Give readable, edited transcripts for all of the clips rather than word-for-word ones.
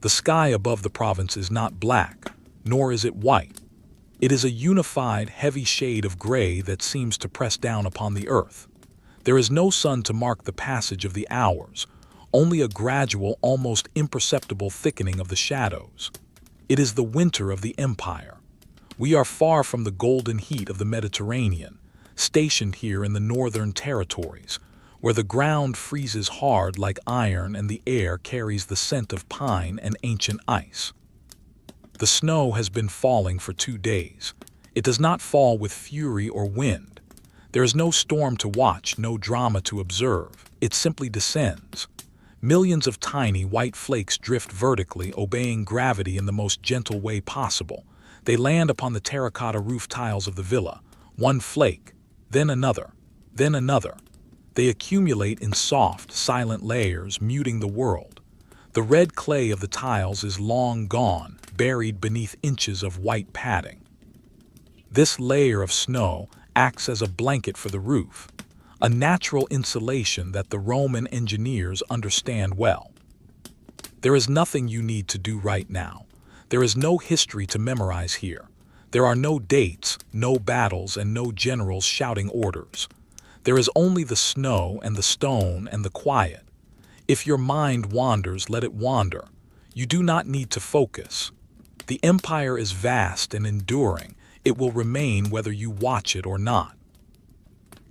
The sky above the province is not black, nor is it white. It is a unified, heavy shade of gray that seems to press down upon the earth. There is no sun to mark the passage of the hours, only a gradual, almost imperceptible thickening of the shadows. It is the winter of the empire. We are far from the golden heat of the Mediterranean, stationed here in the northern territories, where the ground freezes hard like iron and the air carries the scent of pine and ancient ice. The snow has been falling for 2 days. It does not fall with fury or wind. There is no storm to watch, no drama to observe. It simply descends. Millions of tiny white flakes drift vertically, obeying gravity in the most gentle way possible. They land upon the terracotta roof tiles of the villa, one flake, then another, then another. They accumulate in soft, silent layers, muting the world. The red clay of the tiles is long gone, buried beneath inches of white padding. This layer of snow acts as a blanket for the roof, a natural insulation that the Roman engineers understand well. There is nothing you need to do right now. There is no history to memorize here. There are no dates, no battles, and no generals shouting orders. There is only the snow and the stone and the quiet. If your mind wanders, let it wander. You do not need to focus. The empire is vast and enduring. It will remain whether you watch it or not.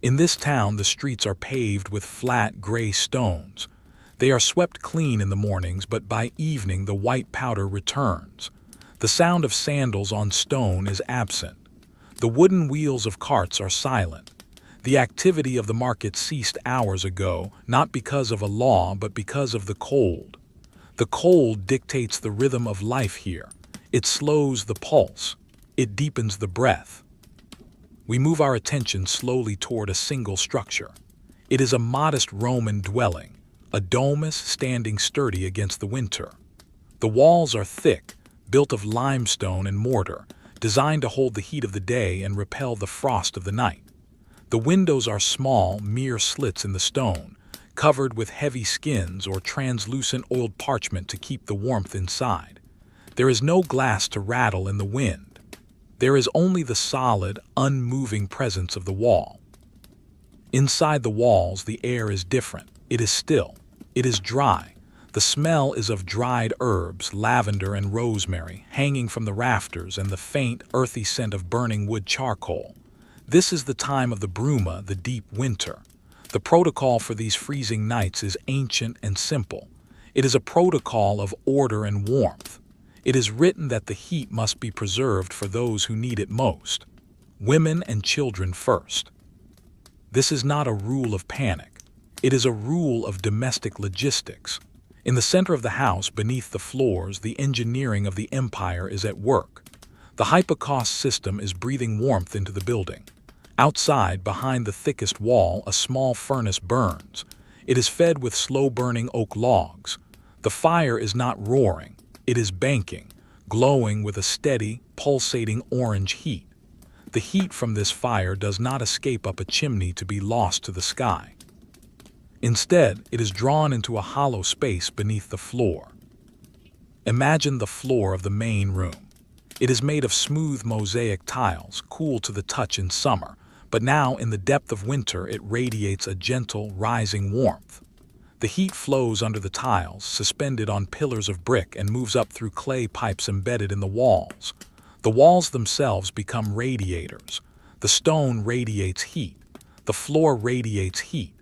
In this town, the streets are paved with flat, gray stones. They are swept clean in the mornings, but by evening the white powder returns. The sound of sandals on stone is absent. The wooden wheels of carts are silent. The activity of the market ceased hours ago, not because of a law, but because of the cold. The cold dictates the rhythm of life here. It slows the pulse. It deepens the breath. We move our attention slowly toward a single structure. It is a modest Roman dwelling, a domus standing sturdy against the winter. The walls are thick, built of limestone and mortar, designed to hold the heat of the day and repel the frost of the night. The windows are small, mere slits in the stone, covered with heavy skins or translucent oiled parchment to keep the warmth inside. There is no glass to rattle in the wind. There is only the solid, unmoving presence of the wall. Inside the walls, the air is different. It is still. It is dry. The smell is of dried herbs, lavender and rosemary, hanging from the rafters, and the faint, earthy scent of burning wood charcoal. This is the time of the bruma, the deep winter. The protocol for these freezing nights is ancient and simple. It is a protocol of order and warmth. It is written that the heat must be preserved for those who need it most. Women and children first. This is not a rule of panic. It is a rule of domestic logistics. In the center of the house, beneath the floors, the engineering of the empire is at work. The Hypocaust system is breathing warmth into the building. Outside, behind the thickest wall, a small furnace burns. It is fed with slow-burning oak logs. The fire is not roaring. It is banking, glowing with a steady, pulsating orange heat. The heat from this fire does not escape up a chimney to be lost to the sky. Instead, it is drawn into a hollow space beneath the floor. Imagine the floor of the main room. It is made of smooth mosaic tiles, cool to the touch in summer, but now in the depth of winter it radiates a gentle, rising warmth. The heat flows under the tiles, suspended on pillars of brick, and moves up through clay pipes embedded in the walls. The walls themselves become radiators. The stone radiates heat. The floor radiates heat.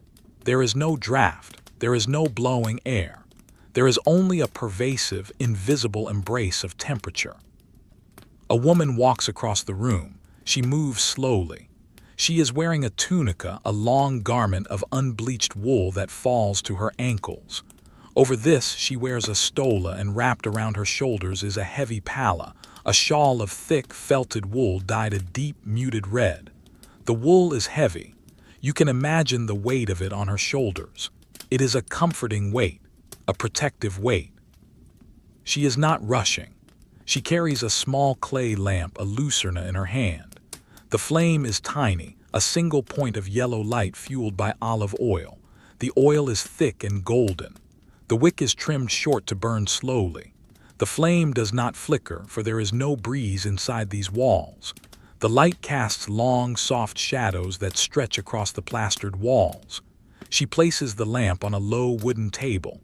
There is no draft. There is no blowing air. There is only a pervasive, invisible embrace of temperature. A woman walks across the room. She moves slowly. She is wearing a tunica, a long garment of unbleached wool that falls to her ankles. Over this, she wears a stola, and wrapped around her shoulders is a heavy palla, a shawl of thick, felted wool dyed a deep, muted red. The wool is heavy. You can imagine the weight of it on her shoulders. It is a comforting weight, a protective weight. She is not rushing. She carries a small clay lamp, a lucerna, in her hand. The flame is tiny, a single point of yellow light fueled by olive oil. The oil is thick and golden. The wick is trimmed short to burn slowly. The flame does not flicker, for there is no breeze inside these walls. The light casts long, soft shadows that stretch across the plastered walls. She places the lamp on a low wooden table.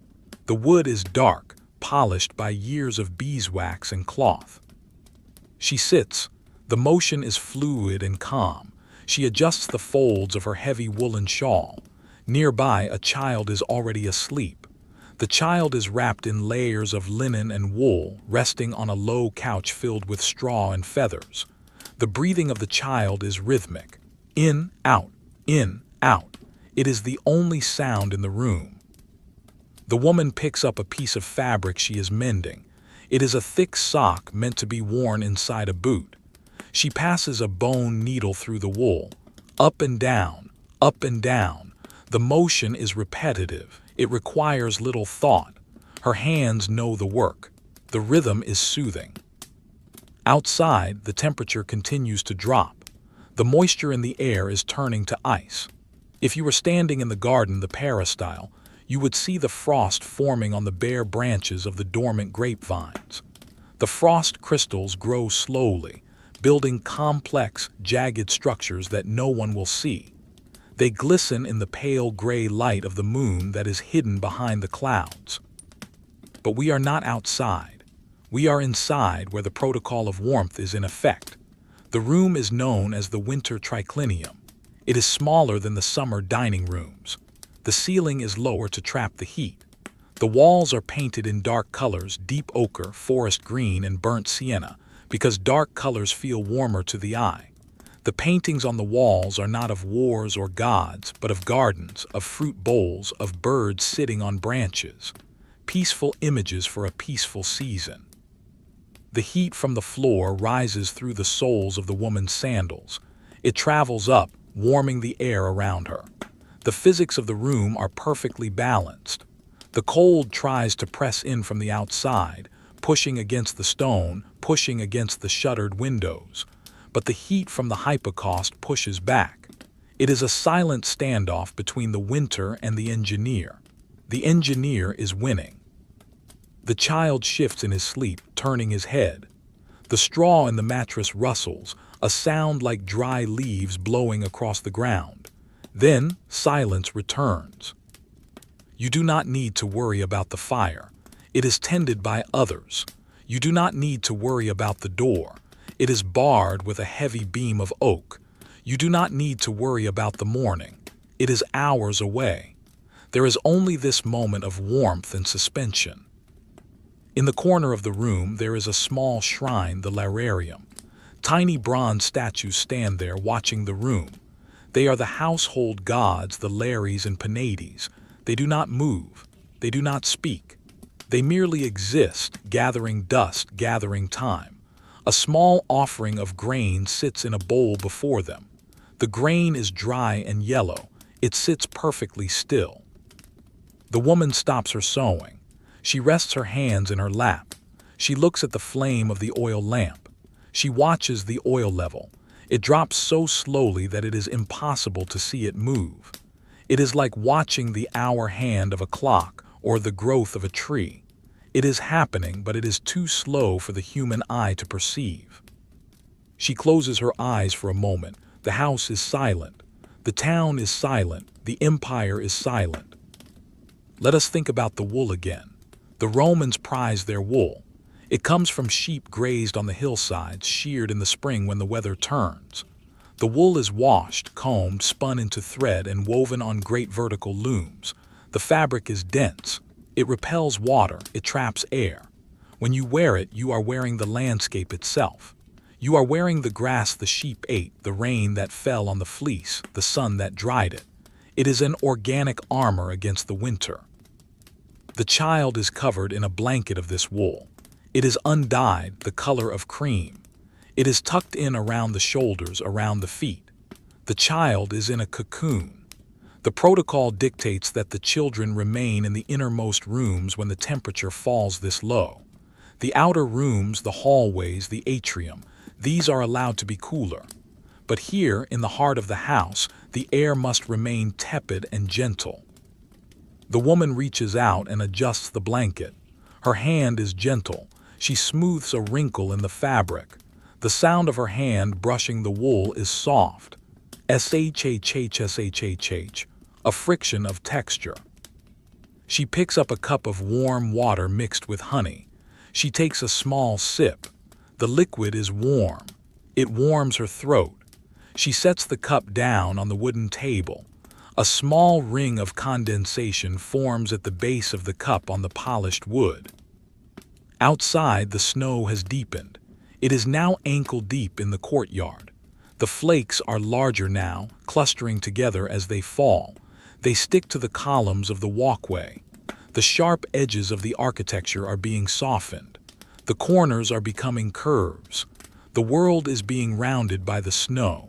The wood is dark, polished by years of beeswax and cloth. She sits. The motion is fluid and calm. She adjusts the folds of her heavy woolen shawl. Nearby, a child is already asleep. The child is wrapped in layers of linen and wool, resting on a low couch filled with straw and feathers. The breathing of the child is rhythmic. In, out, in, out. It is the only sound in the room. The woman picks up a piece of fabric she is mending. It is a thick sock meant to be worn inside a boot. She passes a bone needle through the wool. Up and down, up and down. The motion is repetitive. It requires little thought. Her hands know the work. The rhythm is soothing. Outside, the temperature continues to drop. The moisture in the air is turning to ice. If you were standing in the garden, the peristyle, you would see the frost forming on the bare branches of the dormant grapevines. The frost crystals grow slowly, building complex, jagged structures that no one will see. They glisten in the pale gray light of the moon that is hidden behind the clouds. But we are not outside. We are inside, where the protocol of warmth is in effect. The room is known as the winter triclinium. It is smaller than the summer dining rooms. The ceiling is lower to trap the heat. The walls are painted in dark colors, deep ochre, forest green, and burnt sienna, because dark colors feel warmer to the eye. The paintings on the walls are not of wars or gods, but of gardens, of fruit bowls, of birds sitting on branches. Peaceful images for a peaceful season. The heat from the floor rises through the soles of the woman's sandals. It travels up, warming the air around her. The physics of the room are perfectly balanced. The cold tries to press in from the outside, pushing against the stone, pushing against the shuttered windows. But the heat from the hypocaust pushes back. It is a silent standoff between the winter and the engineer. The engineer is winning. The child shifts in his sleep, turning his head. The straw in the mattress rustles, a sound like dry leaves blowing across the ground. Then silence returns. You do not need to worry about the fire. It is tended by others. You do not need to worry about the door. It is barred with a heavy beam of oak. You do not need to worry about the morning. It is hours away. There is only this moment of warmth and suspension. In the corner of the room there is a small shrine, the lararium. Tiny bronze statues stand there watching the room. They are the household gods, the Lares and Penates. They do not move. They do not speak. They merely exist, gathering dust, gathering time. A small offering of grain sits in a bowl before them. The grain is dry and yellow. It sits perfectly still. The woman stops her sewing. She rests her hands in her lap. She looks at the flame of the oil lamp. She watches the oil level. It drops so slowly that it is impossible to see it move. It is like watching the hour hand of a clock or the growth of a tree. It is happening, but it is too slow for the human eye to perceive. She closes her eyes for a moment. The house is silent. The town is silent. The empire is silent. Let us think about the wool again. The Romans prized their wool. It comes from sheep grazed on the hillsides, sheared in the spring when the weather turns. The wool is washed, combed, spun into thread, and woven on great vertical looms. The fabric is dense. It repels water. It traps air. When you wear it, you are wearing the landscape itself. You are wearing the grass the sheep ate, the rain that fell on the fleece, the sun that dried it. It is an organic armor against the winter. The child is covered in a blanket of this wool. It is undyed, the color of cream. It is tucked in around the shoulders, around the feet. The child is in a cocoon. The protocol dictates that the children remain in the innermost rooms when the temperature falls this low. The outer rooms, the hallways, the atrium, these are allowed to be cooler. But here, in the heart of the house, the air must remain tepid and gentle. The woman reaches out and adjusts the blanket. Her hand is gentle. She smooths a wrinkle in the fabric. The sound of her hand brushing the wool is soft. Shhhhhh, a friction of texture. She picks up a cup of warm water mixed with honey. She takes a small sip. The liquid is warm. It warms her throat. She sets the cup down on the wooden table. A small ring of condensation forms at the base of the cup on the polished wood. Outside, the snow has deepened. It is now ankle-deep in the courtyard. The flakes are larger now, clustering together as they fall. They stick to the columns of the walkway. The sharp edges of the architecture are being softened. The corners are becoming curves. The world is being rounded by the snow.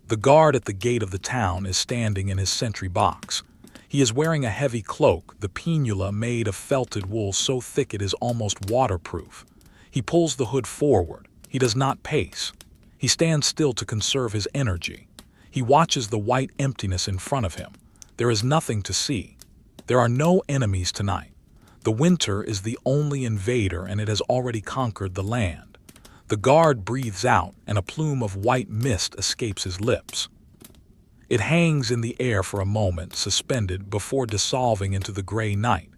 The guard at the gate of the town is standing in his sentry box. He is wearing a heavy cloak, the pinula made of felted wool so thick it is almost waterproof. He pulls the hood forward. He does not pace. He stands still to conserve his energy. He watches the white emptiness in front of him. There is nothing to see. There are no enemies tonight. The winter is the only invader, and it has already conquered the land. The guard breathes out, and a plume of white mist escapes his lips. It hangs in the air for a moment, suspended, before dissolving into the gray night.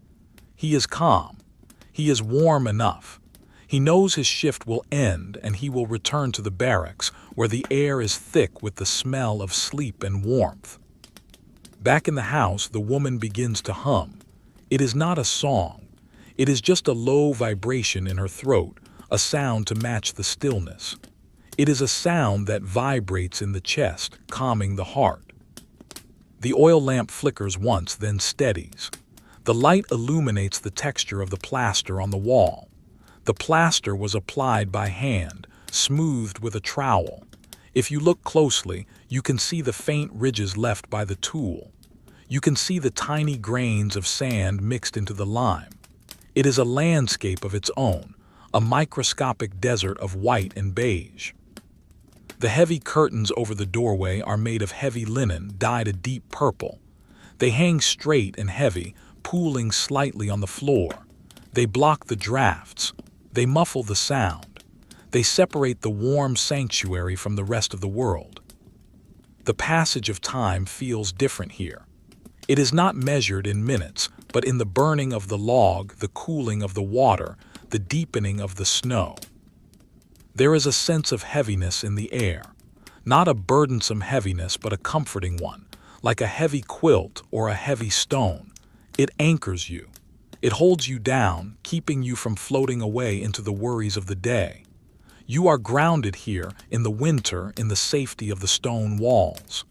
He is calm. He is warm enough. He knows his shift will end, and he will return to the barracks, where the air is thick with the smell of sleep and warmth. Back in the house, the woman begins to hum. It is not a song. It is just a low vibration in her throat, a sound to match the stillness. It is a sound that vibrates in the chest, calming the heart. The oil lamp flickers once, then steadies. The light illuminates the texture of the plaster on the wall. The plaster was applied by hand, smoothed with a trowel. If you look closely, you can see the faint ridges left by the tool. You can see the tiny grains of sand mixed into the lime. It is a landscape of its own, a microscopic desert of white and beige. The heavy curtains over the doorway are made of heavy linen dyed a deep purple. They hang straight and heavy, pooling slightly on the floor. They block the drafts. They muffle the sound. They separate the warm sanctuary from the rest of the world. The passage of time feels different here. It is not measured in minutes, but in the burning of the log, the cooling of the water, the deepening of the snow. There is a sense of heaviness in the air. Not a burdensome heaviness, but a comforting one, like a heavy quilt or a heavy stone. It anchors you. It holds you down, keeping you from floating away into the worries of the day. You are grounded here in the winter in the safety of the stone walls.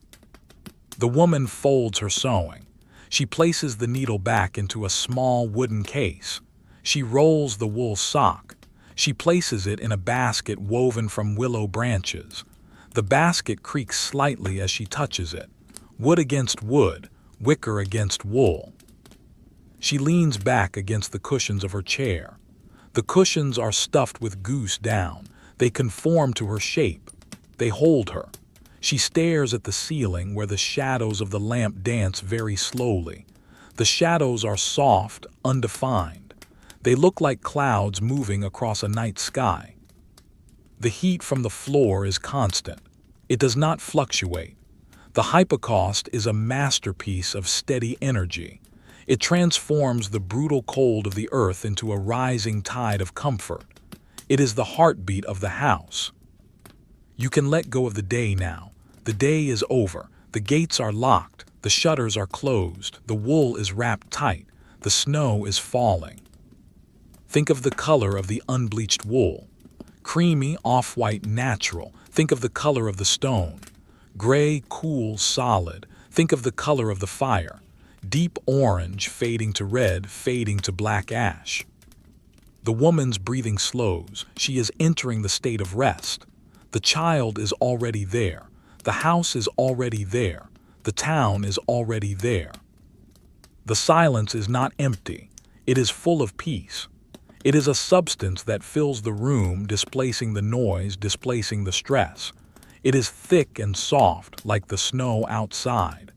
The woman folds her sewing. She places the needle back into a small wooden case. She rolls the wool sock. She places it in a basket woven from willow branches. The basket creaks slightly as she touches it. Wood against wood, wicker against wool. She leans back against the cushions of her chair. The cushions are stuffed with goose down. They conform to her shape. They hold her. She stares at the ceiling where the shadows of the lamp dance very slowly. The shadows are soft, undefined. They look like clouds moving across a night sky. The heat from the floor is constant. It does not fluctuate. The Hypocaust is a masterpiece of steady energy. It transforms the brutal cold of the earth into a rising tide of comfort. It is the heartbeat of the house. You can let go of the day now. The day is over. The gates are locked. The shutters are closed. The wool is wrapped tight. The snow is falling. Think of the color of the unbleached wool. Creamy, off-white, natural. Think of the color of the stone. Gray, cool, solid. Think of the color of the fire. Deep orange, fading to red, fading to black ash. The woman's breathing slows. She is entering the state of rest. The child is already there. The house is already there. The town is already there. The silence is not empty. It is full of peace. It is a substance that fills the room, displacing the noise, displacing the stress. It is thick and soft, like the snow outside.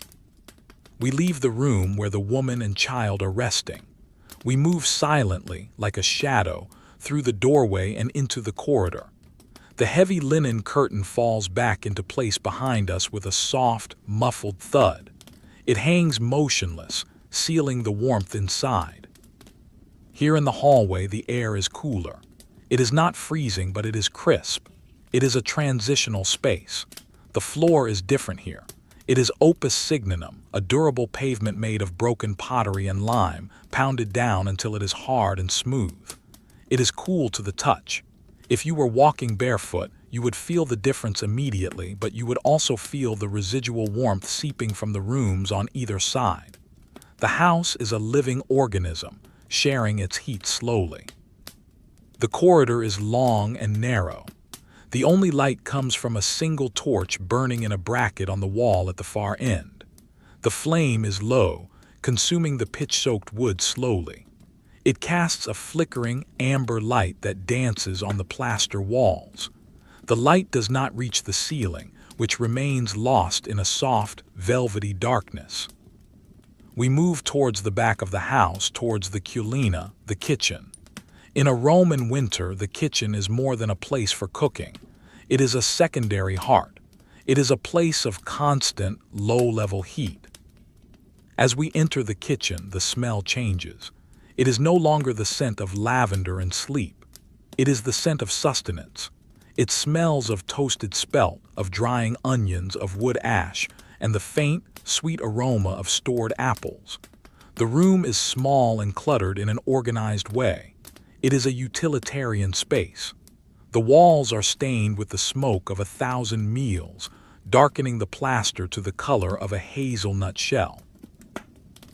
We leave the room where the woman and child are resting. We move silently, like a shadow, through the doorway and into the corridor. The heavy linen curtain falls back into place behind us with a soft, muffled thud. It hangs motionless, sealing the warmth inside. Here in the hallway, the air is cooler. It is not freezing, but it is crisp. It is a transitional space. The floor is different here. It is opus signum, a durable pavement made of broken pottery and lime, pounded down until it is hard and smooth. It is cool to the touch. If you were walking barefoot, you would feel the difference immediately, but you would also feel the residual warmth seeping from the rooms on either side. The house is a living organism, sharing its heat slowly. The corridor is long and narrow. The only light comes from a single torch burning in a bracket on the wall at the far end. The flame is low, consuming the pitch-soaked wood slowly. It casts a flickering, amber light that dances on the plaster walls. The light does not reach the ceiling, which remains lost in a soft, velvety darkness. We move towards the back of the house, towards the cucina, the kitchen. In a Roman winter, the kitchen is more than a place for cooking. It is a secondary heart. It is a place of constant, low-level heat. As we enter the kitchen, the smell changes. It is no longer the scent of lavender and sleep. It is the scent of sustenance. It smells of toasted spelt, of drying onions, of wood ash, and the faint, sweet aroma of stored apples. The room is small and cluttered in an organized way. It is a utilitarian space. The walls are stained with the smoke of 1,000 meals, darkening the plaster to the color of a hazelnut shell.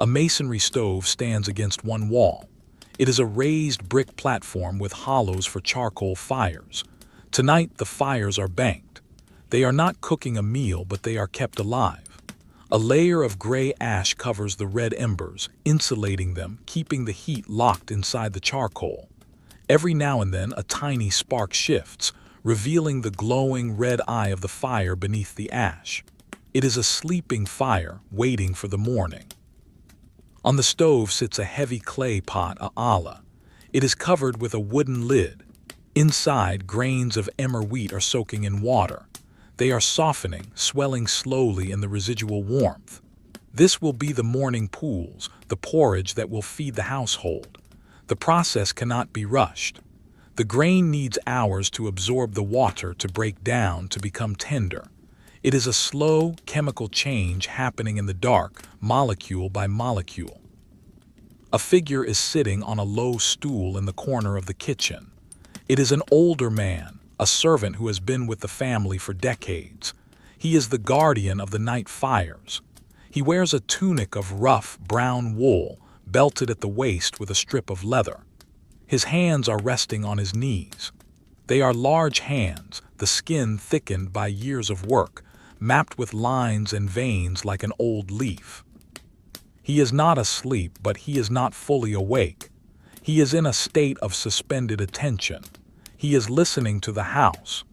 A masonry stove stands against one wall. It is a raised brick platform with hollows for charcoal fires. Tonight, the fires are banked. They are not cooking a meal, but they are kept alive. A layer of gray ash covers the red embers, insulating them, keeping the heat locked inside the charcoal. Every now and then, a tiny spark shifts, revealing the glowing red eye of the fire beneath the ash. It is a sleeping fire, waiting for the morning. On the stove sits a heavy clay pot, a olla. It is covered with a wooden lid. Inside, grains of emmer wheat are soaking in water. They are softening, swelling slowly in the residual warmth. This will be the morning pools, the porridge that will feed the household. The process cannot be rushed. The grain needs hours to absorb the water, to break down, to become tender. It is a slow, chemical change happening in the dark, molecule by molecule. A figure is sitting on a low stool in the corner of the kitchen. It is an older man, a servant who has been with the family for decades. He is the guardian of the night fires. He wears a tunic of rough, brown wool, belted at the waist with a strip of leather. His hands are resting on his knees. They are large hands, the skin thickened by years of work, mapped with lines and veins like an old leaf. He is not asleep, but he is not fully awake. He is in a state of suspended attention. He is listening to the house.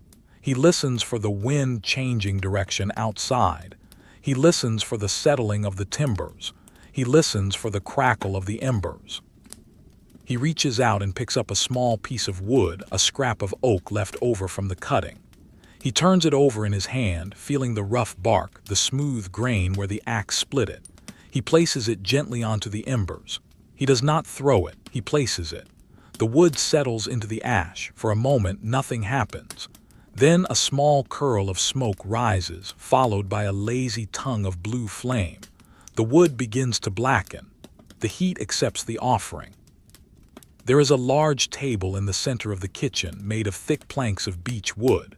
He listens for the wind changing direction outside. He listens for the settling of the timbers. He listens for the crackle of the embers. He reaches out and picks up a small piece of wood, a scrap of oak left over from the cutting. He turns it over in his hand, feeling the rough bark, the smooth grain where the axe split it. He places it gently onto the embers. He does not throw it, he places it. The wood settles into the ash. For a moment, nothing happens. Then a small curl of smoke rises, followed by a lazy tongue of blue flame. The wood begins to blacken. The heat accepts the offering. There is a large table in the center of the kitchen, made of thick planks of beech wood.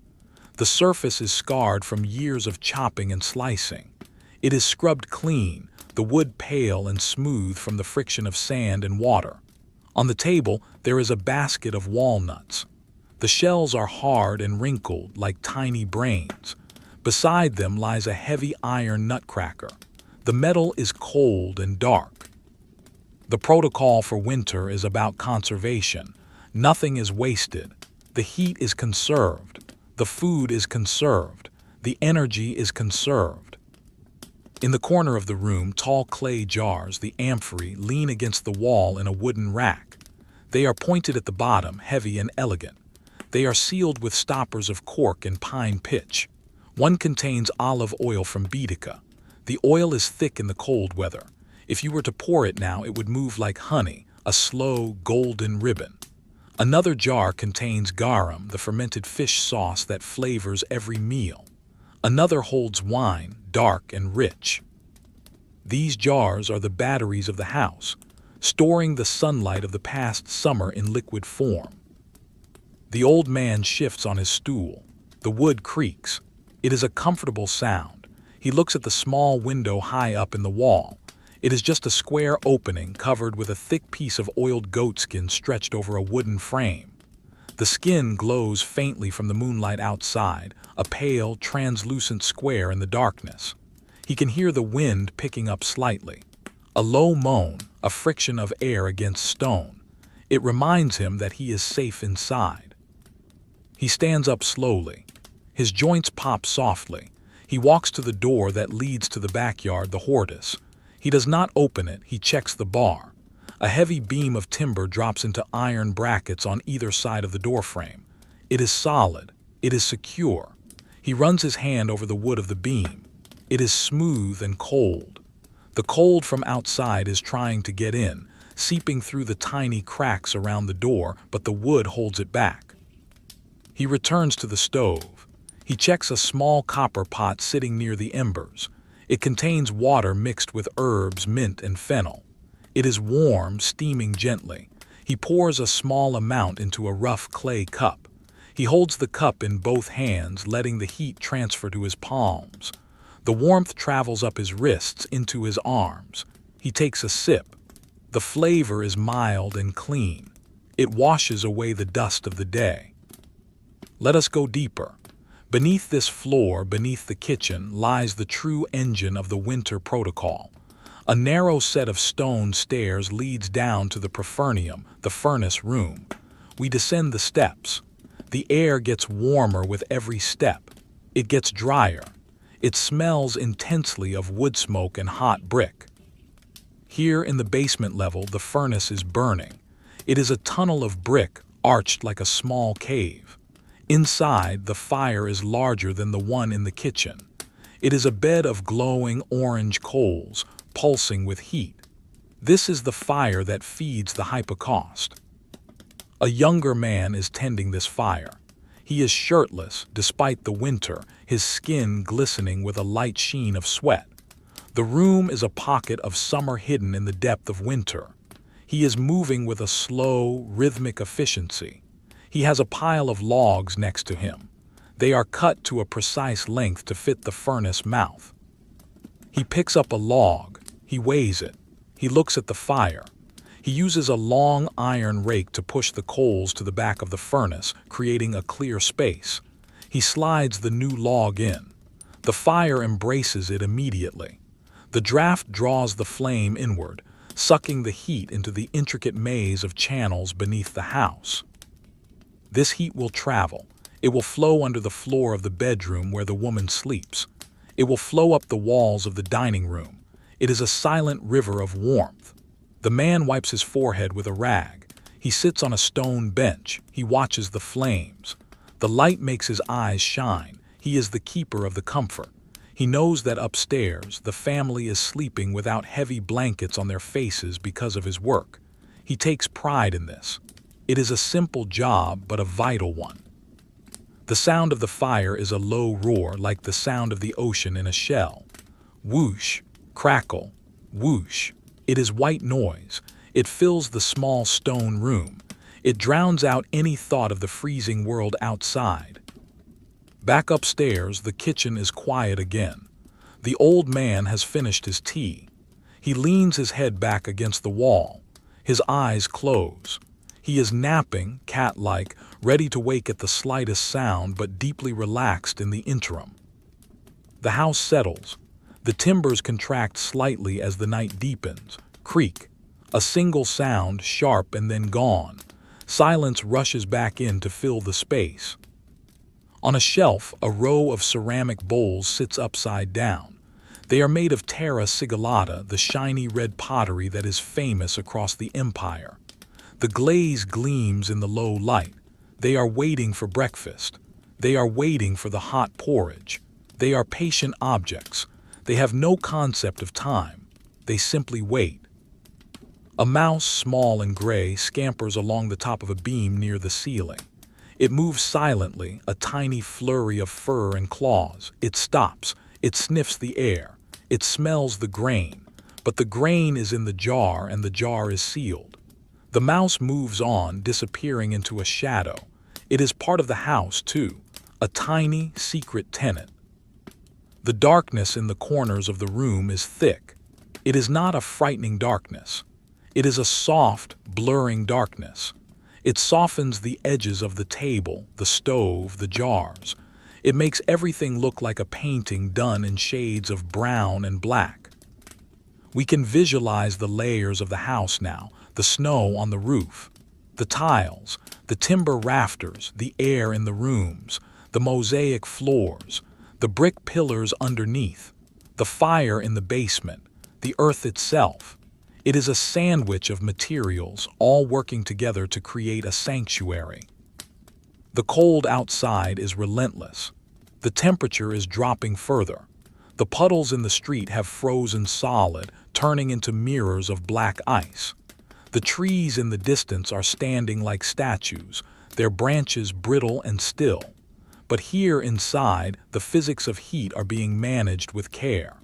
The surface is scarred from years of chopping and slicing. It is scrubbed clean, the wood pale and smooth from the friction of sand and water. On the table, there is a basket of walnuts. The shells are hard and wrinkled like tiny brains. Beside them lies a heavy iron nutcracker. The metal is cold and dark. The protocol for winter is about conservation. Nothing is wasted. The heat is conserved. The food is conserved. The energy is conserved. In the corner of the room, tall clay jars, the amphorae, lean against the wall in a wooden rack. They are pointed at the bottom, heavy and elegant. They are sealed with stoppers of cork and pine pitch. One contains olive oil from Baetica. The oil is thick in the cold weather. If you were to pour it now, it would move like honey, a slow, golden ribbon. Another jar contains garum, the fermented fish sauce that flavors every meal. Another holds wine, dark and rich. These jars are the batteries of the house, storing the sunlight of the past summer in liquid form. The old man shifts on his stool. The wood creaks. It is a comfortable sound. He looks at the small window high up in the wall. It is just a square opening covered with a thick piece of oiled goatskin stretched over a wooden frame. The skin glows faintly from the moonlight outside, a pale, translucent square in the darkness. He can hear the wind picking up slightly. A low moan, a friction of air against stone. It reminds him that he is safe inside. He stands up slowly. His joints pop softly. He walks to the door that leads to the backyard, the hortus. He does not open it, he checks the bar. A heavy beam of timber drops into iron brackets on either side of the doorframe. It is solid. It is secure. He runs his hand over the wood of the beam. It is smooth and cold. The cold from outside is trying to get in, seeping through the tiny cracks around the door, but the wood holds it back. He returns to the stove. He checks a small copper pot sitting near the embers. It contains water mixed with herbs, mint, and fennel. It is warm, steaming gently. He pours a small amount into a rough clay cup. He holds the cup in both hands, letting the heat transfer to his palms. The warmth travels up his wrists into his arms. He takes a sip. The flavor is mild and clean. It washes away the dust of the day. Let us go deeper. Beneath this floor, beneath the kitchen, lies the true engine of the winter protocol. A narrow set of stone stairs leads down to the profernium, the furnace room. We descend the steps. The air gets warmer with every step. It gets drier. It smells intensely of wood smoke and hot brick. Here in the basement level, the furnace is burning. It is a tunnel of brick, arched like a small cave. Inside, the fire is larger than the one in the kitchen. It is a bed of glowing orange coals, pulsing with heat. This is the fire that feeds the Hypocaust. A younger man is tending this fire. He is shirtless, despite the winter, his skin glistening with a light sheen of sweat. The room is a pocket of summer hidden in the depth of winter. He is moving with a slow, rhythmic efficiency. He has a pile of logs next to him. They are cut to a precise length to fit the furnace mouth. He picks up a log. He weighs it. He looks at the fire. He uses a long iron rake to push the coals to the back of the furnace, creating a clear space. He slides the new log in. The fire embraces it immediately. The draft draws the flame inward, sucking the heat into the intricate maze of channels beneath the house. This heat will travel. It will flow under the floor of the bedroom where the woman sleeps. It will flow up the walls of the dining room. It is a silent river of warmth. The man wipes his forehead with a rag. He sits on a stone bench. He watches the flames. The light makes his eyes shine. He is the keeper of the comfort. He knows that upstairs, the family is sleeping without heavy blankets on their faces because of his work. He takes pride in this. It is a simple job, but a vital one. The sound of the fire is a low roar, like the sound of the ocean in a shell. Whoosh, crackle, whoosh. It is white noise. It fills the small stone room. It drowns out any thought of the freezing world outside. Back upstairs, the kitchen is quiet again. The old man has finished his tea. He leans his head back against the wall. His eyes close. He is napping, cat-like, ready to wake at the slightest sound, but deeply relaxed in the interim. The house settles. The timbers contract slightly as the night deepens. Creak. A single sound, sharp and then gone. Silence rushes back in to fill the space. On a shelf, a row of ceramic bowls sits upside down. They are made of terra sigillata, the shiny red pottery that is famous across the empire. The glaze gleams in the low light. They are waiting for breakfast. They are waiting for the hot porridge. They are patient objects. They have no concept of time. They simply wait. A mouse, small and gray, scampers along the top of a beam near the ceiling. It moves silently, a tiny flurry of fur and claws. It stops. It sniffs the air. It smells the grain. But the grain is in the jar and the jar is sealed. The mouse moves on, disappearing into a shadow. It is part of the house, too, a tiny, secret tenant. The darkness in the corners of the room is thick. It is not a frightening darkness. It is a soft, blurring darkness. It softens the edges of the table, the stove, the jars. It makes everything look like a painting done in shades of brown and black. We can visualize the layers of the house now, the snow on the roof, the tiles, the timber rafters, the air in the rooms, the mosaic floors, the brick pillars underneath, the fire in the basement, the earth itself. It is a sandwich of materials, all working together to create a sanctuary. The cold outside is relentless. The temperature is dropping further. The puddles in the street have frozen solid, turning into mirrors of black ice. The trees in the distance are standing like statues, their branches brittle and still. But here inside, the physics of heat are being managed with care.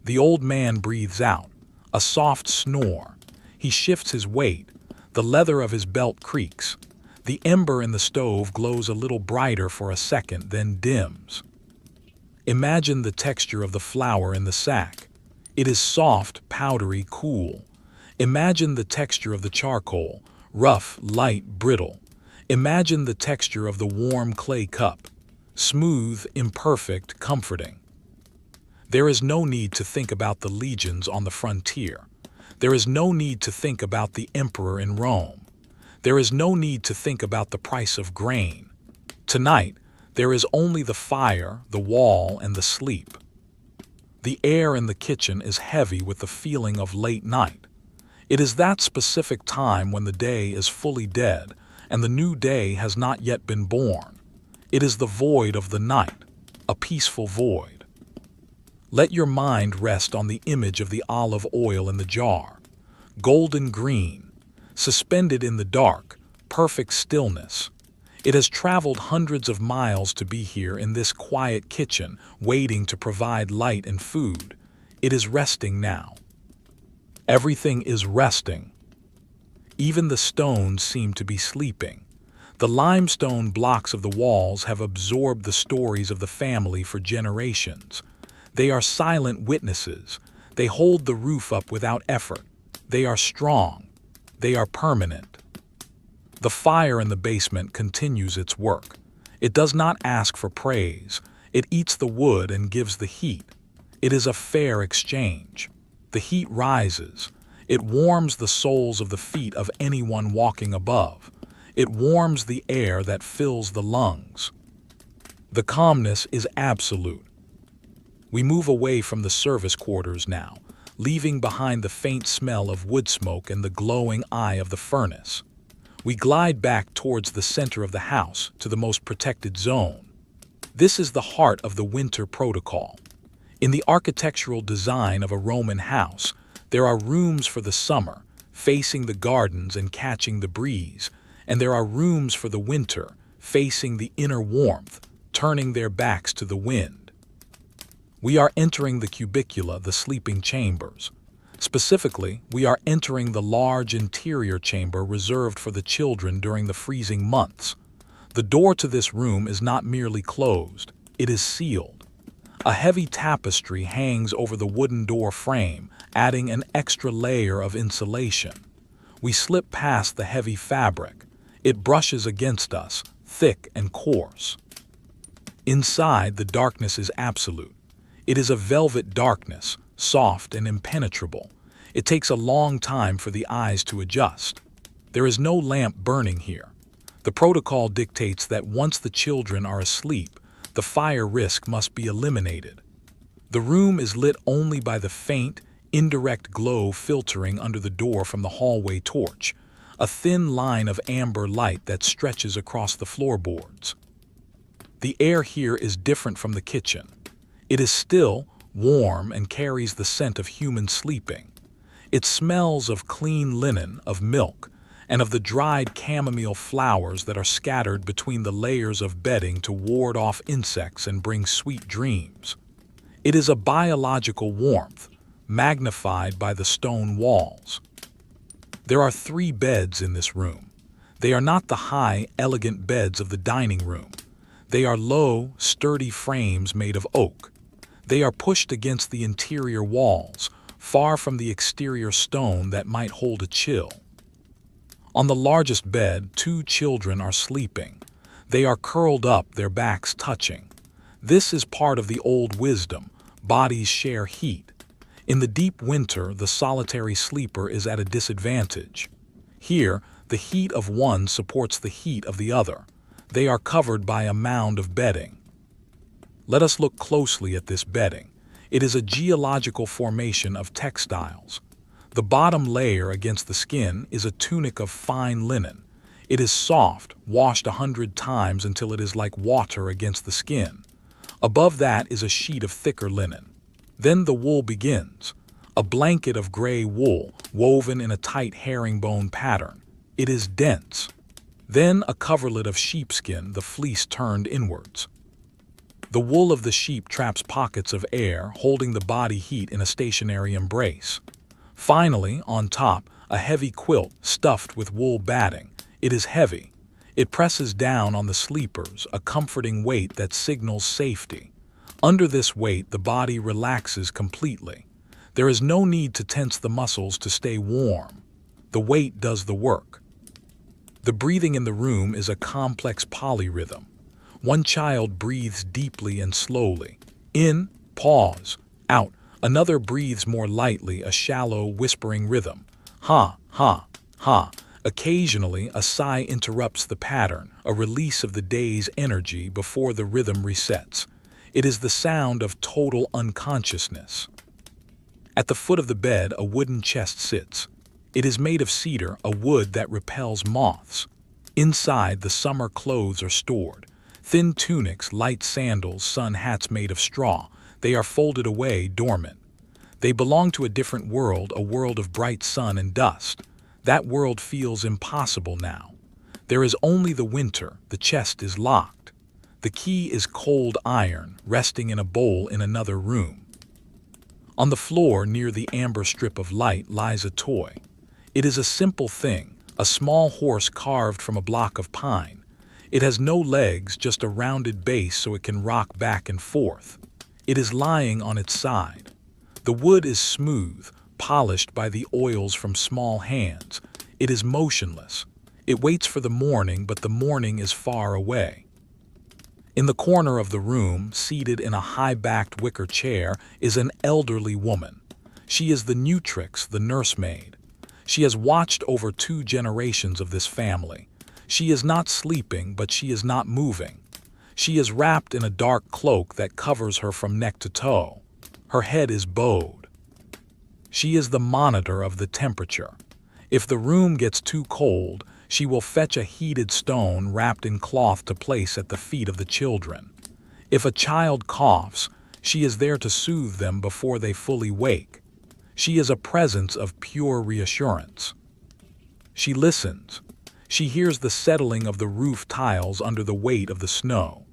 The old man breathes out, a soft snore. He shifts his weight. The leather of his belt creaks. The ember in the stove glows a little brighter for a second, then dims. Imagine the texture of the flour in the sack. It is soft, powdery, cool. Imagine the texture of the charcoal, rough, light, brittle. Imagine the texture of the warm clay cup, smooth, imperfect, comforting. There is no need to think about the legions on the frontier. There is no need to think about the emperor in Rome. There is no need to think about the price of grain. Tonight, there is only the fire, the wall, and the sleep. The air in the kitchen is heavy with the feeling of late night. It is that specific time when the day is fully dead and the new day has not yet been born. It is the void of the night, a peaceful void. Let your mind rest on the image of the olive oil in the jar, golden green, suspended in the dark, perfect stillness. It has traveled hundreds of miles to be here in this quiet kitchen, waiting to provide light and food. It is resting now. Everything is resting. Even the stones seem to be sleeping. The limestone blocks of the walls have absorbed the stories of the family for generations. They are silent witnesses. They hold the roof up without effort. They are strong. They are permanent. The fire in the basement continues its work. It does not ask for praise. It eats the wood and gives the heat. It is a fair exchange. The heat rises. It warms the soles of the feet of anyone walking above. It warms the air that fills the lungs. The calmness is absolute. We move away from the service quarters now, leaving behind the faint smell of wood smoke and the glowing eye of the furnace. We glide back towards the center of the house, to the most protected zone. This is the heart of the winter protocol. In the architectural design of a Roman house, there are rooms for the summer, facing the gardens and catching the breeze, and there are rooms for the winter, facing the inner warmth, turning their backs to the wind. We are entering the cubicula, the sleeping chambers. Specifically, we are entering the large interior chamber reserved for the children during the freezing months. The door to this room is not merely closed, it is sealed. A heavy tapestry hangs over the wooden door frame, adding an extra layer of insulation. We slip past the heavy fabric. It brushes against us, thick and coarse. Inside, the darkness is absolute. It is a velvet darkness, soft and impenetrable. It takes a long time for the eyes to adjust. There is no lamp burning here. The protocol dictates that once the children are asleep, the fire risk must be eliminated. The room is lit only by the faint, indirect glow filtering under the door from the hallway torch, a thin line of amber light that stretches across the floorboards. The air here is different from the kitchen. It is still, warm, and carries the scent of human sleeping. It smells of clean linen, of milk, and of the dried chamomile flowers that are scattered between the layers of bedding to ward off insects and bring sweet dreams. It is a biological warmth, magnified by the stone walls. There are 3 beds in this room. They are not the high, elegant beds of the dining room. They are low, sturdy frames made of oak. They are pushed against the interior walls, far from the exterior stone that might hold a chill. On the largest bed, 2 children are sleeping. They are curled up, their backs touching. This is part of the old wisdom: bodies share heat. In the deep winter, the solitary sleeper is at a disadvantage. Here, the heat of one supports the heat of the other. They are covered by a mound of bedding. Let us look closely at this bedding. It is a geological formation of textiles. The bottom layer against the skin is a tunic of fine linen. It is soft, washed 100 times until it is like water against the skin. Above that is a sheet of thicker linen. Then the wool begins, a blanket of gray wool woven in a tight herringbone pattern. It is dense. Then a coverlet of sheepskin, the fleece turned inwards. The wool of the sheep traps pockets of air, holding the body heat in a stationary embrace. Finally, on top, a heavy quilt stuffed with wool batting. It is heavy. It presses down on the sleepers, a comforting weight that signals safety. Under this weight, the body relaxes completely. There is no need to tense the muscles to stay warm. The weight does the work. The breathing in the room is a complex polyrhythm. One child breathes deeply and slowly. In, pause, out. Another breathes more lightly, a shallow, whispering rhythm. Ha, ha, ha. Occasionally, a sigh interrupts the pattern, a release of the day's energy before the rhythm resets. It is the sound of total unconsciousness. At the foot of the bed, a wooden chest sits. It is made of cedar, a wood that repels moths. Inside, the summer clothes are stored. Thin tunics, light sandals, sun hats made of straw. They are folded away, dormant. They belong to a different world, a world of bright sun and dust. That world feels impossible now. There is only the winter. The chest is locked. The key is cold iron, resting in a bowl in another room. On the floor, near the amber strip of light, lies a toy. It is a simple thing, a small horse carved from a block of pine. It has no legs, just a rounded base so it can rock back and forth. It is lying on its side. The wood is smooth, polished by the oils from small hands. It is motionless. It waits for the morning, but the morning is far away. In the corner of the room, seated in a high-backed wicker chair, is an elderly woman. She is the Nutrix, the nursemaid. She has watched over 2 generations of this family. She is not sleeping, but she is not moving. She is wrapped in a dark cloak that covers her from neck to toe. Her head is bowed. She is the monitor of the temperature. If the room gets too cold, she will fetch a heated stone wrapped in cloth to place at the feet of the children. If a child coughs, she is there to soothe them before they fully wake. She is a presence of pure reassurance. She listens. She hears the settling of the roof tiles under the weight of the snow.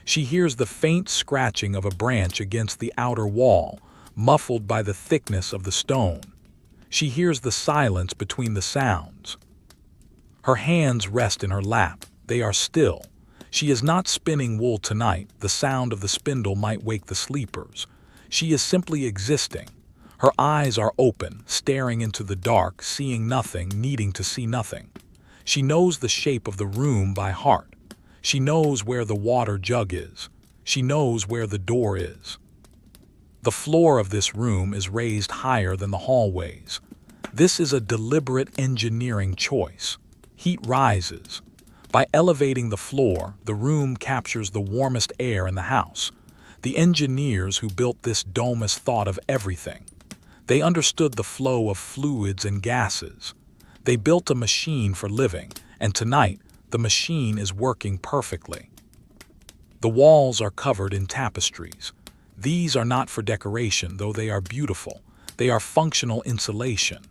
She hears the faint scratching of a branch against the outer wall, muffled by the thickness of the stone. She hears the silence between the sounds. Her hands rest in her lap. They are still. She is not spinning wool tonight. The sound of the spindle might wake the sleepers. She is simply existing. Her eyes are open, staring into the dark, seeing nothing, needing to see nothing. She knows the shape of the room by heart. She knows where the water jug is. She knows where the door is. The floor of this room is raised higher than the hallways. This is a deliberate engineering choice. Heat rises. By elevating the floor, the room captures the warmest air in the house. The engineers who built this domus thought of everything. They understood the flow of fluids and gases. They built a machine for living, and tonight, the machine is working perfectly. The walls are covered in tapestries. These are not for decoration, though they are beautiful. They are functional insulation.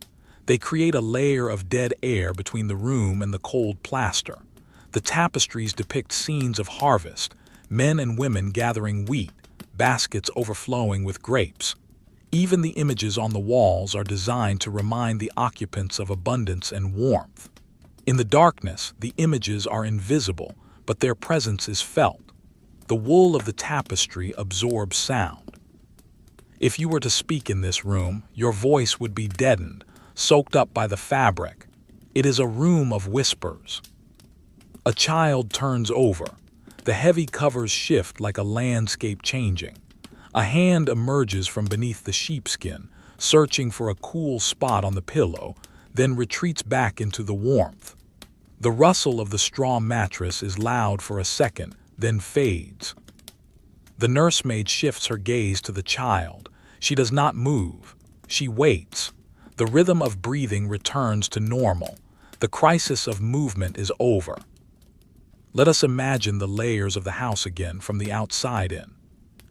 They create a layer of dead air between the room and the cold plaster. The tapestries depict scenes of harvest, men and women gathering wheat, baskets overflowing with grapes. Even the images on the walls are designed to remind the occupants of abundance and warmth. In the darkness, the images are invisible, but their presence is felt. The wool of the tapestry absorbs sound. If you were to speak in this room, your voice would be deadened, soaked up by the fabric. It is a room of whispers. A child turns over. The heavy covers shift like a landscape changing. A hand emerges from beneath the sheepskin, searching for a cool spot on the pillow, then retreats back into the warmth. The rustle of the straw mattress is loud for a second, then fades. The nursemaid shifts her gaze to the child. She does not move. She waits. The rhythm of breathing returns to normal. The crisis of movement is over. Let us imagine the layers of the house again from the outside in.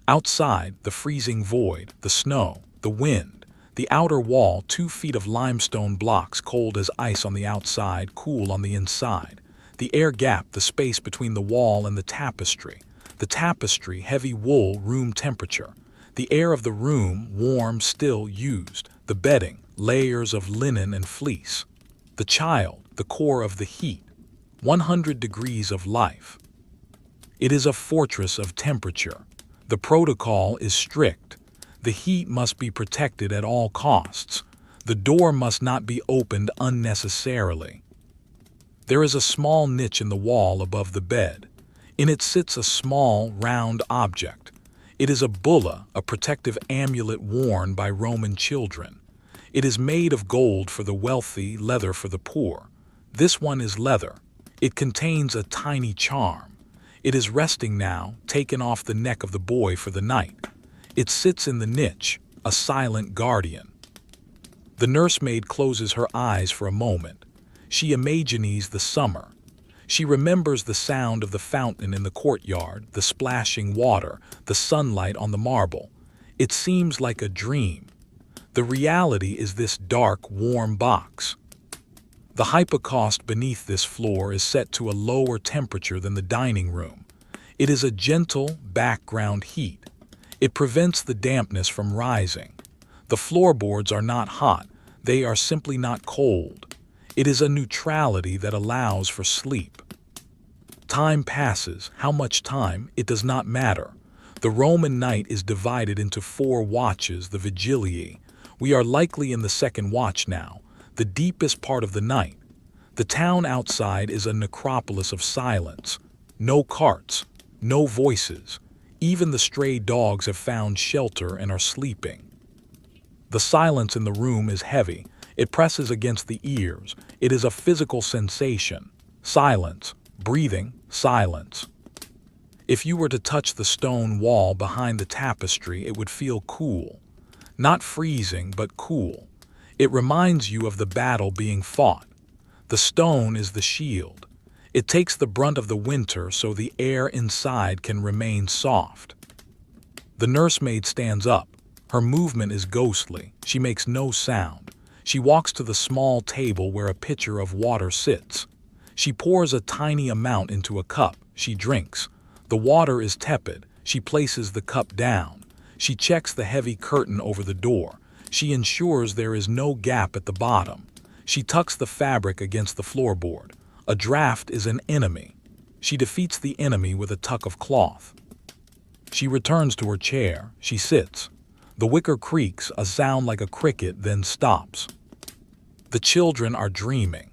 Outside, the freezing void, the snow, the wind. The outer wall, 2 feet of limestone blocks, cold as ice on the outside, cool on the inside. The air gap, the space between the wall and the tapestry. The tapestry, heavy wool, room temperature. The air of the room, warm, still, used. The bedding, layers of linen and fleece. The child, the core of the heat. 100 degrees of life. It is a fortress of temperature. The protocol is strict. The heat must be protected at all costs. The door must not be opened unnecessarily. There is a small niche in the wall above the bed. In it sits a small, round object. It is a bulla, a protective amulet worn by Roman children. It is made of gold for the wealthy, leather for the poor. This one is leather. It contains a tiny charm. It is resting now, taken off the neck of the boy for the night. It sits in the niche, a silent guardian. The nursemaid closes her eyes for a moment. She imagines the summer. She remembers the sound of the fountain in the courtyard, the splashing water, the sunlight on the marble. It seems like a dream. The reality is this dark, warm box. The hypocaust beneath this floor is set to a lower temperature than the dining room. It is a gentle background heat. It prevents the dampness from rising. The floorboards are not hot, they are simply not cold. It is a neutrality that allows for sleep. Time passes. How much time? It does not matter. The Roman night is divided into 4 watches, the Vigiliae. We are likely in the second watch now, the deepest part of the night. The town outside is a necropolis of silence. No carts, no voices. Even the stray dogs have found shelter and are sleeping. The silence in the room is heavy. It presses against the ears. It is a physical sensation. Silence, breathing, silence. If you were to touch the stone wall behind the tapestry, it would feel cool. Not freezing, but cool. It reminds you of the battle being fought. The stone is the shield. It takes the brunt of the winter so the air inside can remain soft. The nursemaid stands up. Her movement is ghostly. She makes no sound. She walks to the small table where a pitcher of water sits. She pours a tiny amount into a cup. She drinks. The water is tepid. She places the cup down. She checks the heavy curtain over the door. She ensures there is no gap at the bottom. She tucks the fabric against the floorboard. A draft is an enemy. She defeats the enemy with a tuck of cloth. She returns to her chair. She sits. The wicker creaks, a sound like a cricket, then stops. The children are dreaming.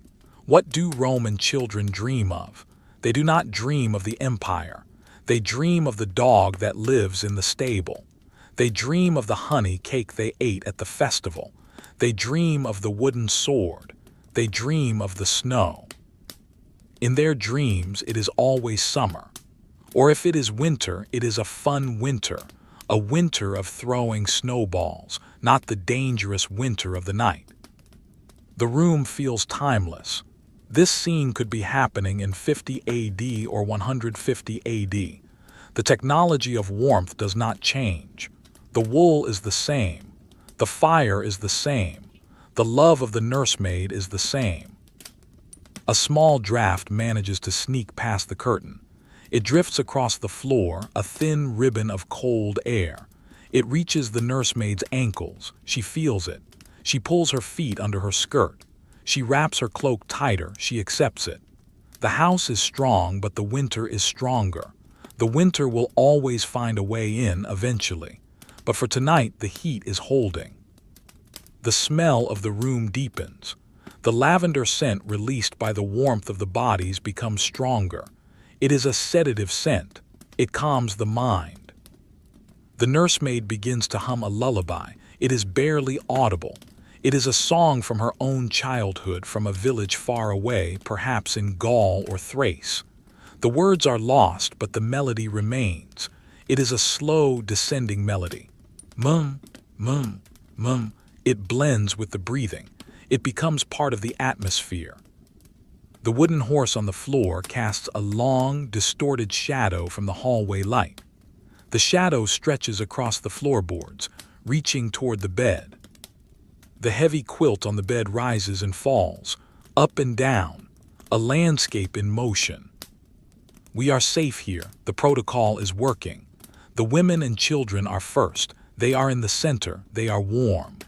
What do Roman children dream of? They do not dream of the empire. They dream of the dog that lives in the stable. They dream of the honey cake they ate at the festival. They dream of the wooden sword. They dream of the snow. In their dreams, it is always summer. Or if it is winter, it is a fun winter. A winter of throwing snowballs, not the dangerous winter of the night. The room feels timeless. This scene could be happening in 50 AD or 150 AD. The technology of warmth does not change. The wool is the same. The fire is the same. The love of the nursemaid is the same. A small draft manages to sneak past the curtain. It drifts across the floor, a thin ribbon of cold air. It reaches the nursemaid's ankles. She feels it. She pulls her feet under her skirt. She wraps her cloak tighter. She accepts it. The house is strong, but the winter is stronger. The winter will always find a way in eventually. But for tonight, the heat is holding. The smell of the room deepens. The lavender scent released by the warmth of the bodies becomes stronger. It is a sedative scent. It calms the mind. The nursemaid begins to hum a lullaby. It is barely audible. It is a song from her own childhood, from a village far away, perhaps in Gaul or Thrace. The words are lost, but the melody remains. It is a slow, descending melody. Mum, mum, mum. It blends with the breathing. It becomes part of the atmosphere. The wooden horse on the floor casts a long, distorted shadow from the hallway light. The shadow stretches across the floorboards, reaching toward the bed. The heavy quilt on the bed rises and falls, up and down, a landscape in motion. We are safe here. The protocol is working. The women and children are first. They are in the center. They are warm.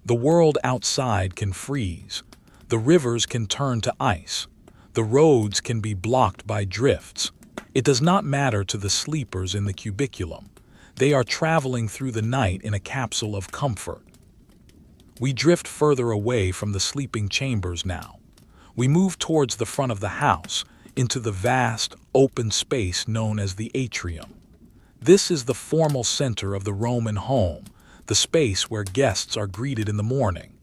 The world outside can freeze. The rivers can turn to ice. The roads can be blocked by drifts. It does not matter to the sleepers in the cubiculum. They are traveling through the night in a capsule of comfort. We drift further away from the sleeping chambers now. We move towards the front of the house, into the vast, open space known as the atrium. This is the formal center of the Roman home, the space where guests are greeted in the morning.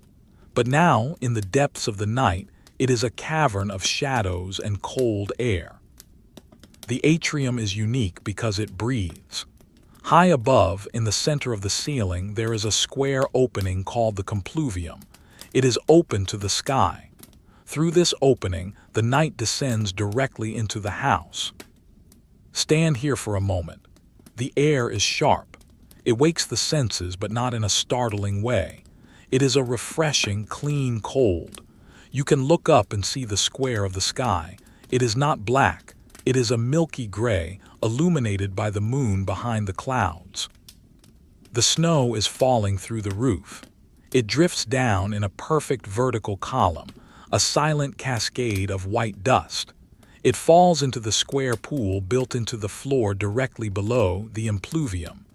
But now, in the depths of the night, it is a cavern of shadows and cold air. The atrium is unique because it breathes. High above, in the center of the ceiling, there is a square opening called the compluvium. It is open to the sky. Through this opening, the night descends directly into the house. Stand here for a moment. The air is sharp. It wakes the senses, but not in a startling way. It is a refreshing, clean cold. You can look up and see the square of the sky. It is not black. It is a milky gray, illuminated by the moon behind the clouds. The snow is falling through the roof. It drifts down in a perfect vertical column, a silent cascade of white dust. It falls into the square pool built into the floor directly below the impluvium.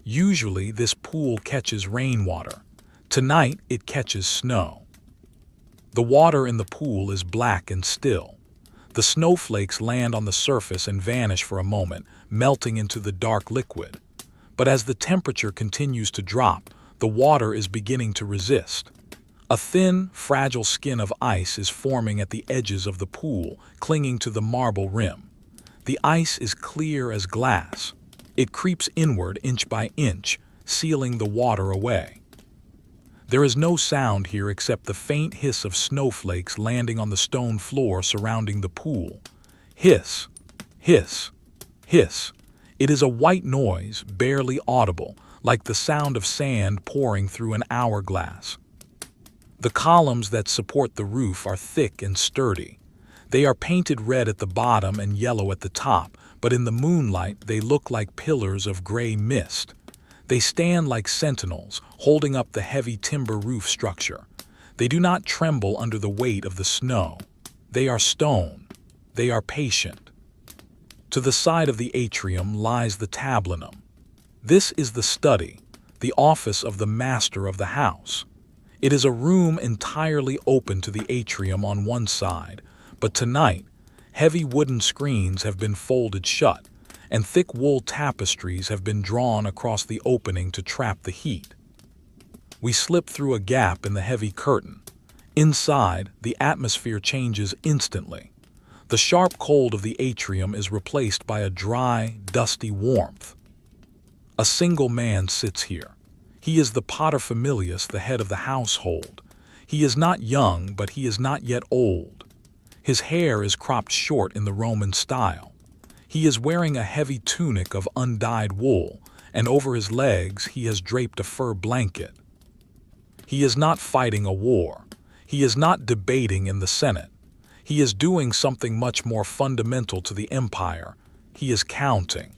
Usually, this pool catches rainwater. Tonight, it catches snow. The water in the pool is black and still. The snowflakes land on the surface and vanish for a moment, melting into the dark liquid. But as the temperature continues to drop, the water is beginning to resist. A thin, fragile skin of ice is forming at the edges of the pool, clinging to the marble rim. The ice is clear as glass. It creeps inward inch by inch, sealing the water away. There is no sound here except the faint hiss of snowflakes landing on the stone floor surrounding the pool. Hiss, hiss, hiss. It is a white noise, barely audible, like the sound of sand pouring through an hourglass. The columns that support the roof are thick and sturdy. They are painted red at the bottom and yellow at the top, but in the moonlight they look like pillars of gray mist. They stand like sentinels, holding up the heavy timber roof structure. They do not tremble under the weight of the snow. They are stone. They are patient. To the side of the atrium lies the tablinum. This is the study, the office of the master of the house. It is a room entirely open to the atrium on one side, but tonight, heavy wooden screens have been folded shut, and thick wool tapestries have been drawn across the opening to trap the heat. We slip through a gap in the heavy curtain. Inside, the atmosphere changes instantly. The sharp cold of the atrium is replaced by a dry, dusty warmth. A single man sits here. He is the paterfamilias, the head of the household. He is not young, but he is not yet old. His hair is cropped short in the Roman style. He is wearing a heavy tunic of undyed wool, and over his legs he has draped a fur blanket. He is not fighting a war. He is not debating in the Senate. He is doing something much more fundamental to the empire. He is counting.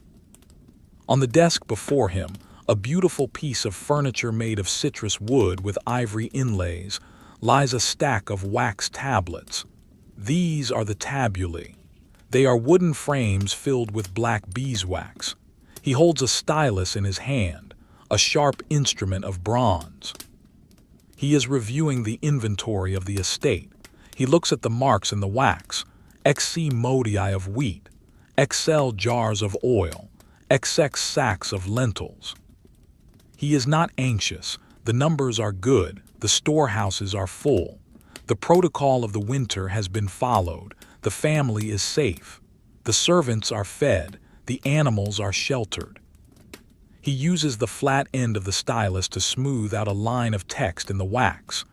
On the desk before him, a beautiful piece of furniture made of citrus wood with ivory inlays, lies a stack of wax tablets. These are the tabulae. They are wooden frames filled with black beeswax. He holds a stylus in his hand, a sharp instrument of bronze. He is reviewing the inventory of the estate. He looks at the marks in the wax, XC modi of wheat, XL jars of oil, XX sacks of lentils. He is not anxious. The numbers are good. The storehouses are full. The protocol of the winter has been followed. The family is safe. The servants are fed. The animals are sheltered. He uses the flat end of the stylus to smooth out a line of text in the wax.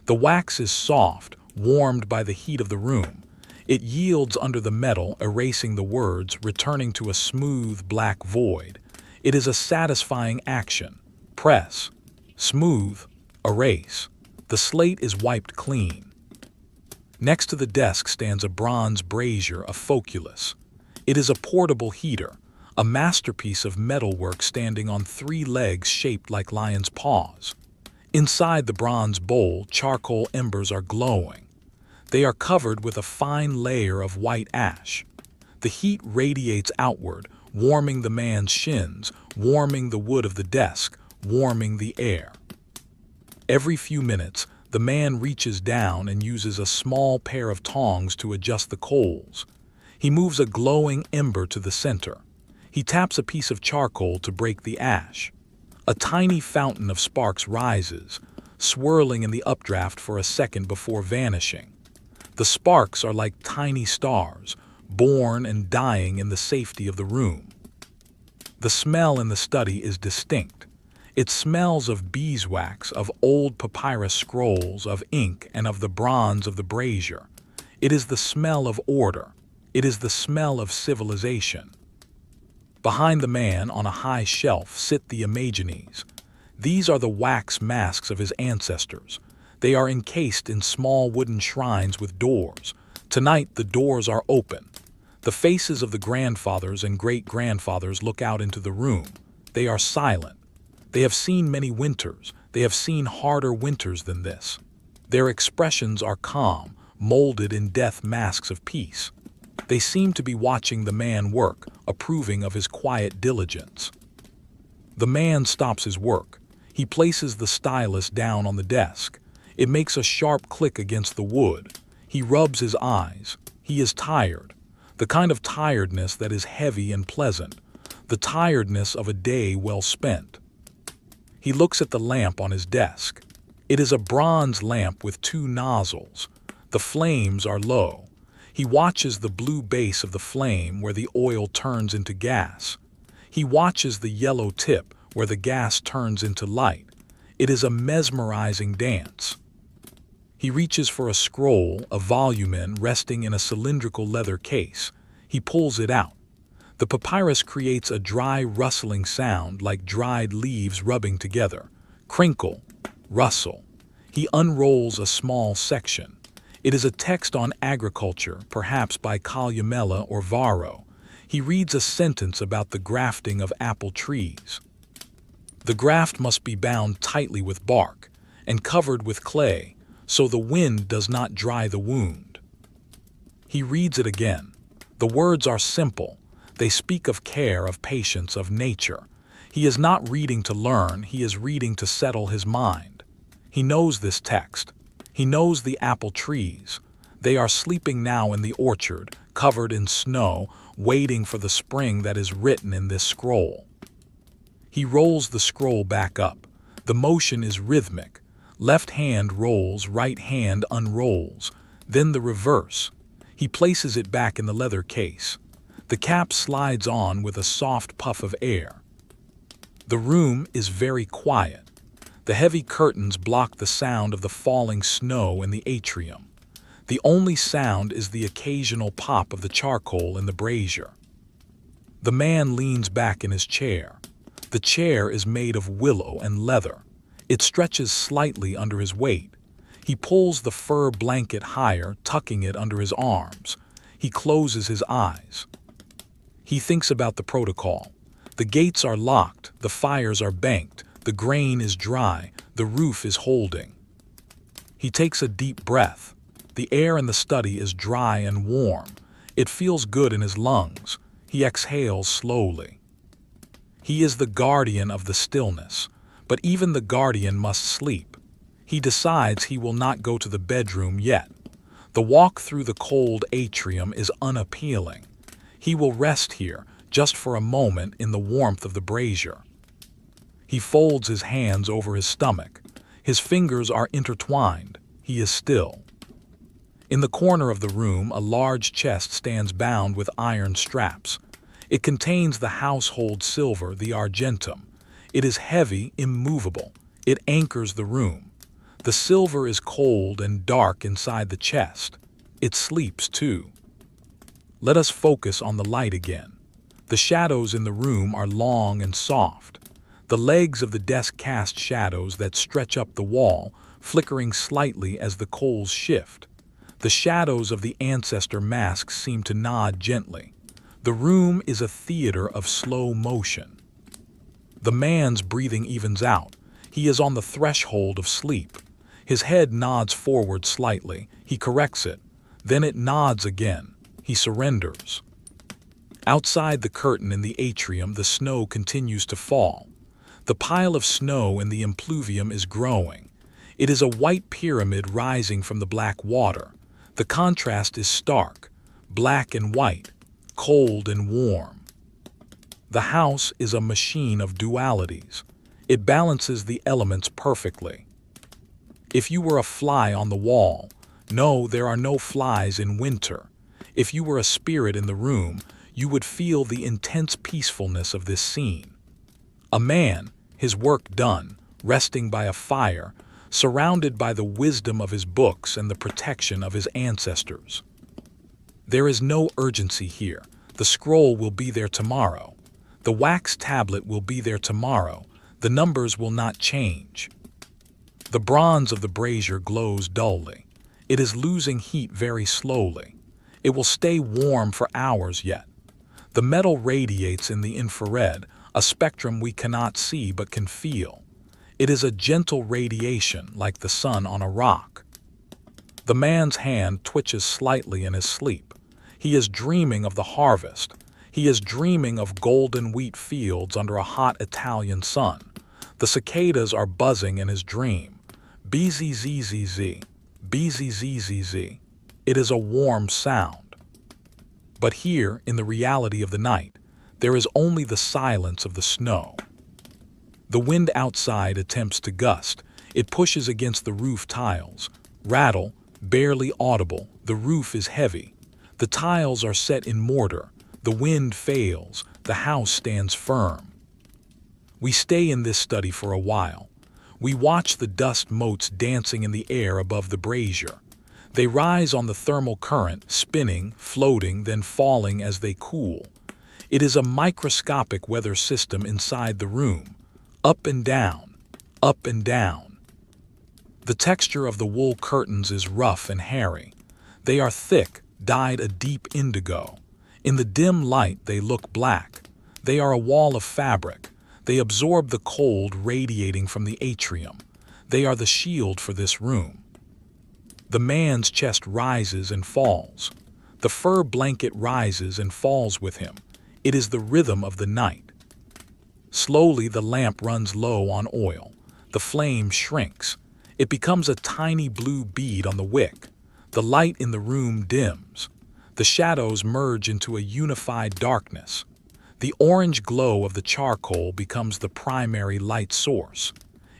The wax is soft, warmed by the heat of the room. It yields under the metal, erasing the words, returning to a smooth black void. It is a satisfying action. Press. Smooth. Erase. The slate is wiped clean. Next to the desk stands a bronze brazier, a foculus. It is a portable heater, a masterpiece of metalwork standing on 3 legs shaped like lion's paws. Inside the bronze bowl, charcoal embers are glowing. They are covered with a fine layer of white ash. The heat radiates outward, warming the man's shins, warming the wood of the desk, warming the air. Every few minutes, the man reaches down and uses a small pair of tongs to adjust the coals. He moves a glowing ember to the center. He taps a piece of charcoal to break the ash. A tiny fountain of sparks rises, swirling in the updraft for a second before vanishing. The sparks are like tiny stars, born and dying in the safety of the room. The smell in the study is distinct. It smells of beeswax, of old papyrus scrolls, of ink, and of the bronze of the brazier. It is the smell of order. It is the smell of civilization. Behind the man, on a high shelf, sit the imagines. These are the wax masks of his ancestors. They are encased in small wooden shrines with doors. Tonight the doors are open. The faces of the grandfathers and great-grandfathers look out into the room. They are silent. They have seen many winters. They have seen harder winters than this. Their expressions are calm, molded in death masks of peace. They seem to be watching the man work, approving of his quiet diligence. The man stops his work. He places the stylus down on the desk. It makes a sharp click against the wood. He rubs his eyes. He is tired. The kind of tiredness that is heavy and pleasant. The tiredness of a day well spent. He looks at the lamp on his desk. It is a bronze lamp with 2 nozzles. The flames are low. He watches the blue base of the flame where the oil turns into gas. He watches the yellow tip where the gas turns into light. It is a mesmerizing dance. He reaches for a scroll, a volumen resting in a cylindrical leather case. He pulls it out. The papyrus creates a dry, rustling sound like dried leaves rubbing together. Crinkle, rustle. He unrolls a small section. It is a text on agriculture, perhaps by Columella or Varro. He reads a sentence about the grafting of apple trees. The graft must be bound tightly with bark and covered with clay, so the wind does not dry the wound. He reads it again. The words are simple. They speak of care, of patience, of nature. He is not reading to learn, he is reading to settle his mind. He knows this text. He knows the apple trees. They are sleeping now in the orchard, covered in snow, waiting for the spring that is written in this scroll. He rolls the scroll back up. The motion is rhythmic. Left hand rolls, right hand unrolls. Then the reverse. He places it back in the leather case. The cap slides on with a soft puff of air. The room is very quiet. The heavy curtains block the sound of the falling snow in the atrium. The only sound is the occasional pop of the charcoal in the brazier. The man leans back in his chair. The chair is made of willow and leather. It stretches slightly under his weight. He pulls the fur blanket higher, tucking it under his arms. He closes his eyes. He thinks about the protocol. The gates are locked, the fires are banked, the grain is dry, the roof is holding. He takes a deep breath. The air in the study is dry and warm. It feels good in his lungs. He exhales slowly. He is the guardian of the stillness, but even the guardian must sleep. He decides he will not go to the bedroom yet. The walk through the cold atrium is unappealing. He will rest here, just for a moment, in the warmth of the brazier. He folds his hands over his stomach. His fingers are intertwined. He is still. In the corner of the room, a large chest stands bound with iron straps. It contains the household silver, the argentum. It is heavy, immovable. It anchors the room. The silver is cold and dark inside the chest. It sleeps too. Let us focus on the light again. The shadows in the room are long and soft. The legs of the desk cast shadows that stretch up the wall, flickering slightly as the coals shift. The shadows of the ancestor masks seem to nod gently. The room is a theater of slow motion. The man's breathing evens out. He is on the threshold of sleep. His head nods forward slightly. He corrects it. Then it nods again. He surrenders. Outside the curtain in the atrium, the snow continues to fall. The pile of snow in the impluvium is growing. It is a white pyramid rising from the black water. The contrast is stark, black and white, cold and warm. The house is a machine of dualities. It balances the elements perfectly. If you were a fly on the wall, no, there are no flies in winter. If you were a spirit in the room, you would feel the intense peacefulness of this scene. A man, his work done, resting by a fire, surrounded by the wisdom of his books and the protection of his ancestors. There is no urgency here. The scroll will be there tomorrow. The wax tablet will be there tomorrow. The numbers will not change. The bronze of the brazier glows dully. It is losing heat very slowly. It will stay warm for hours yet. The metal radiates in the infrared, a spectrum we cannot see but can feel. It is a gentle radiation like the sun on a rock. The man's hand twitches slightly in his sleep. He is dreaming of the harvest. He is dreaming of golden wheat fields under a hot Italian sun. The cicadas are buzzing in his dream. Bzzz, bzzz. It is a warm sound. But here, in the reality of the night, there is only the silence of the snow. The wind outside attempts to gust. It pushes against the roof tiles. Rattle, barely audible. The roof is heavy. The tiles are set in mortar. The wind fails. The house stands firm. We stay in this study for a while. We watch the dust motes dancing in the air above the brazier. They rise on the thermal current, spinning, floating, then falling as they cool. It is a microscopic weather system inside the room. Up and down, up and down. The texture of the wool curtains is rough and hairy. They are thick, dyed a deep indigo. In the dim light, they look black. They are a wall of fabric. They absorb the cold radiating from the atrium. They are the shield for this room. The man's chest rises and falls. The fur blanket rises and falls with him. It is the rhythm of the night. Slowly, the lamp runs low on oil. The flame shrinks. It becomes a tiny blue bead on the wick. The light in the room dims. The shadows merge into a unified darkness. The orange glow of the charcoal becomes the primary light source.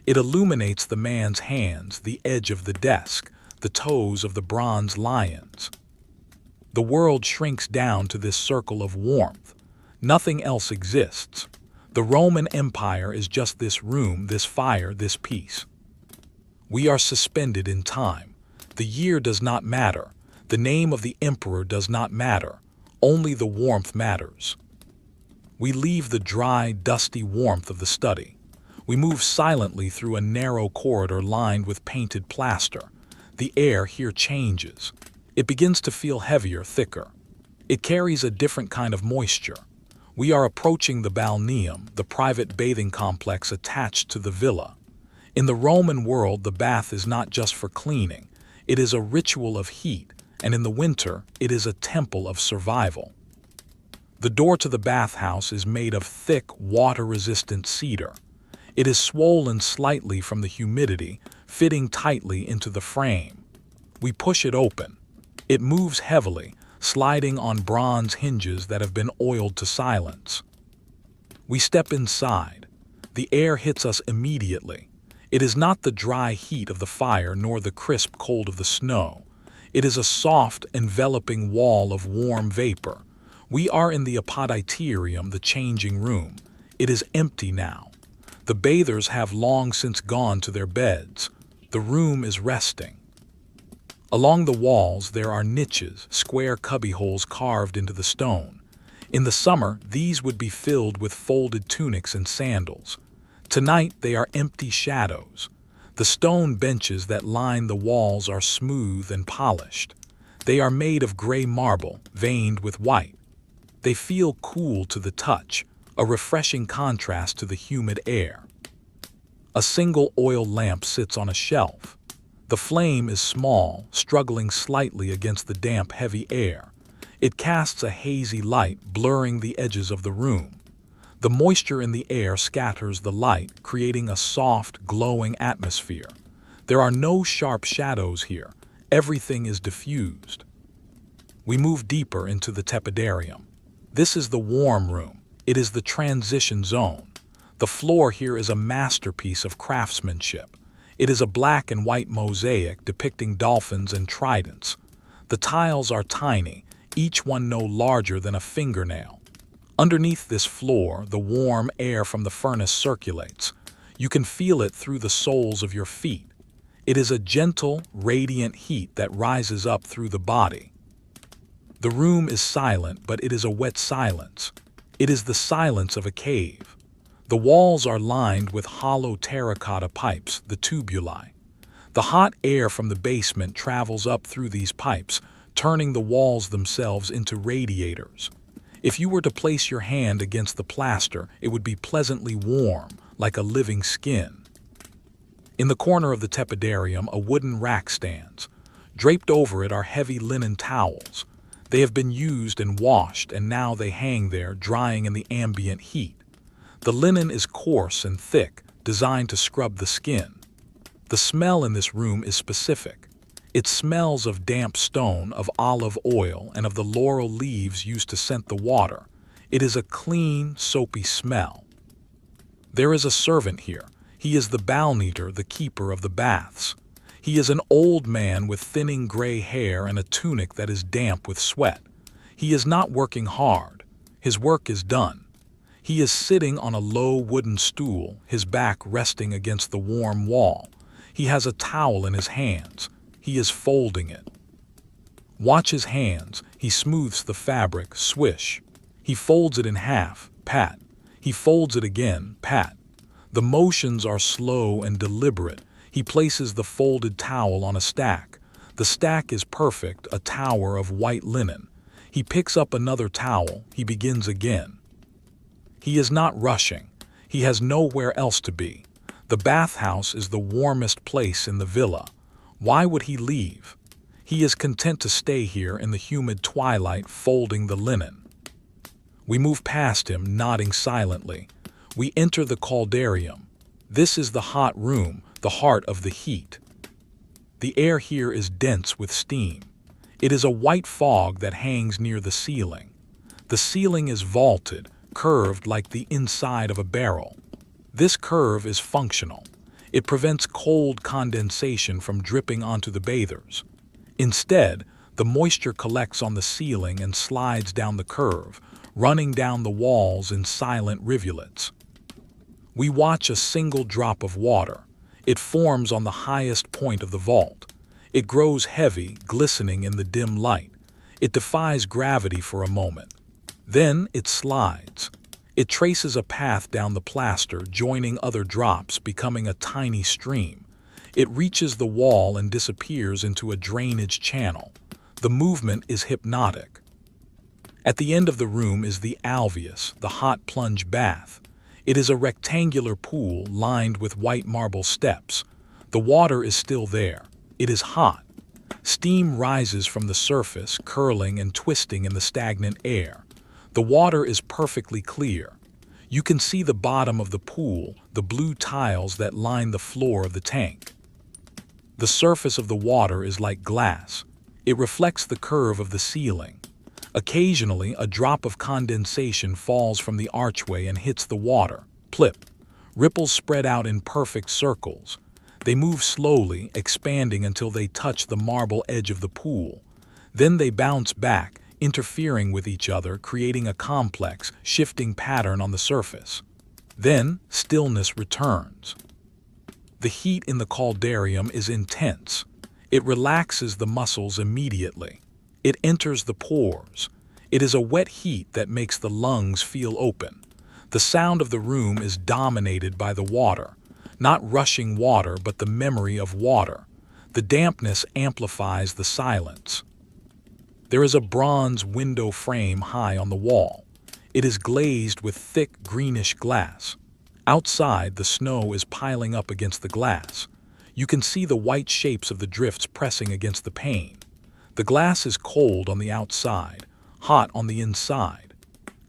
It illuminates the man's hands, the edge of the desk, the toes of the bronze lions. The world shrinks down to this circle of warmth. Nothing else exists. The Roman Empire is just this room, this fire, this peace. We are suspended in time. The year does not matter. The name of the emperor does not matter. Only the warmth matters. We leave the dry, dusty warmth of the study. We move silently through a narrow corridor lined with painted plaster. The air here changes. It begins to feel heavier, thicker. It carries a different kind of moisture. We are approaching the balneum, the private bathing complex attached to the villa. In the Roman world, the bath is not just for cleaning. It is a ritual of heat, and in the winter, it is a temple of survival. The door to the bathhouse is made of thick, water-resistant cedar. It is swollen slightly from the humidity, fitting tightly into the frame. We push it open. It moves heavily, sliding on bronze hinges that have been oiled to silence. We step inside. The air hits us immediately. It is not the dry heat of the fire nor the crisp cold of the snow. It is a soft, enveloping wall of warm vapor. We are in the apoditerium, the changing room. It is empty now. The bathers have long since gone to their beds. The room is resting. Along the walls there are niches, square cubbyholes carved into the stone. In the summer, these would be filled with folded tunics and sandals. Tonight they are empty shadows. The stone benches that line the walls are smooth and polished. They are made of gray marble, veined with white. They feel cool to the touch, a refreshing contrast to the humid air. A single oil lamp sits on a shelf. The flame is small, struggling slightly against the damp, heavy air. It casts a hazy light, blurring the edges of the room. The moisture in the air scatters the light, creating a soft, glowing atmosphere. There are no sharp shadows here. Everything is diffused. We move deeper into the tepidarium. This is the warm room. It is the transition zone. The floor here is a masterpiece of craftsmanship. It is a black and white mosaic depicting dolphins and tridents. The tiles are tiny, each one no larger than a fingernail. Underneath this floor, the warm air from the furnace circulates. You can feel it through the soles of your feet. It is a gentle, radiant heat that rises up through the body. The room is silent, but it is a wet silence. It is the silence of a cave. The walls are lined with hollow terracotta pipes, the tubuli. The hot air from the basement travels up through these pipes, turning the walls themselves into radiators. If you were to place your hand against the plaster, it would be pleasantly warm, like a living skin. In the corner of the tepidarium, a wooden rack stands. Draped over it are heavy linen towels. They have been used and washed, and now they hang there, drying in the ambient heat. The linen is coarse and thick, designed to scrub the skin. The smell in this room is specific. It smells of damp stone, of olive oil, and of the laurel leaves used to scent the water. It is a clean, soapy smell. There is a servant here. He is the balneater, the keeper of the baths. He is an old man with thinning gray hair and a tunic that is damp with sweat. He is not working hard. His work is done. He is sitting on a low wooden stool, his back resting against the warm wall. He has a towel in his hands. He is folding it. Watch his hands. He smooths the fabric, swish. He folds it in half, pat. He folds it again, pat. The motions are slow and deliberate. He places the folded towel on a stack. The stack is perfect, a tower of white linen. He picks up another towel. He begins again. He is not rushing. He has nowhere else to be. The bathhouse is the warmest place in the villa. Why would he leave? He is content to stay here in the humid twilight, folding the linen. We move past him, nodding silently. We enter the caldarium. This is the hot room, the heart of the heat. The air here is dense with steam. It is a white fog that hangs near the ceiling. The ceiling is vaulted, curved like the inside of a barrel. This curve is functional. It prevents cold condensation from dripping onto the bathers. Instead, the moisture collects on the ceiling and slides down the curve, running down the walls in silent rivulets. We watch a single drop of water. It forms on the highest point of the vault. It grows heavy, glistening in the dim light. It defies gravity for a moment. Then it slides. It traces a path down the plaster, joining other drops, becoming a tiny stream. It reaches the wall and disappears into a drainage channel. The movement is hypnotic. At the end of the room is the Alveus, the hot plunge bath. It is a rectangular pool lined with white marble steps. The water is still there. It is hot. Steam rises from the surface, curling and twisting in the stagnant air. The water is perfectly clear. You can see the bottom of the pool, the blue tiles that line the floor of the tank. The surface of the water is like glass. It reflects the curve of the ceiling. Occasionally, a drop of condensation falls from the archway and hits the water. Plip. Ripples spread out in perfect circles. They move slowly, expanding until they touch the marble edge of the pool. Then they bounce back, interfering with each other, creating a complex, shifting pattern on the surface. Then, stillness returns. The heat in the caldarium is intense. It relaxes the muscles immediately. It enters the pores. It is a wet heat that makes the lungs feel open. The sound of the room is dominated by the water. Not rushing water, but the memory of water. The dampness amplifies the silence. There is a bronze window frame high on the wall. It is glazed with thick greenish glass. Outside, the snow is piling up against the glass. You can see the white shapes of the drifts pressing against the pane. The glass is cold on the outside, hot on the inside.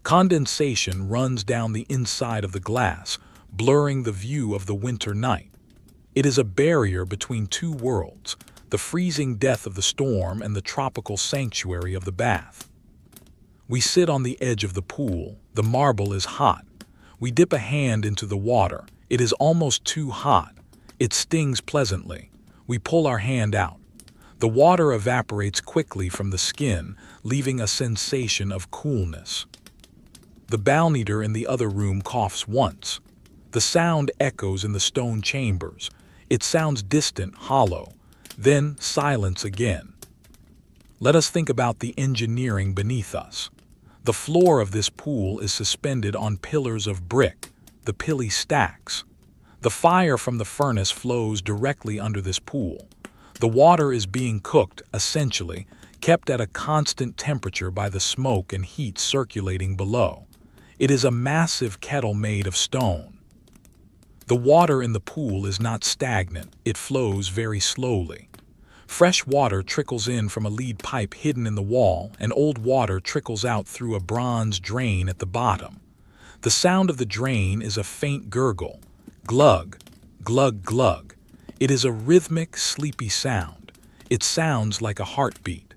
Condensation runs down the inside of the glass, blurring the view of the winter night. It is a barrier between two worlds, the freezing death of the storm and the tropical sanctuary of the bath. We sit on the edge of the pool. The marble is hot. We dip a hand into the water. It is almost too hot. It stings pleasantly. We pull our hand out. The water evaporates quickly from the skin, leaving a sensation of coolness. The bell-eater in the other room coughs once. The sound echoes in the stone chambers. It sounds distant, hollow. Then silence again. Let us think about the engineering beneath us. The floor of this pool is suspended on pillars of brick, the pilly stacks. The fire from the furnace flows directly under this pool. The water is being cooked, essentially, kept at a constant temperature by the smoke and heat circulating below. It is a massive kettle made of stone. The water in the pool is not stagnant, it flows very slowly. Fresh water trickles in from a lead pipe hidden in the wall, and old water trickles out through a bronze drain at the bottom. The sound of the drain is a faint gurgle. Glug, glug, glug. It is a rhythmic, sleepy sound. It sounds like a heartbeat.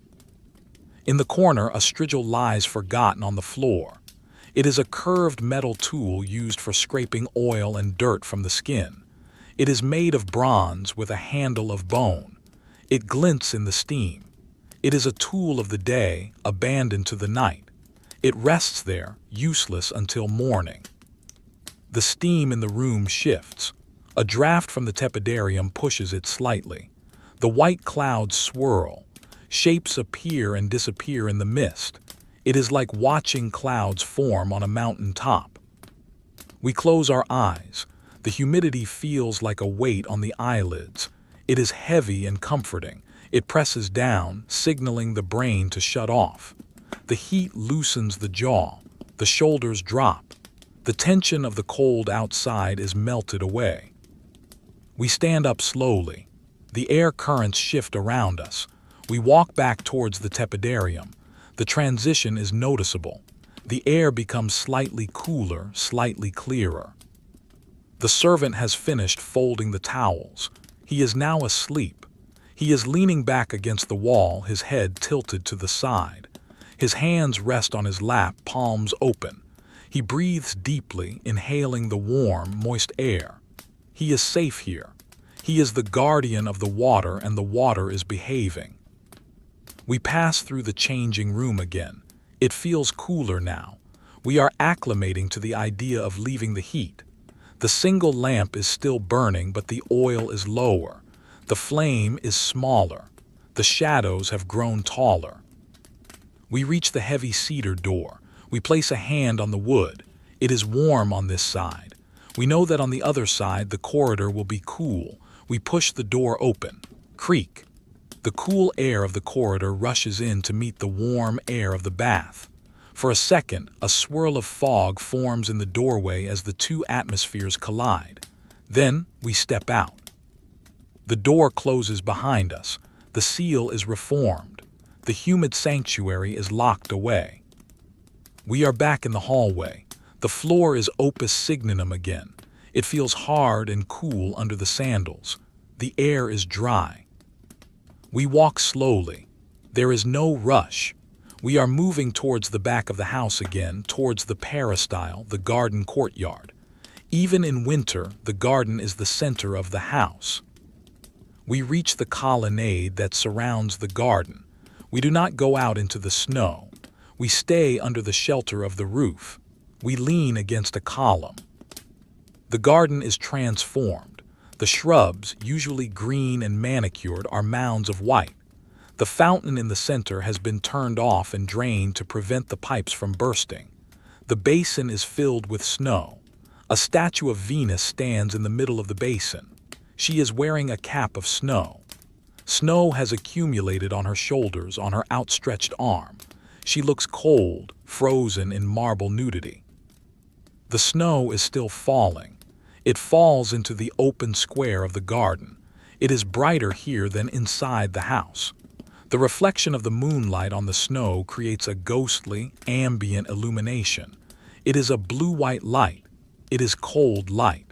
In the corner, a strigil lies forgotten on the floor. It is a curved metal tool used for scraping oil and dirt from the skin. It is made of bronze with a handle of bone. It glints in the steam. It is a tool of the day, abandoned to the night. It rests there, useless until morning. The steam in the room shifts. A draft from the tepidarium pushes it slightly. The white clouds swirl. Shapes appear and disappear in the mist. It is like watching clouds form on a mountain top. We close our eyes. The humidity feels like a weight on the eyelids. It is heavy and comforting. It presses down, signaling the brain to shut off. The heat loosens the jaw. The shoulders drop. The tension of the cold outside is melted away. We stand up slowly. The air currents shift around us. We walk back towards the tepidarium. The transition is noticeable. The air becomes slightly cooler, slightly clearer. The servant has finished folding the towels. He is now asleep. He is leaning back against the wall, his head tilted to the side. His hands rest on his lap, palms open. He breathes deeply, inhaling the warm, moist air. He is safe here. He is the guardian of the water, and the water is behaving. We pass through the changing room again. It feels cooler now. We are acclimating to the idea of leaving the heat. The single lamp is still burning, but the oil is lower. The flame is smaller. The shadows have grown taller. We reach the heavy cedar door. We place a hand on the wood. It is warm on this side. We know that on the other side the corridor will be cool. We push the door open. Creak. The cool air of the corridor rushes in to meet the warm air of the bath. For a second, a swirl of fog forms in the doorway as the two atmospheres collide. Then we step out. The door closes behind us. The seal is reformed. The humid sanctuary is locked away. We are back in the hallway. The floor is opus signinum again. It feels hard and cool under the sandals. The air is dry. We walk slowly. There is no rush. We are moving towards the back of the house again, towards the peristyle, the garden courtyard. Even in winter, the garden is the center of the house. We reach the colonnade that surrounds the garden. We do not go out into the snow. We stay under the shelter of the roof. We lean against a column. The garden is transformed. The shrubs, usually green and manicured, are mounds of white. The fountain in the center has been turned off and drained to prevent the pipes from bursting. The basin is filled with snow. A statue of Venus stands in the middle of the basin. She is wearing a cap of snow. Snow has accumulated on her shoulders, on her outstretched arm. She looks cold, frozen in marble nudity. The snow is still falling. It falls into the open square of the garden. It is brighter here than inside the house. The reflection of the moonlight on the snow creates a ghostly, ambient illumination. It is a blue-white light. It is cold light.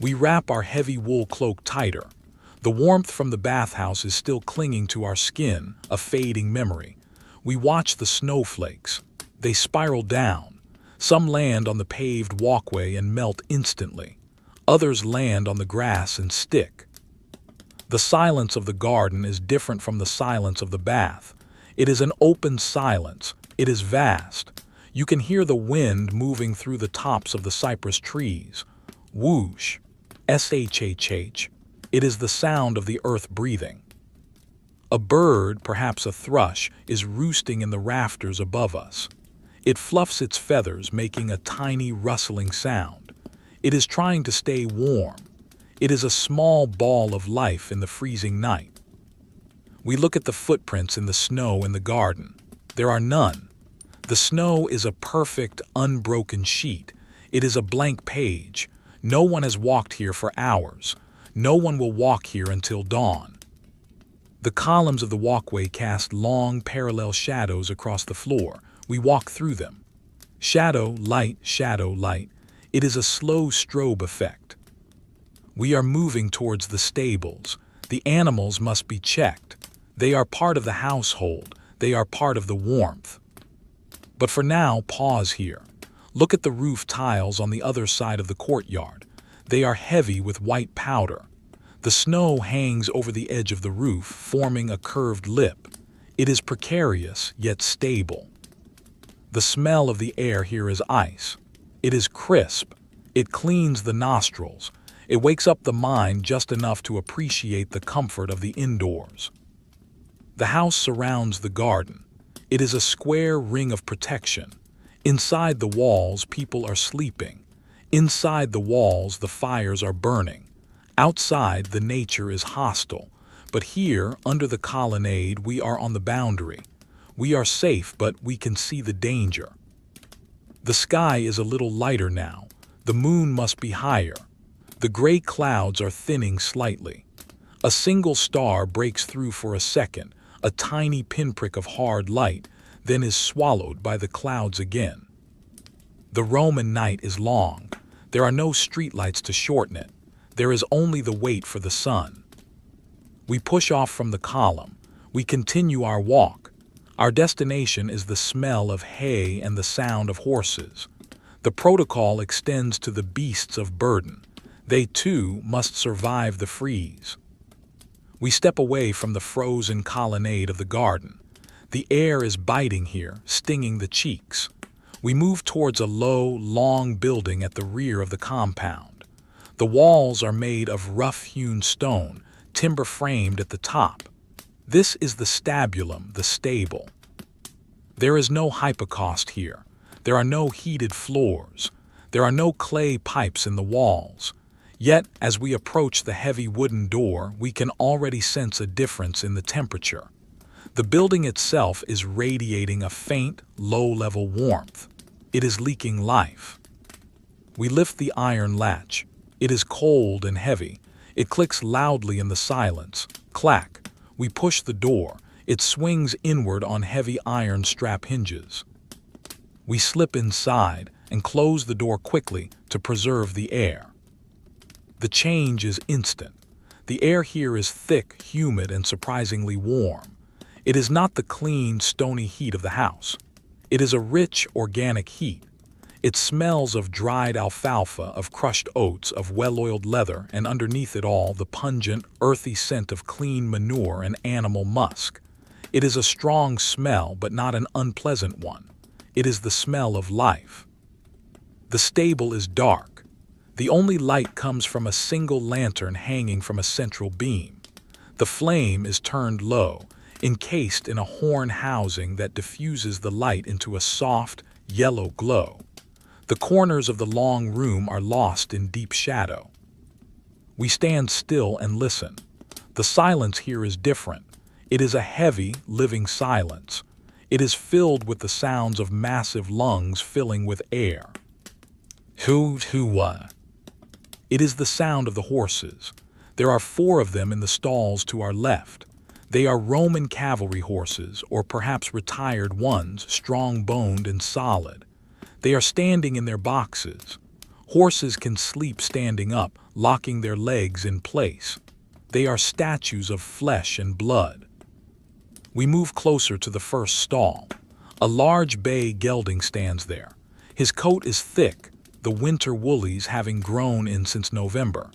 We wrap our heavy wool cloak tighter. The warmth from the bathhouse is still clinging to our skin, a fading memory. We watch the snowflakes. They spiral down. Some land on the paved walkway and melt instantly. Others land on the grass and stick. The silence of the garden is different from the silence of the bath. It is an open silence. It is vast. You can hear the wind moving through the tops of the cypress trees. Whoosh. Shhh. It is the sound of the earth breathing. A bird, perhaps a thrush, is roosting in the rafters above us. It fluffs its feathers, making a tiny rustling sound. It is trying to stay warm. It is a small ball of life in the freezing night. We look at the footprints in the snow in the garden. There are none. The snow is a perfect, unbroken sheet. It is a blank page. No one has walked here for hours. No one will walk here until dawn. The columns of the walkway cast long, parallel shadows across the floor. We walk through them. Shadow, light, shadow, light. It is a slow strobe effect. We are moving towards the stables. The animals must be checked. They are part of the household. They are part of the warmth. But for now, pause here. Look at the roof tiles on the other side of the courtyard. They are heavy with white powder. The snow hangs over the edge of the roof, forming a curved lip. It is precarious, yet stable. The smell of the air here is ice. It is crisp. It cleans the nostrils. It wakes up the mind just enough to appreciate the comfort of the indoors. The house surrounds the garden. It is a square ring of protection. Inside the walls, people are sleeping. Inside the walls, the fires are burning. Outside, the nature is hostile. But here, under the colonnade, we are on the boundary. We are safe, but we can see the danger. The sky is a little lighter now. The moon must be higher. The gray clouds are thinning slightly. A single star breaks through for a second, a tiny pinprick of hard light, then is swallowed by the clouds again. The Roman night is long. There are no streetlights to shorten it. There is only the wait for the sun. We push off from the column. We continue our walk. Our destination is the smell of hay and the sound of horses. The protocol extends to the beasts of burden. They, too, must survive the freeze. We step away from the frozen colonnade of the garden. The air is biting here, stinging the cheeks. We move towards a low, long building at the rear of the compound. The walls are made of rough-hewn stone, timber framed at the top. This is the stabulum, the stable. There is no hypocaust here. There are no heated floors. There are no clay pipes in the walls. Yet, as we approach the heavy wooden door, we can already sense a difference in the temperature. The building itself is radiating a faint, low-level warmth. It is leaking life. We lift the iron latch. It is cold and heavy. It clicks loudly in the silence. Clack. We push the door. It swings inward on heavy iron strap hinges. We slip inside and close the door quickly to preserve the air. The change is instant. The air here is thick, humid, and surprisingly warm. It is not the clean, stony heat of the house. It is a rich, organic heat. It smells of dried alfalfa, of crushed oats, of well-oiled leather, and underneath it all the pungent, earthy scent of clean manure and animal musk. It is a strong smell, but not an unpleasant one. It is the smell of life. The stable is dark. The only light comes from a single lantern hanging from a central beam. The flame is turned low, encased in a horn housing that diffuses the light into a soft, yellow glow. The corners of the long room are lost in deep shadow. We stand still and listen. The silence here is different. It is a heavy, living silence. It is filled with the sounds of massive lungs filling with air. Hoo-hoo-wah. It is the sound of the horses. There are 4 of them in the stalls to our left. They are Roman cavalry horses, or perhaps retired ones, strong-boned and solid. They are standing in their boxes. Horses can sleep standing up, locking their legs in place. They are statues of flesh and blood. We move closer to the first stall. A large bay gelding stands there. His coat is thick, the winter woolies having grown in since November.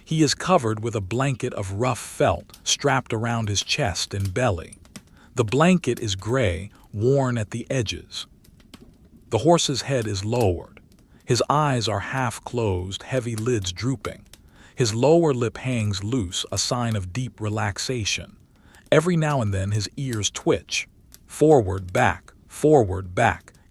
He is covered with a blanket of rough felt strapped around his chest and belly. The blanket is gray, worn at the edges. The horse's head is lowered. His eyes are half closed, heavy lids drooping. His lower lip hangs loose, a sign of deep relaxation. Every now and then his ears twitch. Forward, back,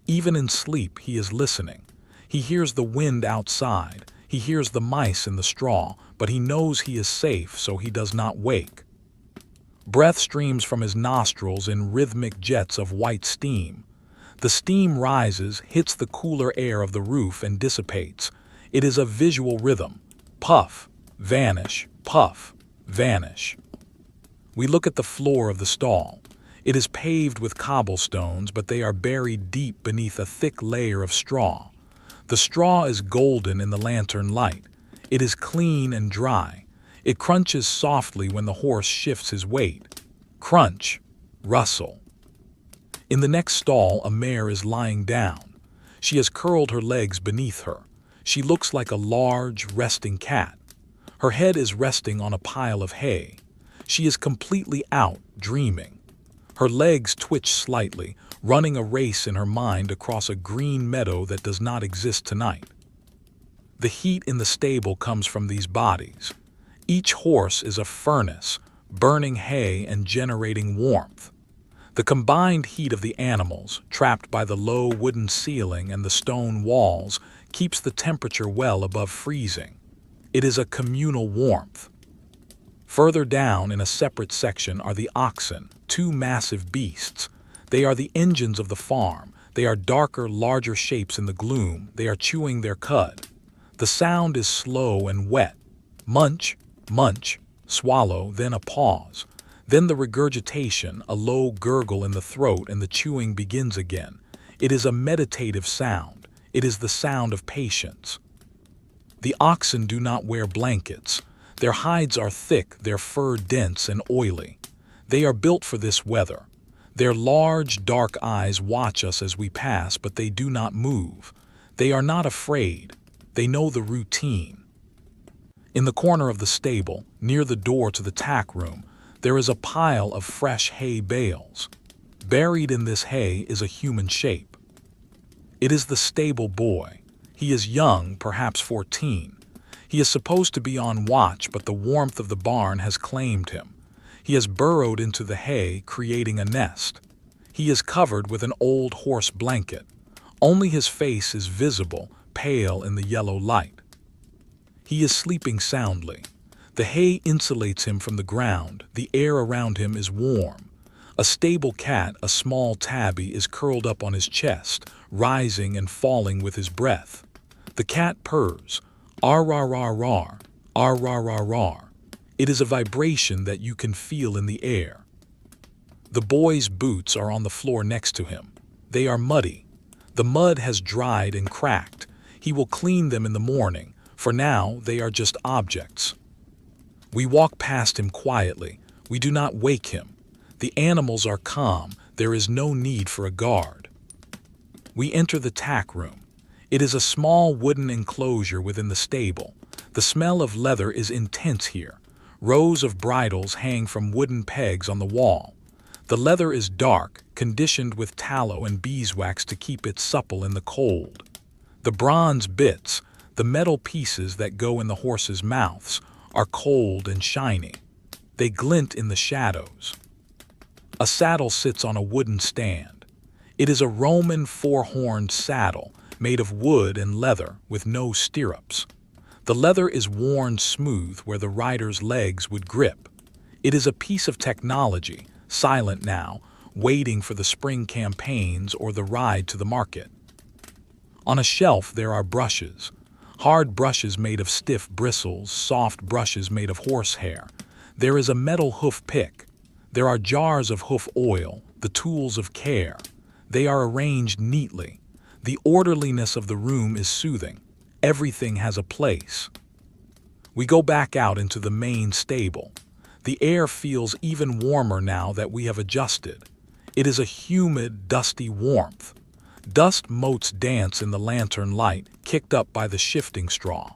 even in sleep he is listening. He hears the wind outside. He hears the mice in the straw, but he knows he is safe, so he does not wake. Breath streams from his nostrils in rhythmic jets of white steam. The steam rises, hits the cooler air of the roof, and dissipates. It is a visual rhythm. Puff, vanish, puff, vanish. We look at the floor of the stall. It is paved with cobblestones, but they are buried deep beneath a thick layer of straw. The straw is golden in the lantern light. It is clean and dry. It crunches softly when the horse shifts his weight. Crunch, rustle. In the next stall, a mare is lying down. She has curled her legs beneath her. She looks like a large, resting cat. Her head is resting on a pile of hay. She is completely out, dreaming. Her legs twitch slightly, running a race in her mind across a green meadow that does not exist tonight. The heat in the stable comes from these bodies. Each horse is a furnace, burning hay and generating warmth. The combined heat of the animals, trapped by the low wooden ceiling and the stone walls, keeps the temperature well above freezing. It is a communal warmth. Further down in a separate section are the oxen, 2 massive beasts. They are the engines of the farm. They are darker, larger shapes in the gloom. They are chewing their cud. The sound is slow and wet. Munch, munch, swallow, then a pause. Then the regurgitation, a low gurgle in the throat, and the chewing begins again. It is a meditative sound. It is the sound of patience. The oxen do not wear blankets. Their hides are thick, their fur dense and oily. They are built for this weather. Their large, dark eyes watch us as we pass, but they do not move. They are not afraid. They know the routine. In the corner of the stable, near the door to the tack room, there is a pile of fresh hay bales. Buried in this hay is a human shape. It is the stable boy. He is young, perhaps 14. He is supposed to be on watch, but the warmth of the barn has claimed him. He has burrowed into the hay, creating a nest. He is covered with an old horse blanket. Only his face is visible, pale in the yellow light. He is sleeping soundly. The hay insulates him from the ground. The air around him is warm. A stable cat, a small tabby, is curled up on his chest, rising and falling with his breath. The cat purrs, ar-rar-rar-rar, ar-rar-rar-rar. It is a vibration that you can feel in the air. The boy's boots are on the floor next to him. They are muddy. The mud has dried and cracked. He will clean them in the morning. For now, they are just objects. We walk past him quietly. We do not wake him. The animals are calm. There is no need for a guard. We enter the tack room. It is a small wooden enclosure within the stable. The smell of leather is intense here. Rows of bridles hang from wooden pegs on the wall. The leather is dark, conditioned with tallow and beeswax to keep it supple in the cold. The bronze bits, the metal pieces that go in the horses' mouths, are cold and shiny. They glint in the shadows. A saddle sits on a wooden stand. It is a Roman four-horned saddle made of wood and leather with no stirrups. The leather is worn smooth where the rider's legs would grip. It is a piece of technology, silent now, waiting for the spring campaigns or the ride to the market. On a shelf there are brushes. Hard brushes made of stiff bristles, soft brushes made of horsehair. There is a metal hoof pick. There are jars of hoof oil, the tools of care. They are arranged neatly. The orderliness of the room is soothing. Everything has a place. We go back out into the main stable. The air feels even warmer now that we have adjusted. It is a humid, dusty warmth. Dust motes dance in the lantern light, kicked up by the shifting straw.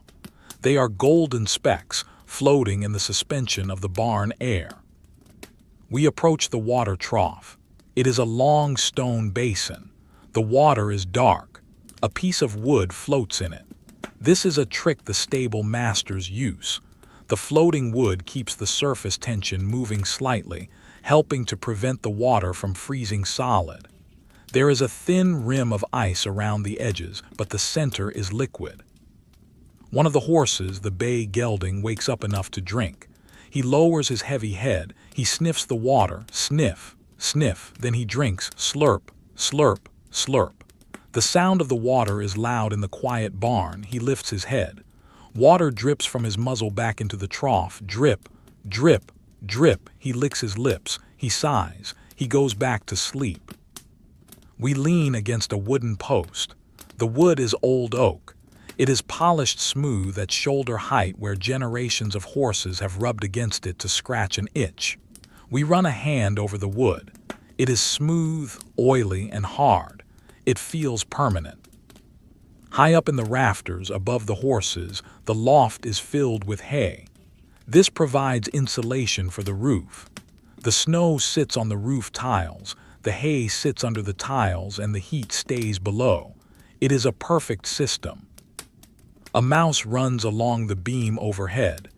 They are golden specks, floating in the suspension of the barn air. We approach the water trough. It is a long stone basin. The water is dark. A piece of wood floats in it. This is a trick the stable masters use. The floating wood keeps the surface tension moving slightly, helping to prevent the water from freezing solid. There is a thin rim of ice around the edges, but the center is liquid. One of the horses, the bay gelding, wakes up enough to drink. He lowers his heavy head. He sniffs the water, sniff, sniff, then he drinks, slurp, slurp, slurp. The sound of the water is loud in the quiet barn. He lifts his head. Water drips from his muzzle back into the trough. Drip, drip, drip. He licks his lips. He sighs. He goes back to sleep. We lean against a wooden post. The wood is old oak. It is polished smooth at shoulder height where generations of horses have rubbed against it to scratch an itch. We run a hand over the wood. It is smooth, oily, and hard. It feels permanent. High up in the rafters above the horses, the loft is filled with hay. This provides insulation for the roof. The snow sits on the roof tiles, the hay sits under the tiles, and the heat stays below. It is a perfect system. A mouse runs along the beam overhead.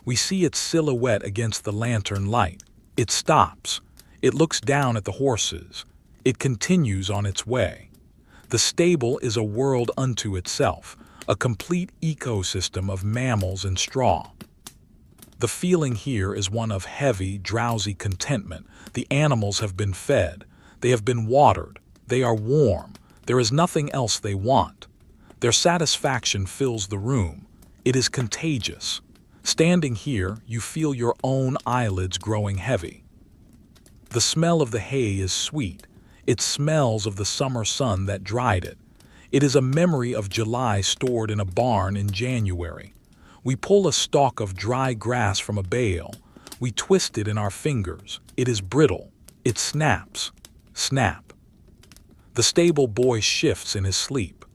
We see its silhouette against the lantern light. It stops. It looks down at the horses. It continues on its way. The stable is a world unto itself, a complete ecosystem of mammals and straw. The feeling here is one of heavy, drowsy contentment. The animals have been fed. They have been watered. They are warm. There is nothing else they want. Their satisfaction fills the room. It is contagious. Standing here, you feel your own eyelids growing heavy. The smell of the hay is sweet. It smells of the summer sun that dried it. It is a memory of July stored in a barn in January. We pull a stalk of dry grass from a bale. We twist it in our fingers. It is brittle. It snaps. Snap. The stable boy shifts in his sleep.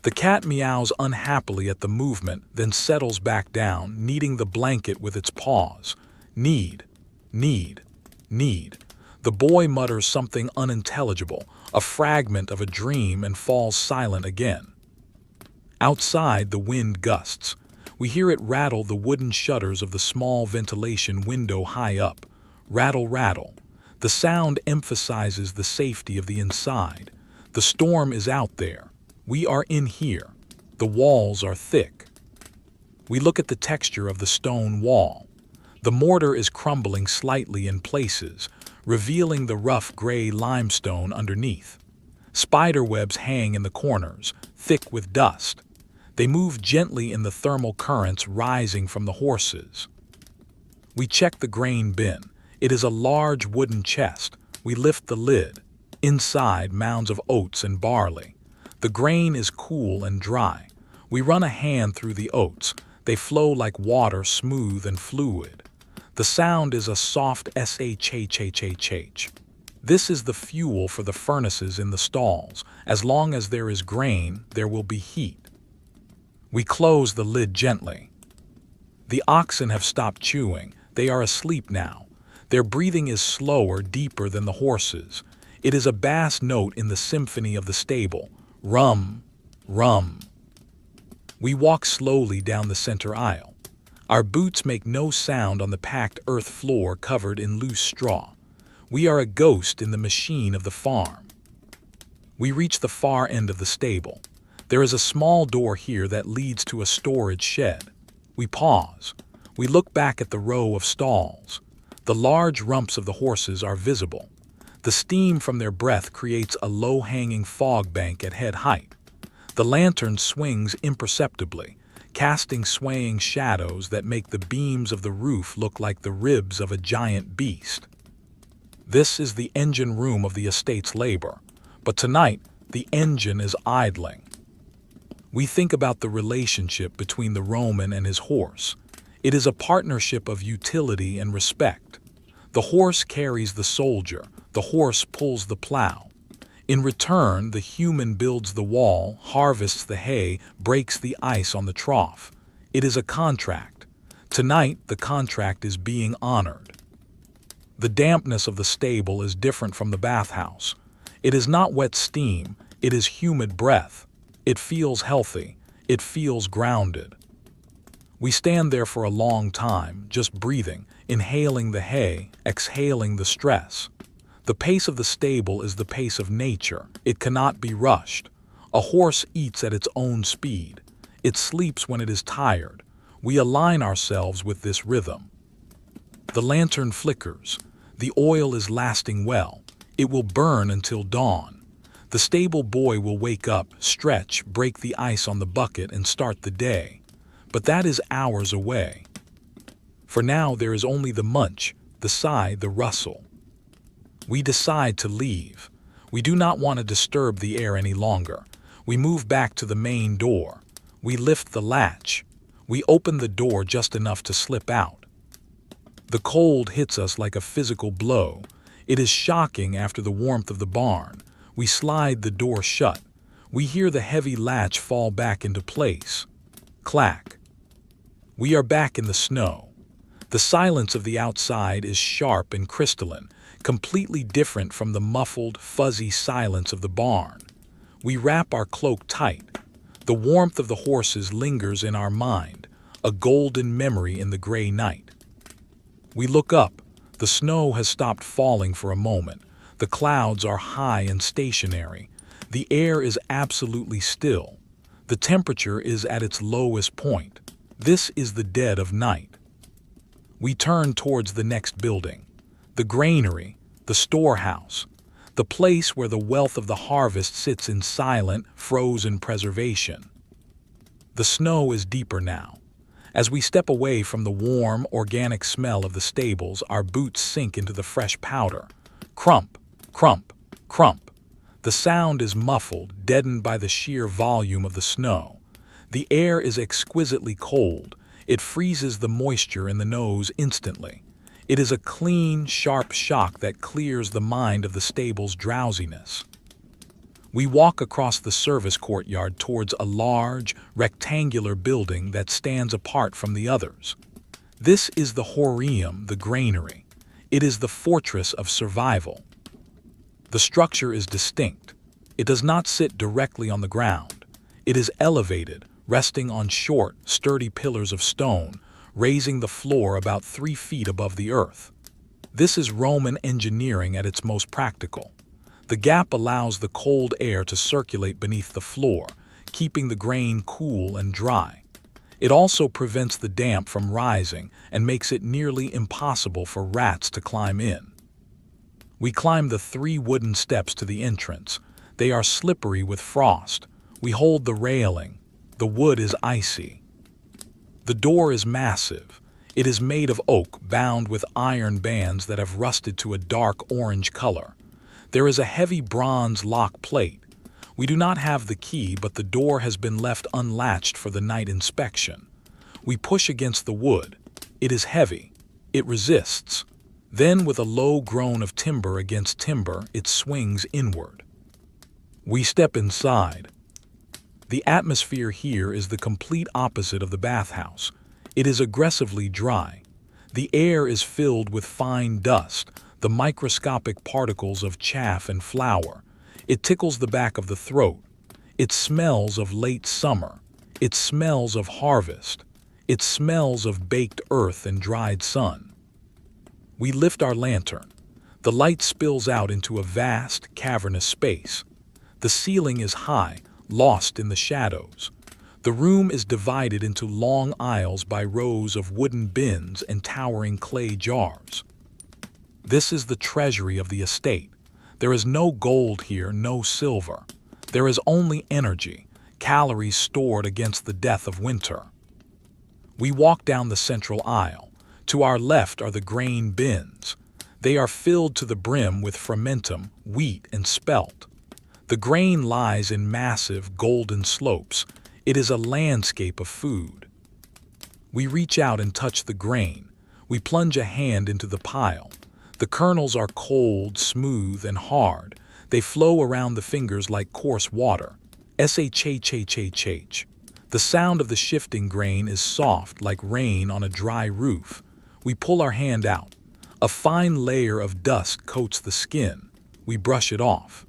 The cat meows unhappily at the movement, then settles back down, kneading the blanket with its paws. Knead, knead, knead. The boy mutters something unintelligible. a fragment of a dream, and falls silent again. Outside, the wind gusts. We hear it rattle the wooden shutters of the small ventilation window high up. Rattle, rattle. The sound emphasizes the safety of the inside. The storm is out there. We are in here. The walls are thick. We look at the texture of the stone wall. The mortar is crumbling slightly in places, revealing the rough gray limestone underneath. Spiderwebs hang in the corners, thick with dust. They move gently in the thermal currents rising from the horses. We check the grain bin. It is a large wooden chest. We lift the lid. Inside, mounds of oats and barley. The grain is cool and dry. We run a hand through the oats. They flow like water, smooth and fluid. The sound is a soft shhhhh. This is the fuel for the furnaces in the stalls. As long as there is grain, there will be heat. We close the lid gently. The oxen have stopped chewing. They are asleep now. Their breathing is slower, deeper than the horses. It is a bass note in the symphony of the stable. Rum, rum. We walk slowly down the center aisle. Our boots make no sound on the packed earth floor covered in loose straw. We are a ghost in the machine of the farm. We reach the far end of the stable. There is a small door here that leads to a storage shed. We pause. We look back at the row of stalls. The large rumps of the horses are visible. The steam from their breath creates a low-hanging fog bank at head height. The lantern swings imperceptibly, casting swaying shadows that make the beams of the roof look like the ribs of a giant beast. This is the engine room of the estate's labor, but tonight the engine is idling. We think about the relationship between the Roman and his horse. It is a partnership of utility and respect. The horse carries the soldier, the horse pulls the plow. In return, the human builds the wall, harvests the hay, breaks the ice on the trough. It is a contract. Tonight, the contract is being honored. The dampness of the stable is different from the bathhouse. It is not wet steam, it is humid breath. It feels healthy. It feels grounded. We stand there for a long time, just breathing, inhaling the hay, exhaling the stress. The pace of the stable is the pace of nature. It cannot be rushed. A horse eats at its own speed. It sleeps when it is tired. We align ourselves with this rhythm. The lantern flickers. The oil is lasting well. It will burn until dawn. The stable boy will wake up, stretch, break the ice on the bucket, and start the day. But that is hours away. For now, there is only the munch, the sigh, the rustle. We decide to leave. We do not want to disturb the air any longer. We move back to the main door. We lift the latch. We open the door just enough to slip out. The cold hits us like a physical blow. It is shocking after the warmth of the barn. We slide the door shut. We hear the heavy latch fall back into place. Clack. We are back in the snow. The silence of the outside is sharp and crystalline, completely different from the muffled, fuzzy silence of the barn. We wrap our cloak tight. The warmth of the horses lingers in our mind, a golden memory in the gray night. We look up. The snow has stopped falling for a moment. The clouds are high and stationary. The air is absolutely still. The temperature is at its lowest point. This is the dead of night. We turn towards the next building. The granary, the storehouse, the place where the wealth of the harvest sits in silent, frozen preservation. The snow is deeper now. As we step away from the warm, organic smell of the stables, our boots sink into the fresh powder. Crump, crump, crump. The sound is muffled, deadened by the sheer volume of the snow. The air is exquisitely cold. It freezes the moisture in the nose instantly. It is a clean, sharp shock that clears the mind of the stable's drowsiness. We walk across the service courtyard towards a large, rectangular building that stands apart from the others. This is the Horium, the granary. It is the fortress of survival. The structure is distinct. It does not sit directly on the ground. It is elevated, resting on short, sturdy pillars of stone, raising the floor about 3 feet above the earth. This is Roman engineering at its most practical. The gap allows the cold air to circulate beneath the floor, keeping the grain cool and dry. It also prevents the damp from rising and makes it nearly impossible for rats to climb in. We climb the 3 wooden steps to the entrance. They are slippery with frost. We hold the railing. The wood is icy. The door is massive. It is made of oak bound with iron bands that have rusted to a dark orange color. There is a heavy bronze lock plate. We do not have the key, but the door has been left unlatched for the night inspection. We push against the wood. It is heavy. It resists. Then, with a low groan of timber against timber, it swings inward. We step inside. The atmosphere here is the complete opposite of the bathhouse. It is aggressively dry. The air is filled with fine dust, the microscopic particles of chaff and flour. It tickles the back of the throat. It smells of late summer. It smells of harvest. It smells of baked earth and dried sun. We lift our lantern. The light spills out into a vast, cavernous space. The ceiling is high, lost in the shadows. The room is divided into long aisles by rows of wooden bins and towering clay jars. This is the treasury of the estate. There is no gold here, no silver. There is only energy, calories stored against the death of winter. We walk down the central aisle. To our left are the grain bins. They are filled to the brim with fermentum, wheat, and spelt. The grain lies in massive, golden slopes. It is a landscape of food. We reach out and touch the grain. We plunge a hand into the pile. The kernels are cold, smooth, and hard. They flow around the fingers like coarse water. Shh. The sound of the shifting grain is soft like rain on a dry roof. We pull our hand out. A fine layer of dust coats the skin. We brush it off.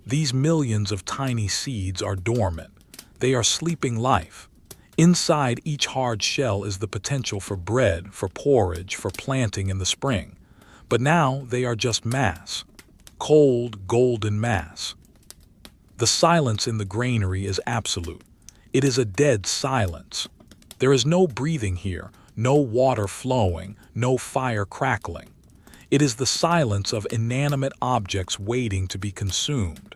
These millions of tiny seeds are dormant. They are sleeping life. Inside each hard shell is the potential for bread, for porridge, for planting in the spring. But now they are just mass. Cold, golden mass. The silence in the granary is absolute. It is a dead silence. There is no breathing here, no water flowing, no fire crackling. It is the silence of inanimate objects waiting to be consumed.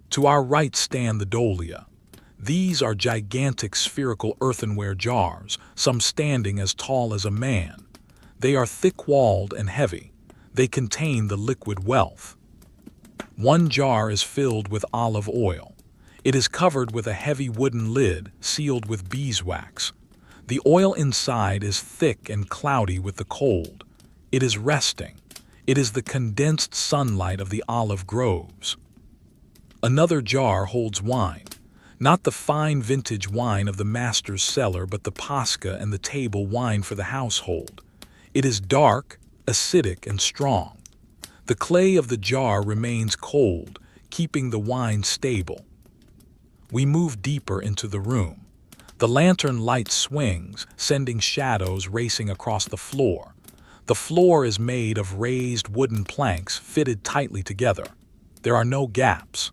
To our right stand the dolia. These are gigantic spherical earthenware jars, some standing as tall as a man. They are thick-walled and heavy. They contain the liquid wealth. One jar is filled with olive oil. It is covered with a heavy wooden lid sealed with beeswax. The oil inside is thick and cloudy with the cold. It is resting. It is the condensed sunlight of the olive groves. Another jar holds wine. Not the fine vintage wine of the master's cellar, but the pasca and the table wine for the household. It is dark, acidic, and strong. The clay of the jar remains cold, keeping the wine stable. We move deeper into the room. The lantern light swings, sending shadows racing across the floor. The floor is made of raised wooden planks fitted tightly together. There are no gaps.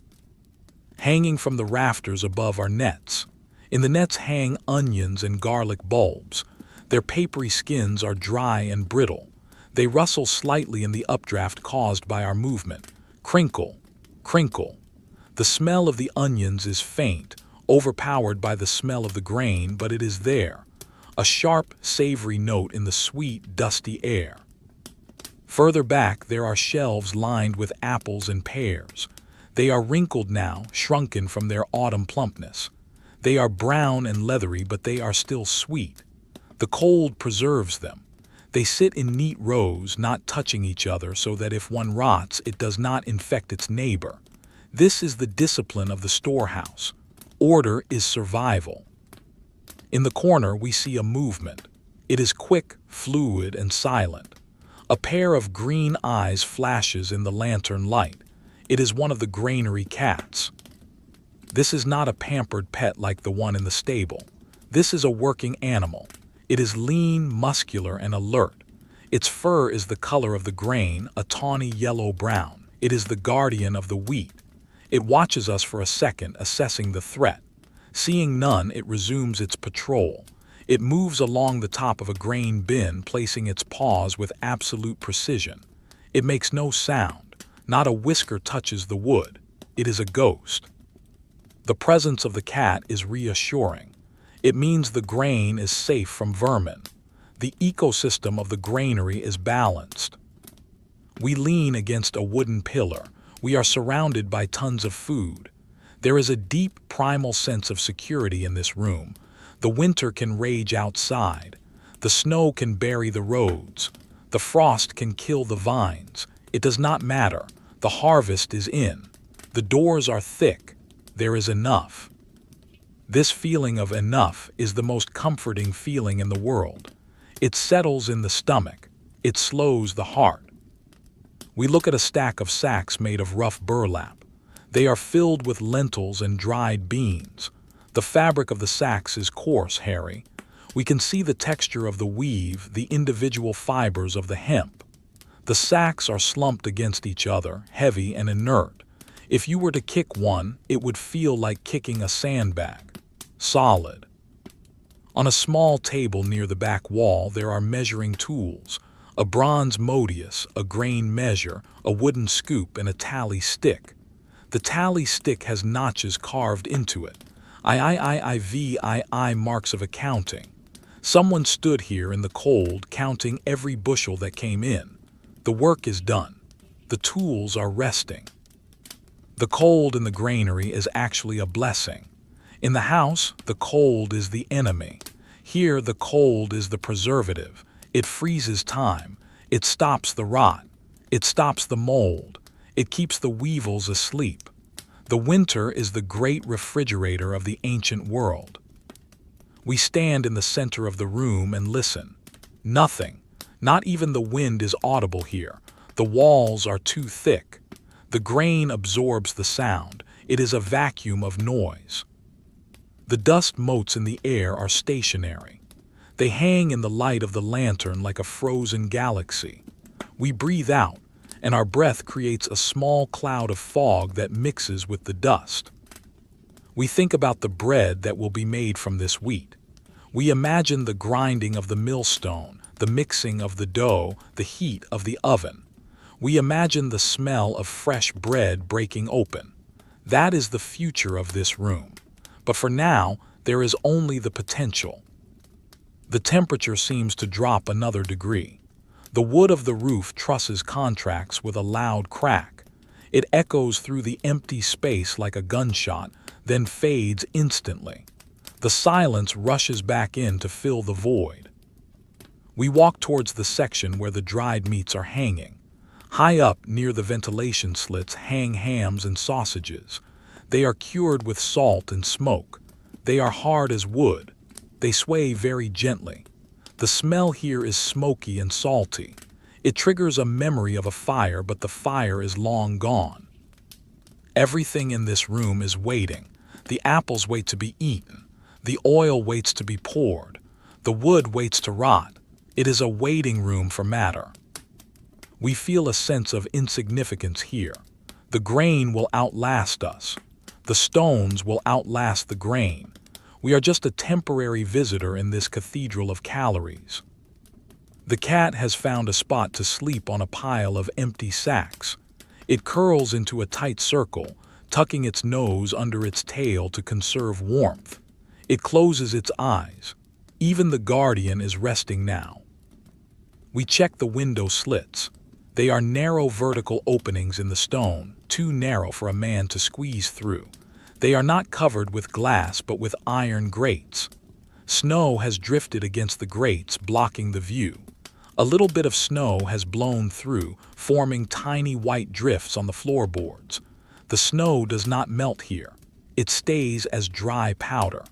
Hanging from the rafters above are nets. In the nets hang onions and garlic bulbs. Their papery skins are dry and brittle. They rustle slightly in the updraft caused by our movement. Crinkle, crinkle. The smell of the onions is faint, overpowered by the smell of the grain, but it is there. A sharp, savory note in the sweet, dusty air. Further back, there are shelves lined with apples and pears. They are wrinkled now, shrunken from their autumn plumpness. They are brown and leathery, but they are still sweet. The cold preserves them. They sit in neat rows, not touching each other, so that if one rots, it does not infect its neighbor. This is the discipline of the storehouse. Order is survival. In the corner, we see a movement. It is quick, fluid, and silent. A pair of green eyes flashes in the lantern light. It is one of the granary cats. This is not a pampered pet like the one in the stable. This is a working animal. It is lean, muscular, and alert. Its fur is the color of the grain, a tawny yellow-brown. It is the guardian of the wheat. It watches us for a second, assessing the threat. Seeing none, it resumes its patrol. It moves along the top of a grain bin, placing its paws with absolute precision. It makes no sound. Not a whisker touches the wood. It is a ghost. The presence of the cat is reassuring. It means the grain is safe from vermin. The ecosystem of the granary is balanced. We lean against a wooden pillar. We are surrounded by tons of food. There is a deep, primal sense of security in this room. The winter can rage outside. The snow can bury the roads. The frost can kill the vines. It does not matter. The harvest is in. The doors are thick. There is enough. This feeling of enough is the most comforting feeling in the world. It settles in the stomach. It slows the heart. We look at a stack of sacks made of rough burlap. They are filled with lentils and dried beans. The fabric of the sacks is coarse, Harry. We can see the texture of the weave, the individual fibers of the hemp. The sacks are slumped against each other, heavy and inert. If you were to kick one, it would feel like kicking a sandbag. Solid. On a small table near the back wall, there are measuring tools. A bronze modius, a grain measure, a wooden scoop, and a tally stick. The tally stick has notches carved into it. III marks of accounting. Someone stood here in the cold counting every bushel that came in. The work is done. The tools are resting. The cold in the granary is actually a blessing. In the house, the cold is the enemy. Here, the cold is the preservative. It freezes time. It stops the rot. It stops the mold. It keeps the weevils asleep. The winter is the great refrigerator of the ancient world. We stand in the center of the room and listen. Nothing, not even the wind, is audible here. The walls are too thick. The grain absorbs the sound. It is a vacuum of noise. The dust motes in the air are stationary. They hang in the light of the lantern like a frozen galaxy. We breathe out, and our breath creates a small cloud of fog that mixes with the dust. We think about the bread that will be made from this wheat. We imagine the grinding of the millstone, the mixing of the dough, the heat of the oven. We imagine the smell of fresh bread breaking open. That is the future of this room. But for now, there is only the potential. The temperature seems to drop another degree. The wood of the roof trusses contracts with a loud crack. It echoes through the empty space like a gunshot, then fades instantly. The silence rushes back in to fill the void. We walk towards the section where the dried meats are hanging. High up, near the ventilation slits, hang hams and sausages. They are cured with salt and smoke. They are hard as wood. They sway very gently. The smell here is smoky and salty. It triggers a memory of a fire, but the fire is long gone. Everything in this room is waiting. The apples wait to be eaten. The oil waits to be poured. The wood waits to rot. It is a waiting room for matter. We feel a sense of insignificance here. The grain will outlast us. The stones will outlast the grain. We are just a temporary visitor in this cathedral of calories. The cat has found a spot to sleep on a pile of empty sacks. It curls into a tight circle, tucking its nose under its tail to conserve warmth. It closes its eyes. Even the guardian is resting now. We check the window slits. They are narrow vertical openings in the stone, too narrow for a man to squeeze through. They are not covered with glass but with iron grates. Snow has drifted against the grates, blocking the view. A little bit of snow has blown through, forming tiny white drifts on the floorboards. The snow does not melt here. It stays as dry powder.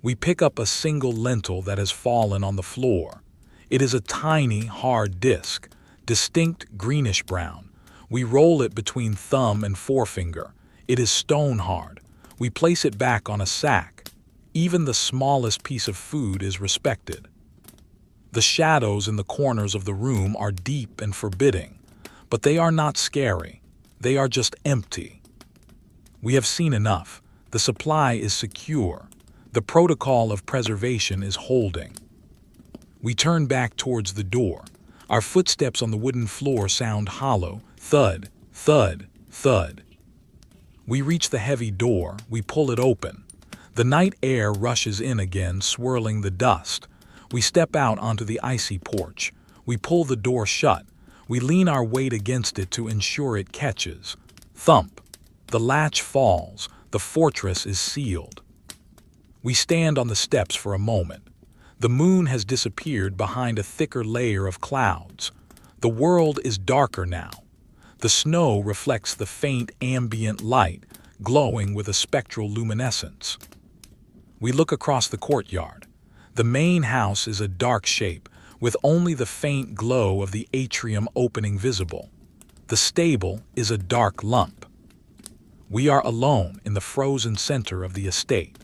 We pick up a single lentil that has fallen on the floor. It is a tiny, hard disc, distinct greenish-brown. We roll it between thumb and forefinger. It is stone hard. We place it back on a sack. Even the smallest piece of food is respected. The shadows in the corners of the room are deep and forbidding, but they are not scary. They are just empty. We have seen enough. The supply is secure. The protocol of preservation is holding. We turn back towards the door. Our footsteps on the wooden floor sound hollow. Thud, thud, thud. We reach the heavy door. We pull it open. The night air rushes in again, swirling the dust. We step out onto the icy porch. We pull the door shut. We lean our weight against it to ensure it catches. Thump. The latch falls. The fortress is sealed. We stand on the steps for a moment. The moon has disappeared behind a thicker layer of clouds. The world is darker now. The snow reflects the faint ambient light, glowing with a spectral luminescence. We look across the courtyard. The main house is a dark shape, with only the faint glow of the atrium opening visible. The stable is a dark lump. We are alone in the frozen center of the estate.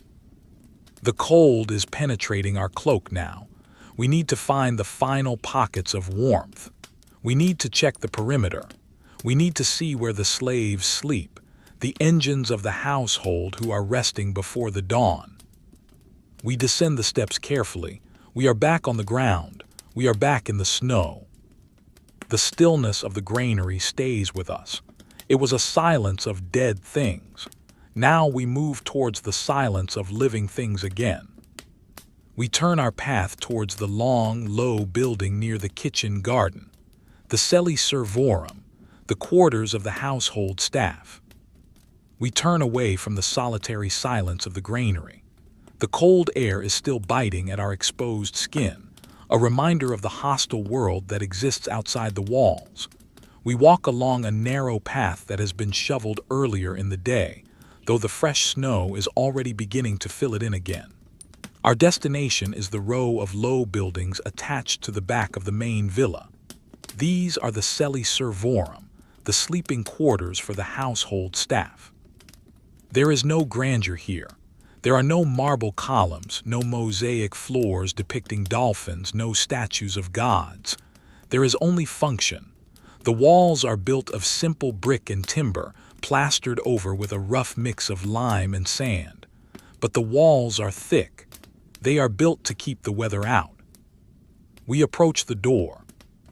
The cold is penetrating our cloak now. We need to find the final pockets of warmth. We need to check the perimeter. We need to see where the slaves sleep, the engines of the household who are resting before the dawn. We descend the steps carefully. We are back on the ground. We are back in the snow. The stillness of the granary stays with us. It was a silence of dead things. Now we move towards the silence of living things again. We turn our path towards the long, low building near the kitchen garden, the Celli Servorum, the quarters of the household staff. We turn away from the solitary silence of the granary. The cold air is still biting at our exposed skin, a reminder of the hostile world that exists outside the walls. We walk along a narrow path that has been shoveled earlier in the day, though the fresh snow is already beginning to fill it in again. Our destination is the row of low buildings attached to the back of the main villa. These are the Celli Servorum, the sleeping quarters for the household staff. There is no grandeur here. There are no marble columns, no mosaic floors depicting dolphins, no statues of gods. There is only function. The walls are built of simple brick and timber, plastered over with a rough mix of lime and sand. But the walls are thick. They are built to keep the weather out. We approach the door.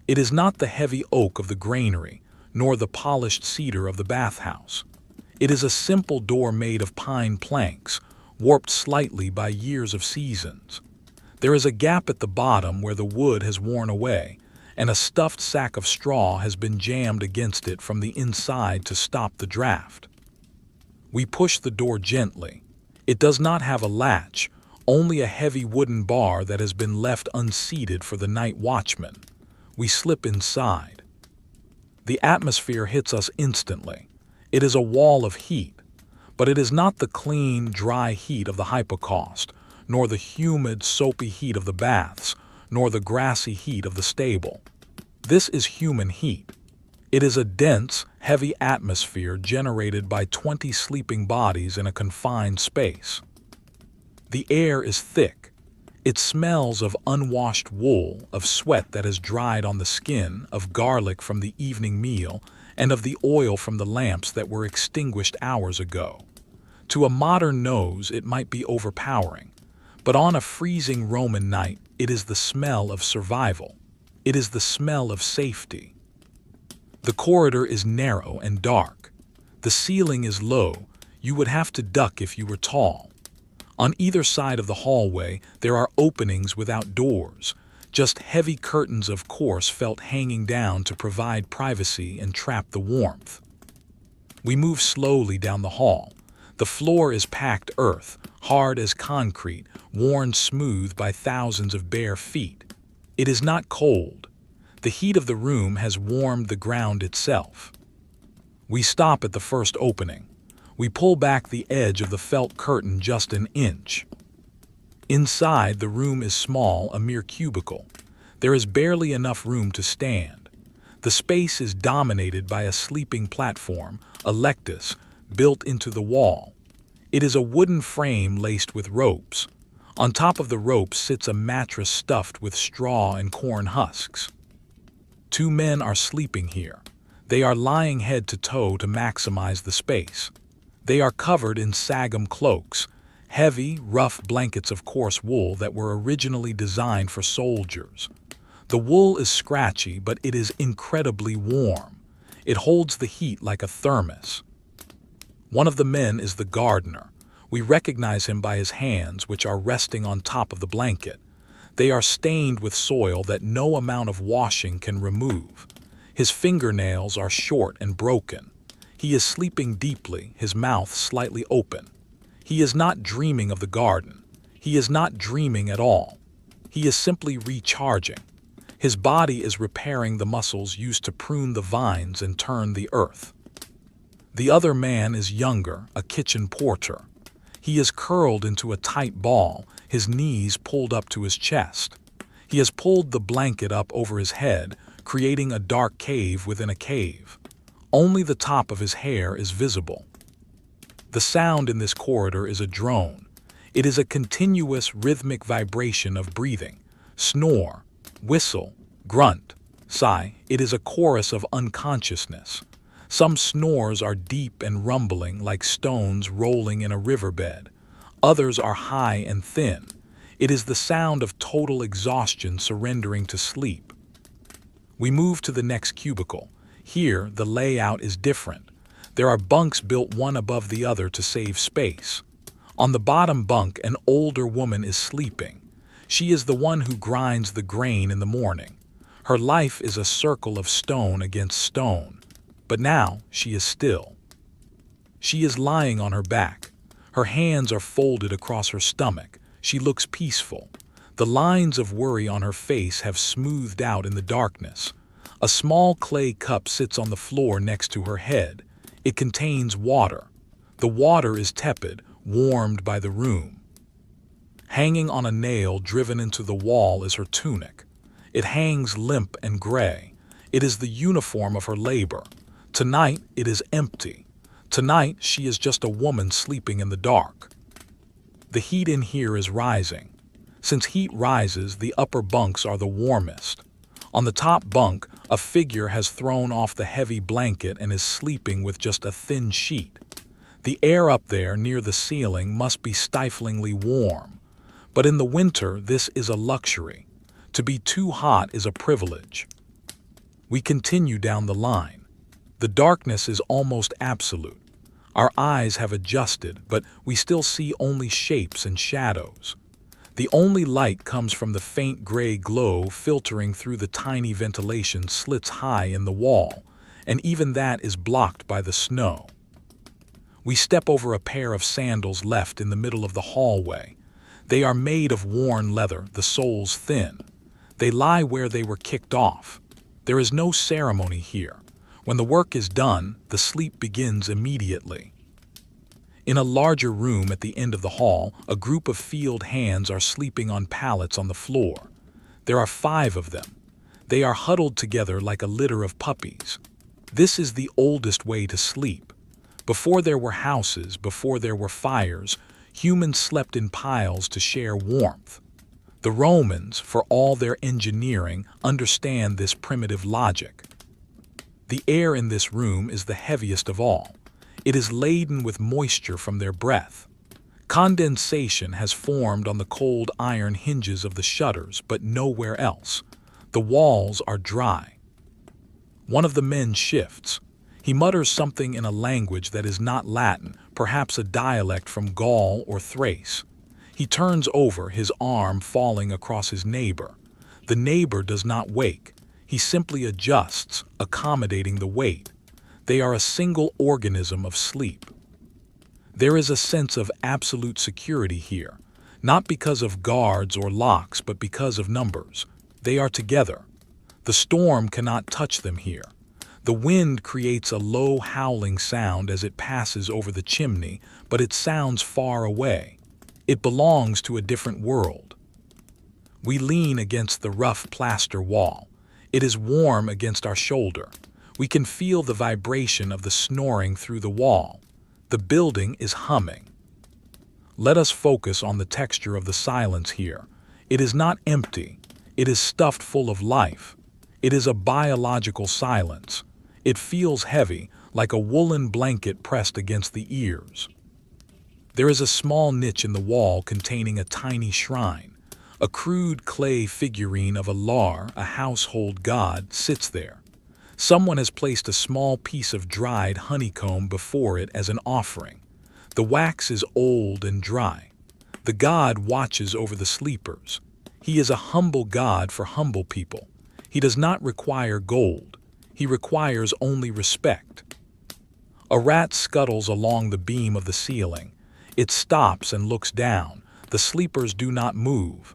It is not the heavy oak of the granary, nor the polished cedar of the bathhouse. It is a simple door made of pine planks, warped slightly by years of seasons. There is a gap at the bottom where the wood has worn away, and a stuffed sack of straw has been jammed against it from the inside to stop the draft. We push the door gently. It does not have a latch, only a heavy wooden bar that has been left unseated for the night watchman. We slip inside. The atmosphere hits us instantly. It is a wall of heat, but it is not the clean, dry heat of the Hypocaust, nor the humid, soapy heat of the baths, nor the grassy heat of the stable. This is human heat. It is a dense, heavy atmosphere generated by 20 sleeping bodies in a confined space. The air is thick. It smells of unwashed wool, of sweat that has dried on the skin, of garlic from the evening meal, and of the oil from the lamps that were extinguished hours ago. To a modern nose, it might be overpowering, but on a freezing Roman night, it is the smell of survival. It is the smell of safety. The corridor is narrow and dark. The ceiling is low. You would have to duck if you were tall. On either side of the hallway, there are openings without doors, just heavy curtains of coarse felt hanging down to provide privacy and trap the warmth. We move slowly down the hall. The floor is packed earth, hard as concrete, worn smooth by thousands of bare feet. It is not cold. The heat of the room has warmed the ground itself. We stop at the first opening. We pull back the edge of the felt curtain just an inch. Inside, the room is small, a mere cubicle. There is barely enough room to stand. The space is dominated by a sleeping platform, a lectus, built into the wall. It is a wooden frame laced with ropes. On top of the ropes sits a mattress stuffed with straw and corn husks. Two men are sleeping here. They are lying head to toe to maximize the space. They are covered in sagum cloaks, heavy, rough blankets of coarse wool that were originally designed for soldiers. The wool is scratchy, but it is incredibly warm. It holds the heat like a thermos. One of the men is the gardener. We recognize him by his hands, which are resting on top of the blanket. They are stained with soil that no amount of washing can remove. His fingernails are short and broken. He is sleeping deeply, his mouth slightly open. He is not dreaming of the garden. He is not dreaming at all. He is simply recharging. His body is repairing the muscles used to prune the vines and turn the earth. The other man is younger, a kitchen porter. He is curled into a tight ball, his knees pulled up to his chest. He has pulled the blanket up over his head, creating a dark cave within a cave. Only the top of his hair is visible. The sound in this corridor is a drone. It is a continuous rhythmic vibration of breathing, snore, whistle, grunt, sigh. It is a chorus of unconsciousness. Some snores are deep and rumbling like stones rolling in a riverbed. Others are high and thin. It is the sound of total exhaustion surrendering to sleep. We move to the next cubicle. Here, the layout is different. There are bunks built one above the other to save space. On the bottom bunk, an older woman is sleeping. She is the one who grinds the grain in the morning. Her life is a circle of stone against stone. But now she is still. She is lying on her back. Her hands are folded across her stomach. She looks peaceful. The lines of worry on her face have smoothed out in the darkness. A small clay cup sits on the floor next to her head. It contains water. The water is tepid, warmed by the room. Hanging on a nail driven into the wall is her tunic. It hangs limp and gray. It is the uniform of her labor. Tonight, it is empty. Tonight, she is just a woman sleeping in the dark. The heat in here is rising. Since heat rises, the upper bunks are the warmest. On the top bunk, a figure has thrown off the heavy blanket and is sleeping with just a thin sheet. The air up there near the ceiling must be stiflingly warm. But in the winter, this is a luxury. To be too hot is a privilege. We continue down the line. The darkness is almost absolute. Our eyes have adjusted, but we still see only shapes and shadows. The only light comes from the faint gray glow filtering through the tiny ventilation slits high in the wall, and even that is blocked by the snow. We step over a pair of sandals left in the middle of the hallway. They are made of worn leather, the soles thin. They lie where they were kicked off. There is no ceremony here. When the work is done, the sleep begins immediately. In a larger room at the end of the hall, a group of field hands are sleeping on pallets on the floor. There are 5 of them. They are huddled together like a litter of puppies. This is the oldest way to sleep. Before there were houses, before there were fires, humans slept in piles to share warmth. The Romans, for all their engineering, understand this primitive logic. The air in this room is the heaviest of all. It is laden with moisture from their breath. Condensation has formed on the cold iron hinges of the shutters, but nowhere else. The walls are dry. One of the men shifts. He mutters something in a language that is not Latin, perhaps a dialect from Gaul or Thrace. He turns over, his arm falling across his neighbor. The neighbor does not wake. He simply adjusts, accommodating the weight. They are a single organism of sleep. There is a sense of absolute security here, not because of guards or locks, but because of numbers. They are together. The storm cannot touch them here. The wind creates a low howling sound as it passes over the chimney, but it sounds far away. It belongs to a different world. We lean against the rough plaster wall. It is warm against our shoulder. We can feel the vibration of the snoring through the wall. The building is humming. Let us focus on the texture of the silence here. It is not empty. It is stuffed full of life. It is a biological silence. It feels heavy, like a woolen blanket pressed against the ears. There is a small niche in the wall containing a tiny shrine. A crude clay figurine of a lar, a household god, sits there. Someone has placed a small piece of dried honeycomb before it as an offering. The wax is old and dry. The god watches over the sleepers. He is a humble god for humble people. He does not require gold. He requires only respect. A rat scuttles along the beam of the ceiling. It stops and looks down. The sleepers do not move.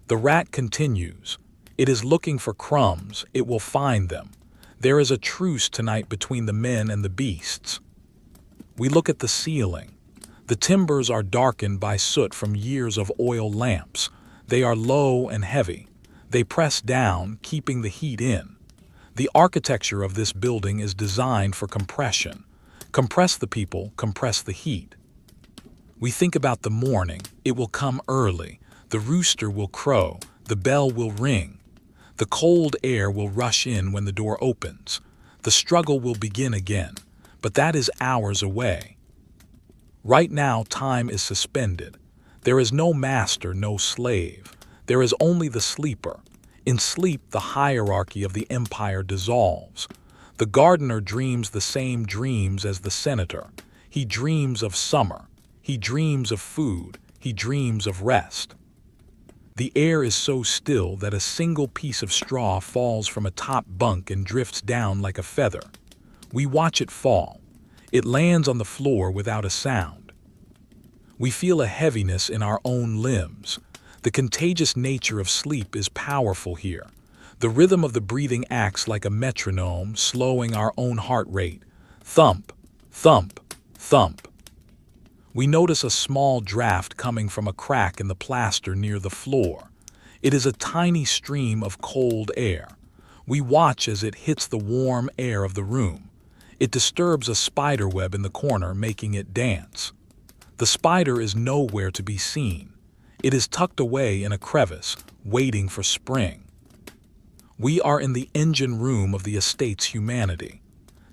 The rat continues. It is looking for crumbs. It will find them. There is a truce tonight between the men and the beasts. We look at the ceiling. The timbers are darkened by soot from years of oil lamps. They are low and heavy. They press down, keeping the heat in. The architecture of this building is designed for compression. Compress the people, compress the heat. We think about the morning. It will come early. The rooster will crow. The bell will ring. The cold air will rush in when the door opens. The struggle will begin again, but that is hours away. Right now, time is suspended. There is no master, no slave. There is only the sleeper. In sleep, the hierarchy of the empire dissolves. The gardener dreams the same dreams as the senator. He dreams of summer. He dreams of food. He dreams of rest. The air is so still that a single piece of straw falls from a top bunk and drifts down like a feather. We watch it fall. It lands on the floor without a sound. We feel a heaviness in our own limbs. The contagious nature of sleep is powerful here. The rhythm of the breathing acts like a metronome, slowing our own heart rate. Thump, thump, thump. We notice a small draft coming from a crack in the plaster near the floor. It is a tiny stream of cold air. We watch as it hits the warm air of the room. It disturbs a spider web in the corner, making it dance. The spider is nowhere to be seen. It is tucked away in a crevice, waiting for spring. We are in the engine room of the estate's humanity.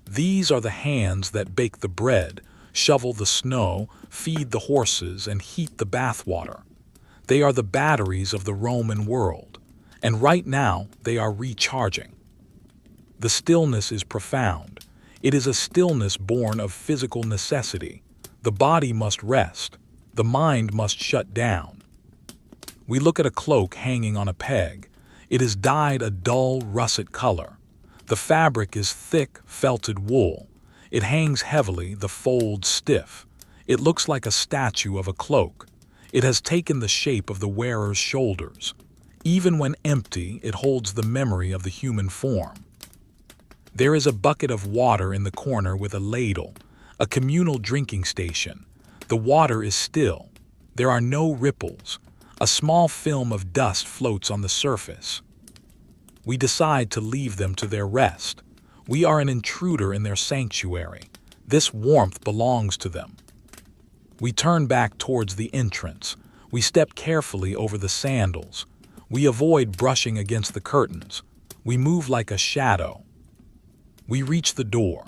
These are the hands that bake the bread, shovel the snow, feed the horses, and heat the bathwater. They are the batteries of the Roman world, and right now they are recharging. The stillness is profound. It is a stillness born of physical necessity. The body must rest. The mind must shut down. We look at a cloak hanging on a peg. It is dyed a dull russet color. The fabric is thick, felted wool. It hangs heavily, the folds stiff. It looks like a statue of a cloak. It has taken the shape of the wearer's shoulders. Even when empty, it holds the memory of the human form. There is a bucket of water in the corner with a ladle, a communal drinking station. The water is still. There are no ripples. A small film of dust floats on the surface. We decide to leave them to their rest. We are an intruder in their sanctuary. This warmth belongs to them. We turn back towards the entrance. We step carefully over the sandals. We avoid brushing against the curtains. We move like a shadow. We reach the door.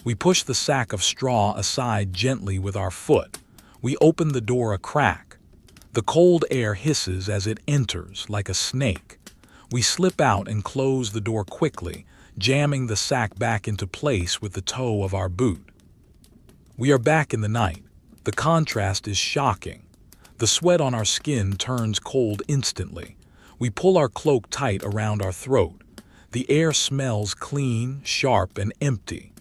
We push the sack of straw aside gently with our foot. We open the door a crack. The cold air hisses as it enters like a snake. We slip out and close the door quickly, jamming the sack back into place with the toe of our boot. We are back in the night. The contrast is shocking. The sweat on our skin turns cold instantly. We pull our cloak tight around our throat. The air smells clean, sharp, and empty.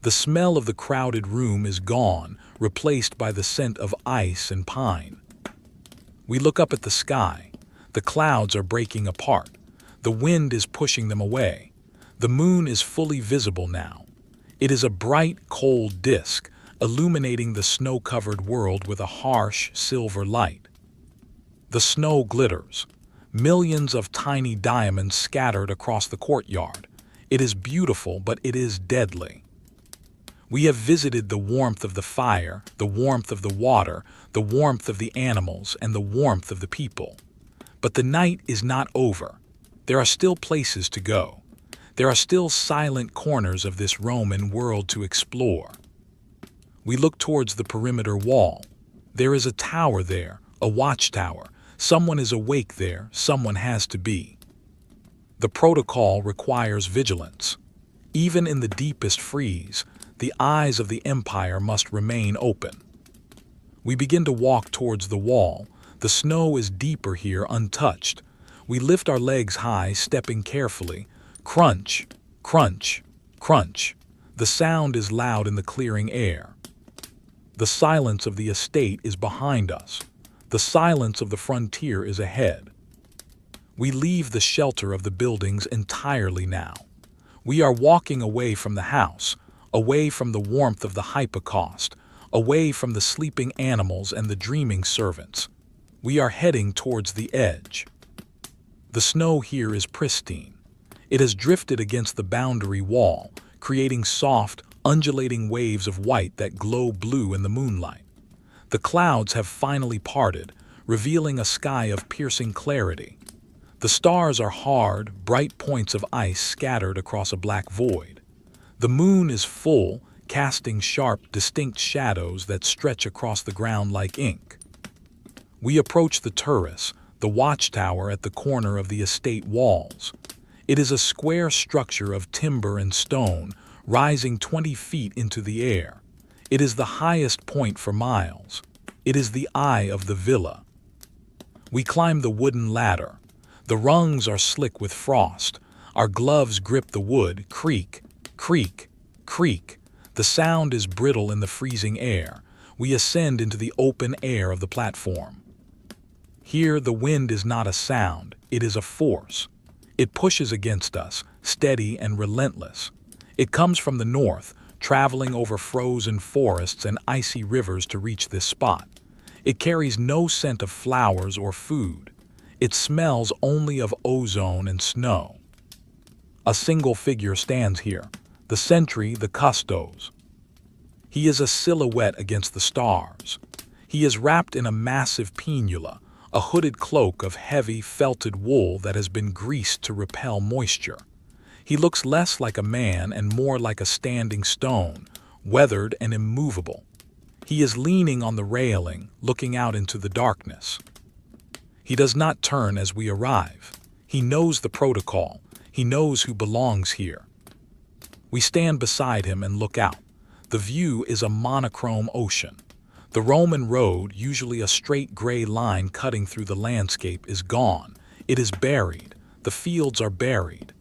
The smell of the crowded room is gone, replaced by the scent of ice and pine. We look up at the sky. The clouds are breaking apart. The wind is pushing them away. The moon is fully visible now. It is a bright, cold disk, illuminating the snow-covered world with a harsh, silver light. The snow glitters. millions of tiny diamonds scattered across the courtyard. It is beautiful, but it is deadly. We have visited the warmth of the fire, the warmth of the water, the warmth of the animals, and the warmth of the people. But the night is not over. There are still places to go. There are still silent corners of this Roman world to explore. We look towards the perimeter wall. There is a tower there, a watchtower. Someone is awake there, someone has to be. The protocol requires vigilance. Even in the deepest freeze, the eyes of the Empire must remain open. We begin to walk towards the wall. The snow is deeper here, untouched. We lift our legs high, stepping carefully. Crunch, crunch, crunch. The sound is loud in the clearing air. The silence of the estate is behind us. The silence of the frontier is ahead. We leave the shelter of the buildings entirely now. We are walking away from the house, away from the warmth of the Hypocaust, away from the sleeping animals and the dreaming servants. We are heading towards the edge. The snow here is pristine. It has drifted against the boundary wall, creating soft, undulating waves of white that glow blue in the moonlight. The clouds have finally parted, revealing a sky of piercing clarity. The stars are hard, bright points of ice scattered across a black void. The moon is full, casting sharp, distinct shadows that stretch across the ground like ink. We approach the terrace, the watchtower at the corner of the estate walls. It is a square structure of timber and stone, rising 20 feet into the air. It is the highest point for miles. It is the eye of the villa. We climb the wooden ladder. The rungs are slick with frost. Our gloves grip the wood, creak, creak, creak. The sound is brittle in the freezing air. We ascend into the open air of the platform. Here the wind is not a sound, it is a force. It pushes against us, steady and relentless. It comes from the north, traveling over frozen forests and icy rivers to reach this spot. It carries no scent of flowers or food. It smells only of ozone and snow. A single figure stands here, the sentry, the custos. He is a silhouette against the stars. He is wrapped in a massive pinula, a hooded cloak of heavy, felted wool that has been greased to repel moisture. He looks less like a man and more like a standing stone, weathered and immovable. He is leaning on the railing, looking out into the darkness. He does not turn as we arrive. He knows the protocol. He knows who belongs here. We stand beside him and look out. The view is a monochrome ocean. The Roman road, usually a straight gray line cutting through the landscape, is gone. It is buried. The fields are buried.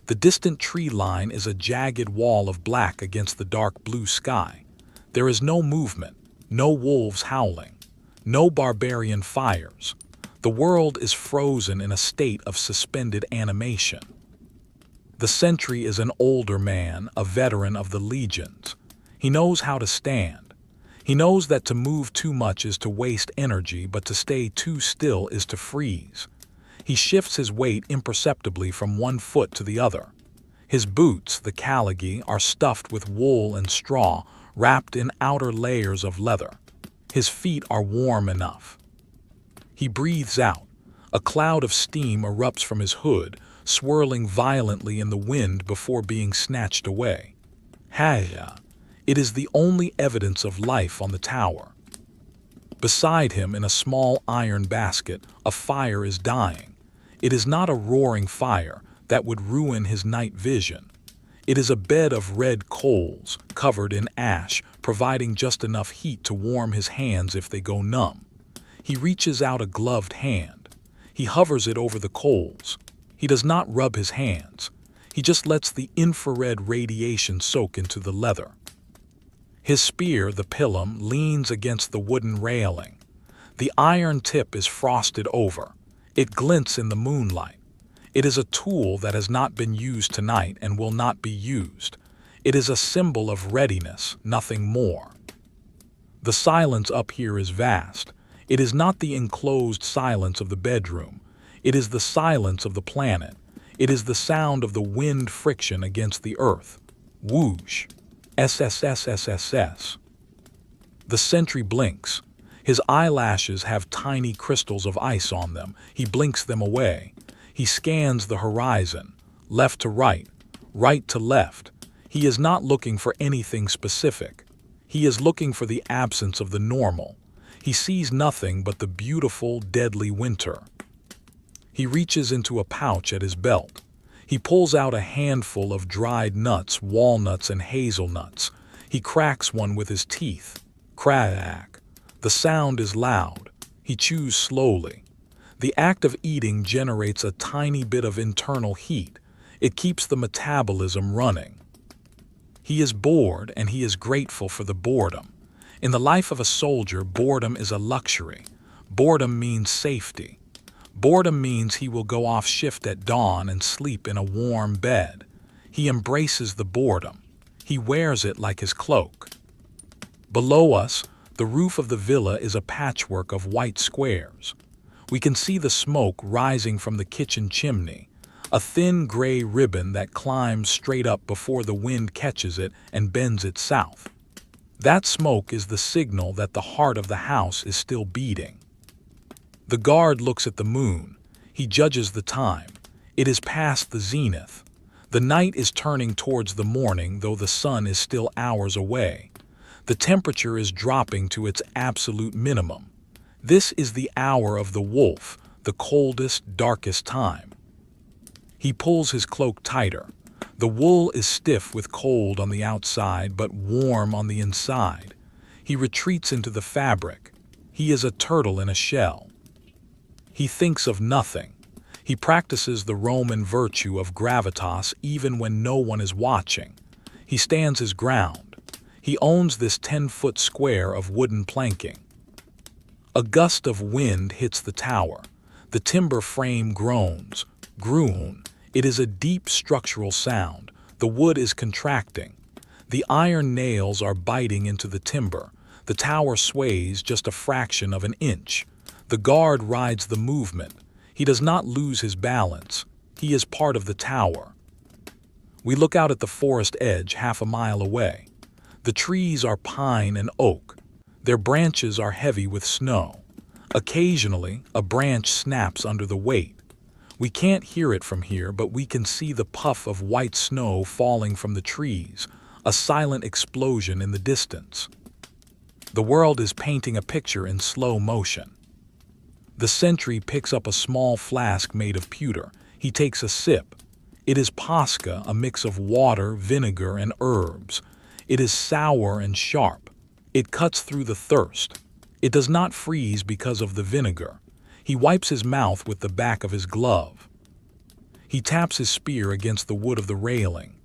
The distant tree line is a jagged wall of black against the dark blue sky. There is no movement, no wolves howling, no barbarian fires. The world is frozen in a state of suspended animation. The sentry is an older man, a veteran of the legions. He knows how to stand. He knows that to move too much is to waste energy, but to stay too still is to freeze. He shifts his weight imperceptibly from one foot to the other. His boots, the caligae, are stuffed with wool and straw, wrapped in outer layers of leather. His feet are warm enough. He breathes out. A cloud of steam erupts from his hood, swirling violently in the wind before being snatched away. Haja. It is the only evidence of life on the tower. Beside him, in a small iron basket, a fire is dying. It is not a roaring fire that would ruin his night vision. It is a bed of red coals, covered in ash, providing just enough heat to warm his hands if they go numb. He reaches out a gloved hand. He hovers it over the coals. He does not rub his hands. He just lets the infrared radiation soak into the leather. His spear, the pilum, leans against the wooden railing. The iron tip is frosted over. It glints in the moonlight. It is a tool that has not been used tonight and will not be used. It is a symbol of readiness, nothing more. The silence up here is vast. It is not the enclosed silence of the bedroom. It is the silence of the planet. It is the sound of the wind friction against the earth. Whoosh. SSSSSS. The sentry blinks. His eyelashes have tiny crystals of ice on them. He blinks them away. He scans the horizon, left to right, right to left. He is not looking for anything specific. He is looking for the absence of the normal. He sees nothing but the beautiful, deadly winter. He reaches into a pouch at his belt. He pulls out a handful of dried nuts, walnuts, and hazelnuts. He cracks one with his teeth. Crack. The sound is loud. He chews slowly. The act of eating generates a tiny bit of internal heat. It keeps the metabolism running. He is bored, and he is grateful for the boredom. In the life of a soldier, boredom is a luxury. Boredom means safety. Boredom means he will go off shift at dawn and sleep in a warm bed. He embraces the boredom. He wears it like his cloak. Below us, the roof of the villa is a patchwork of white squares. We can see the smoke rising from the kitchen chimney, a thin gray ribbon that climbs straight up before the wind catches it and bends it south. That smoke is the signal that the heart of the house is still beating. The guard looks at the moon. He judges the time. It is past the zenith. The night is turning towards the morning, though the sun is still hours away. The temperature is dropping to its absolute minimum. This is the hour of the wolf, the coldest, darkest time. He pulls his cloak tighter. The wool is stiff with cold on the outside, but warm on the inside. He retreats into the fabric. He is a turtle in a shell. He thinks of nothing. He practices the Roman virtue of gravitas even when no one is watching. He stands his ground. He owns this 10-foot square of wooden planking. A gust of wind hits the tower. The timber frame groans. Groan. It is a deep structural sound. The wood is contracting. The iron nails are biting into the timber. The tower sways just a fraction of an inch. The guard rides the movement. He does not lose his balance. He is part of the tower. We look out at the forest edge half a mile away. The trees are pine and oak. Their branches are heavy with snow. Occasionally, a branch snaps under the weight. We can't hear it from here, but we can see the puff of white snow falling from the trees, a silent explosion in the distance. The world is painting a picture in slow motion. The sentry picks up a small flask made of pewter. He takes a sip. It is pasca, a mix of water, vinegar, and herbs. It is sour and sharp. It cuts through the thirst. It does not freeze because of the vinegar. He wipes his mouth with the back of his glove. He taps his spear against the wood of the railing.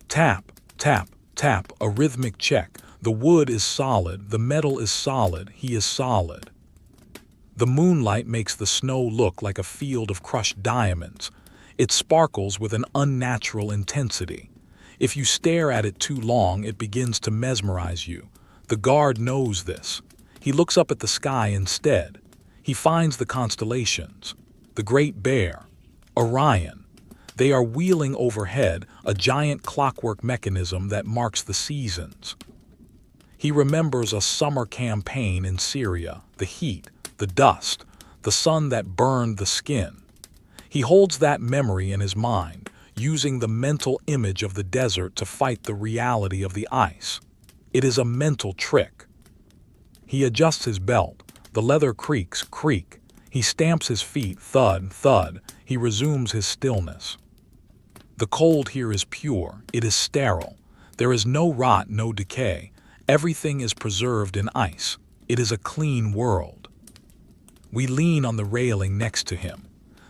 Tap, tap, tap, a rhythmic check. The wood is solid, the metal is solid, he is solid. The moonlight makes the snow look like a field of crushed diamonds. It sparkles with an unnatural intensity. If you stare at it too long, it begins to mesmerize you. The guard knows this. He looks up at the sky instead. He finds the constellations, the Great Bear, Orion. They are wheeling overhead, a giant clockwork mechanism that marks the seasons. He remembers a summer campaign in Syria, the heat, the dust, the sun that burned the skin. He holds that memory in his mind, using the mental image of the desert to fight the reality of the ice. It is a mental trick. He adjusts his belt. The leather creaks, creak. He stamps his feet, thud, thud. He resumes his stillness. The cold here is pure. It is sterile. There is no rot, no decay. Everything is preserved in ice. It is a clean world. We lean on the railing next to him.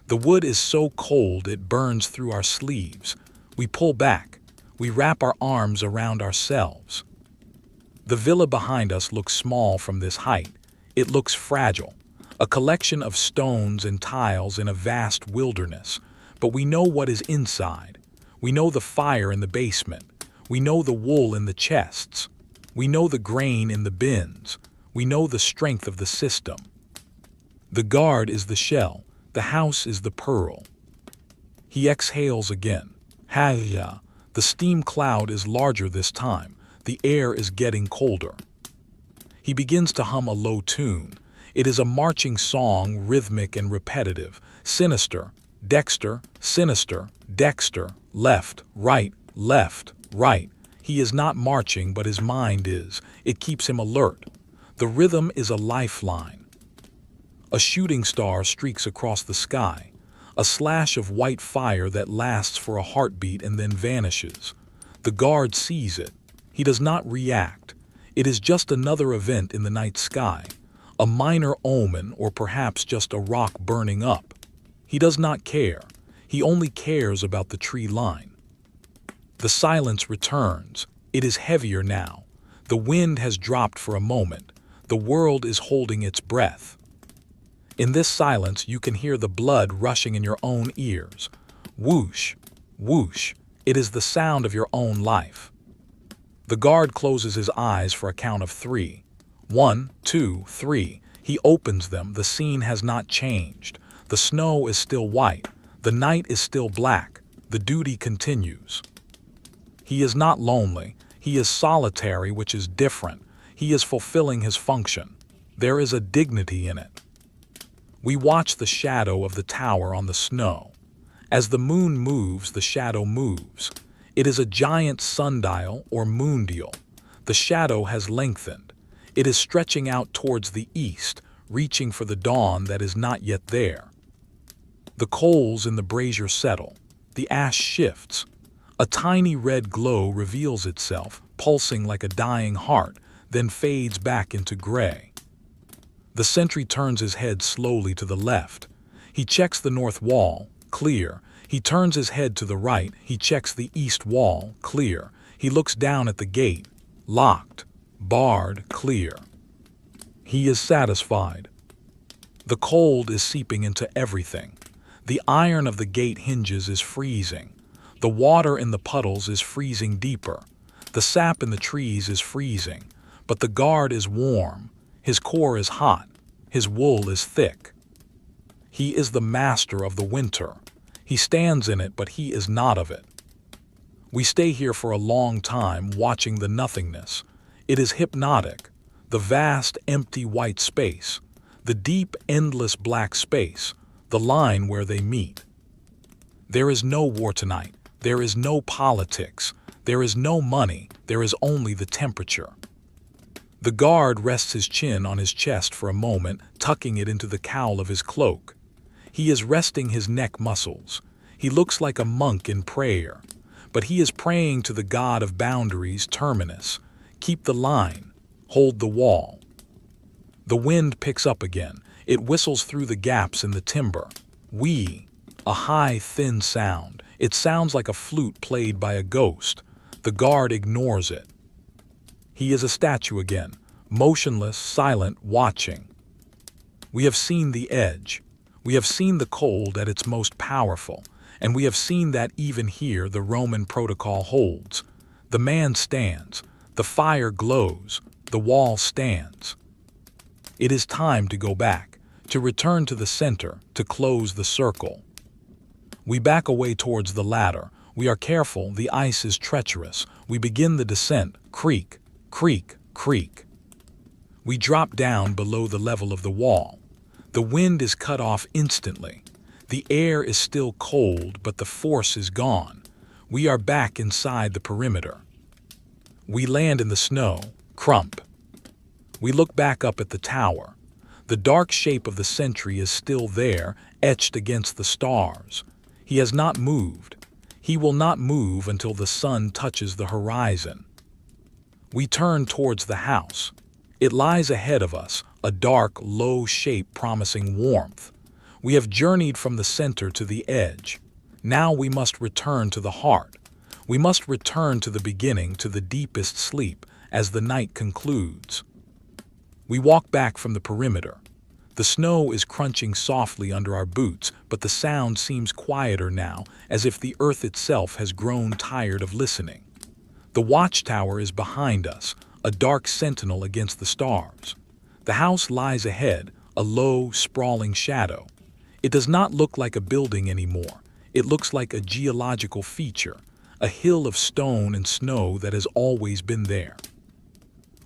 The wood is so cold it burns through our sleeves. We pull back. We wrap our arms around ourselves. The villa behind us looks small from this height. It looks fragile, a collection of stones and tiles in a vast wilderness. But we know what is inside. We know the fire in the basement. We know the wool in the chests. We know the grain in the bins. We know the strength of the system. The guard is the shell, The house is the pearl. He exhales again. Ha! The steam cloud is larger this time. The air is getting colder. He begins to hum a low tune. It is a marching song, rhythmic and repetitive. Sinister, Dexter, sinister, Dexter, left, right, left, right. He is not marching, but his mind is. It keeps him alert. The rhythm is a lifeline. A shooting star streaks across the sky, a slash of white fire that lasts for a heartbeat and then vanishes. The guard sees it. He does not react. It is just another event in the night sky, a minor omen or perhaps just a rock burning up. He does not care. He only cares about the tree line. The silence returns. It is heavier now. The wind has dropped for a moment. The world is holding its breath. In this silence, you can hear the blood rushing in your own ears. Whoosh, whoosh. It is the sound of your own life. The guard closes his eyes for a count of 3. 1, 2, 3. He opens them. The scene has not changed. The snow is still white. The night is still black. The duty continues. He is not lonely. He is solitary, which is different. He is fulfilling his function. There is a dignity in it. We watch the shadow of the tower on the snow. As the moon moves, the shadow moves. It is a giant sundial or moondial. The shadow has lengthened. It is stretching out towards the east, reaching for the dawn that is not yet there. The coals in the brazier settle. The ash shifts. A tiny red glow reveals itself, pulsing like a dying heart, then fades back into gray. The sentry turns his head slowly to the left. He checks the north wall, clear. He turns his head to the right. He checks the east wall, clear. He looks down at the gate, locked, barred, clear. He is satisfied. The cold is seeping into everything. The iron of the gate hinges is freezing. The water in the puddles is freezing deeper. The sap in the trees is freezing. But the guard is warm. His core is hot. His wool is thick. He is the master of the winter. He stands in it, but he is not of it. We stay here for a long time, watching the nothingness. It is hypnotic. The vast, empty white space. The deep, endless black space. The line where they meet. There is no war tonight. There is no politics. There is no money. There is only the temperature. The guard rests his chin on his chest for a moment, tucking it into the cowl of his cloak. He is resting his neck muscles. He looks like a monk in prayer. But he is praying to the god of boundaries, Terminus. Keep the line. Hold the wall. The wind picks up again. It whistles through the gaps in the timber. A high, thin sound. It sounds like a flute played by a ghost. The guard ignores it. He is a statue again, motionless, silent, watching. We have seen the edge. We have seen the cold at its most powerful, and we have seen that even here the Roman protocol holds. The man stands. The fire glows. The wall stands. It is time to go back, to return to the center, to close the circle. We back away towards the ladder. We are careful. The ice is treacherous. We begin the descent. Creak. Creak, creak. We drop down below the level of the wall. The wind is cut off instantly. The air is still cold, but the force is gone. We are back inside the perimeter. We land in the snow, crump. We look back up at the tower. The dark shape of the sentry is still there, etched against the stars. He has not moved. He will not move until the sun touches the horizon. We turn towards the house. It lies ahead of us, a dark, low shape promising warmth. We have journeyed from the center to the edge. Now we must return to the heart. We must return to the beginning, to the deepest sleep, as the night concludes. We walk back from the perimeter. The snow is crunching softly under our boots, but the sound seems quieter now, as if the earth itself has grown tired of listening. The watchtower is behind us, a dark sentinel against the stars. The house lies ahead, a low, sprawling shadow. It does not look like a building anymore. It looks like a geological feature, a hill of stone and snow that has always been there.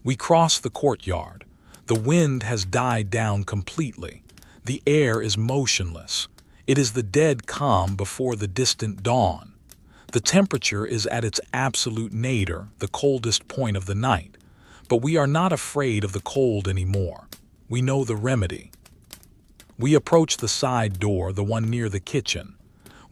We cross the courtyard. The wind has died down completely. The air is motionless. It is the dead calm before the distant dawn. The temperature is at its absolute nadir, the coldest point of the night. But we are not afraid of the cold anymore. We know the remedy. We approach the side door, the one near the kitchen.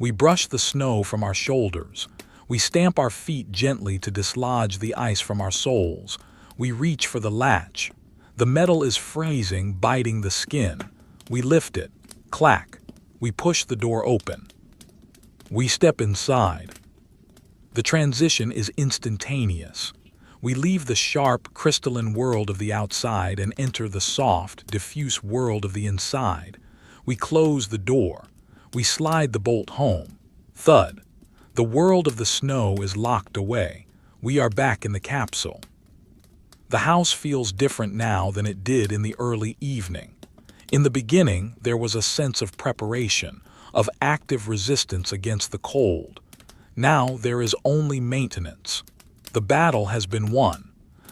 We brush the snow from our shoulders. We stamp our feet gently to dislodge the ice from our soles. We reach for the latch. The metal is freezing, biting the skin. We lift it. Clack. We push the door open. We step inside. The transition is instantaneous. We leave the sharp, crystalline world of the outside and enter the soft, diffuse world of the inside. We close the door. We slide the bolt home. Thud. The world of the snow is locked away. We are back in the capsule. The house feels different now than it did in the early evening. In the beginning, there was a sense of preparation, of active resistance against the cold. Now there is only maintenance. The battle has been won.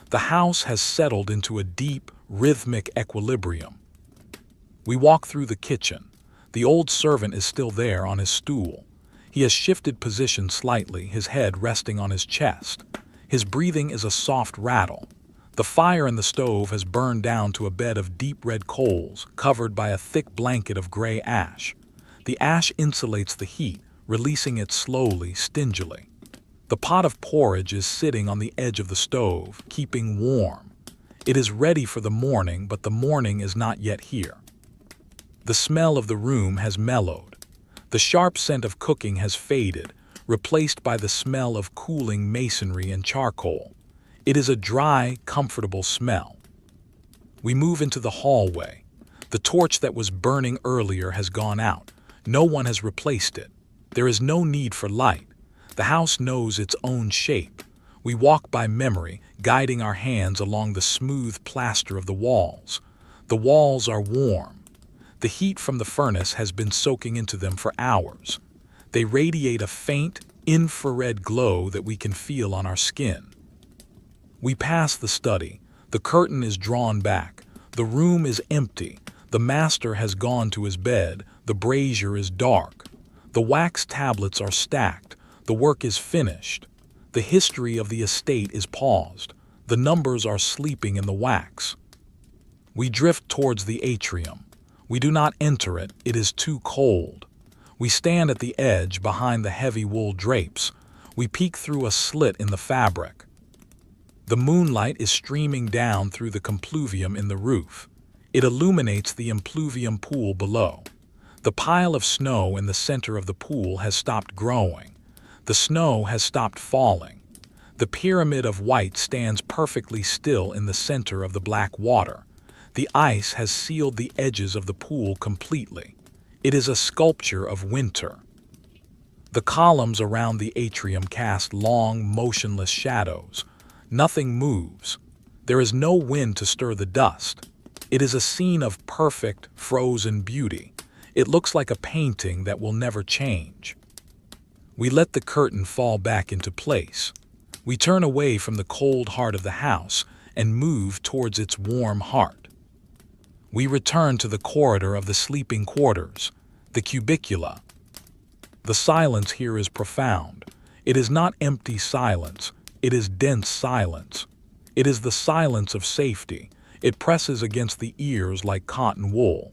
The house has settled into a deep, rhythmic equilibrium. We walk through the kitchen. The old servant is still there on his stool. He has shifted position slightly, his head resting on his chest. His breathing is a soft rattle. The fire in the stove has burned down to a bed of deep red coals, covered by a thick blanket of gray ash. The ash insulates the heat, releasing it slowly, stingily. The pot of porridge is sitting on the edge of the stove, keeping warm. It is ready for the morning, but the morning is not yet here. The smell of the room has mellowed. The sharp scent of cooking has faded, replaced by the smell of cooling masonry and charcoal. It is a dry, comfortable smell. We move into the hallway. The torch that was burning earlier has gone out. No one has replaced it. There is no need for light. The house knows its own shape. We walk by memory, guiding our hands along the smooth plaster of the walls. The walls are warm. The heat from the furnace has been soaking into them for hours. They radiate a faint, infrared glow that we can feel on our skin. We pass the study. The curtain is drawn back. The room is empty. The master has gone to his bed. The brazier is dark. The wax tablets are stacked. The work is finished. The history of the estate is paused. The numbers are sleeping in the wax. We drift towards the atrium. We do not enter it. It is too cold. We stand at the edge behind the heavy wool drapes. We peek through a slit in the fabric. The moonlight is streaming down through the compluvium in the roof. It illuminates the impluvium pool below. The pile of snow in the center of the pool has stopped growing. The snow has stopped falling. The pyramid of white stands perfectly still in the center of the black water. The ice has sealed the edges of the pool completely. It is a sculpture of winter. The columns around the atrium cast long, motionless shadows. Nothing moves. There is no wind to stir the dust. It is a scene of perfect, frozen beauty. It looks like a painting that will never change. We let the curtain fall back into place. We turn away from the cold heart of the house and move towards its warm heart. We return to the corridor of the sleeping quarters, the cubicula. The silence here is profound. It is not empty silence. It is dense silence. It is the silence of safety. It presses against the ears like cotton wool.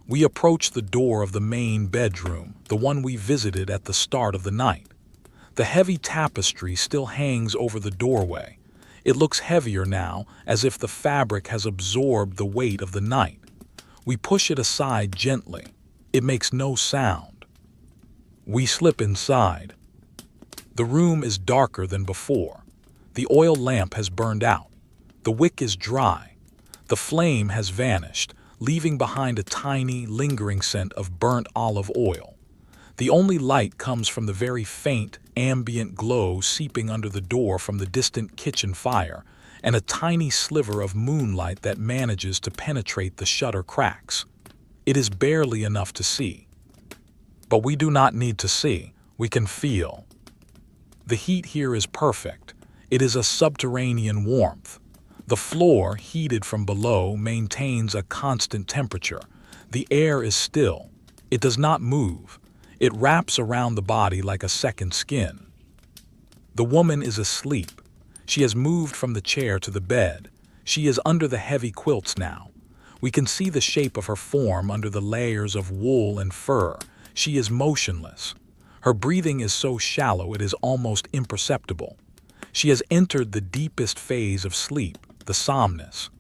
We approach the door of the main bedroom, the one we visited at the start of the night. The heavy tapestry still hangs over the doorway. It looks heavier now, as if the fabric has absorbed the weight of the night. We push it aside gently. It makes no sound. We slip inside. The room is darker than before. The oil lamp has burned out. The wick is dry. The flame has vanished, leaving behind a tiny, lingering scent of burnt olive oil. The only light comes from the very faint, ambient glow seeping under the door from the distant kitchen fire, and a tiny sliver of moonlight that manages to penetrate the shutter cracks. It is barely enough to see. But we do not need to see, we can feel. The heat here is perfect. It is a subterranean warmth. The floor, heated from below, maintains a constant temperature. The air is still. It does not move. It wraps around the body like a second skin. The woman is asleep. She has moved from the chair to the bed. She is under the heavy quilts now. We can see the shape of her form under the layers of wool and fur. She is motionless. Her breathing is so shallow it is almost imperceptible. She has entered the deepest phase of sleep, the somnus.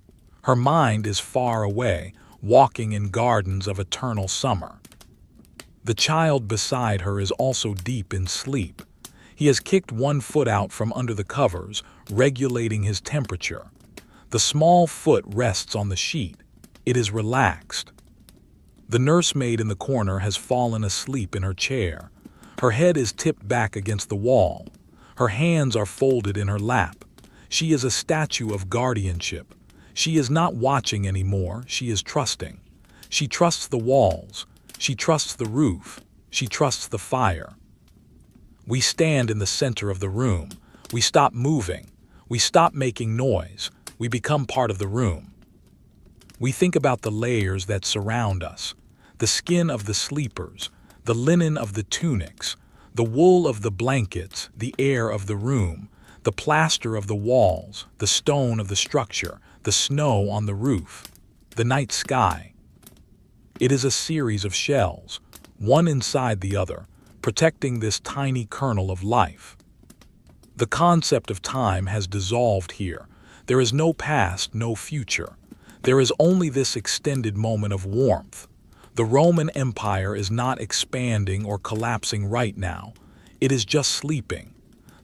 Her mind is far away, walking in gardens of eternal summer. The child beside her is also deep in sleep. He has kicked one foot out from under the covers, regulating his temperature. The small foot rests on the sheet. It is relaxed. The nursemaid in the corner has fallen asleep in her chair. Her head is tipped back against the wall. Her hands are folded in her lap. She is a statue of guardianship. She is not watching anymore, she is trusting. She trusts the walls. She trusts the roof. She trusts the fire. We stand in the center of the room. We stop moving. We stop making noise. We become part of the room. We think about the layers that surround us. The skin of the sleepers, the linen of the tunics, the wool of the blankets, the air of the room, the plaster of the walls, the stone of the structure, the snow on the roof, the night sky. It is a series of shells, one inside the other, protecting this tiny kernel of life. The concept of time has dissolved here. There is no past, no future. There is only this extended moment of warmth. The Roman Empire is not expanding or collapsing right now. It is just sleeping.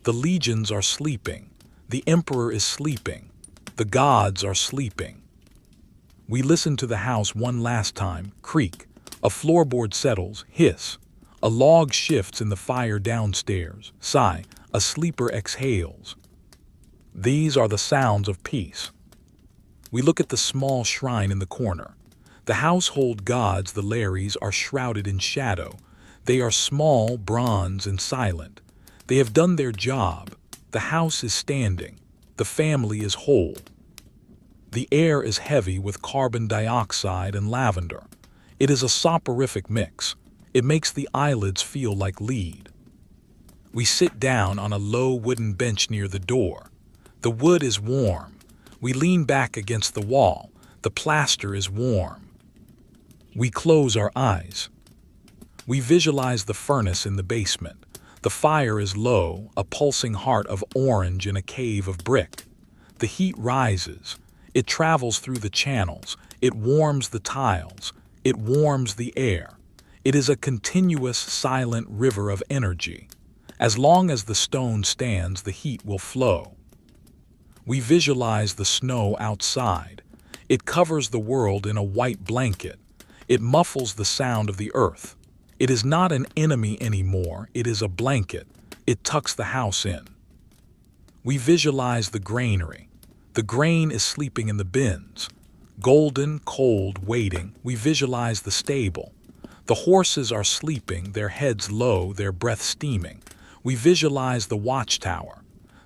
The legions are sleeping. The emperor is sleeping. The gods are sleeping. We listen to the house one last time, creak. A floorboard settles, hiss. A log shifts in the fire downstairs, sigh. A sleeper exhales. These are the sounds of peace. We look at the small shrine in the corner. The household gods, the Lares, are shrouded in shadow. They are small, bronze, and silent. They have done their job. The house is standing. The family is whole. The air is heavy with carbon dioxide and lavender. It is a soporific mix. It makes the eyelids feel like lead. We sit down on a low wooden bench near the door. The wood is warm. We lean back against the wall. The plaster is warm. We close our eyes. We visualize the furnace in the basement. The fire is low, a pulsing heart of orange in a cave of brick. The heat rises. It travels through the channels. It warms the tiles. It warms the air. It is a continuous, silent river of energy. As long as the stone stands, the heat will flow. We visualize the snow outside. It covers the world in a white blanket. It muffles the sound of the earth. It is not an enemy anymore. It is a blanket. It tucks the house in. We visualize the granary. The grain is sleeping in the bins. Golden, cold, waiting. We visualize the stable. The horses are sleeping, their heads low, their breath steaming. We visualize the watchtower.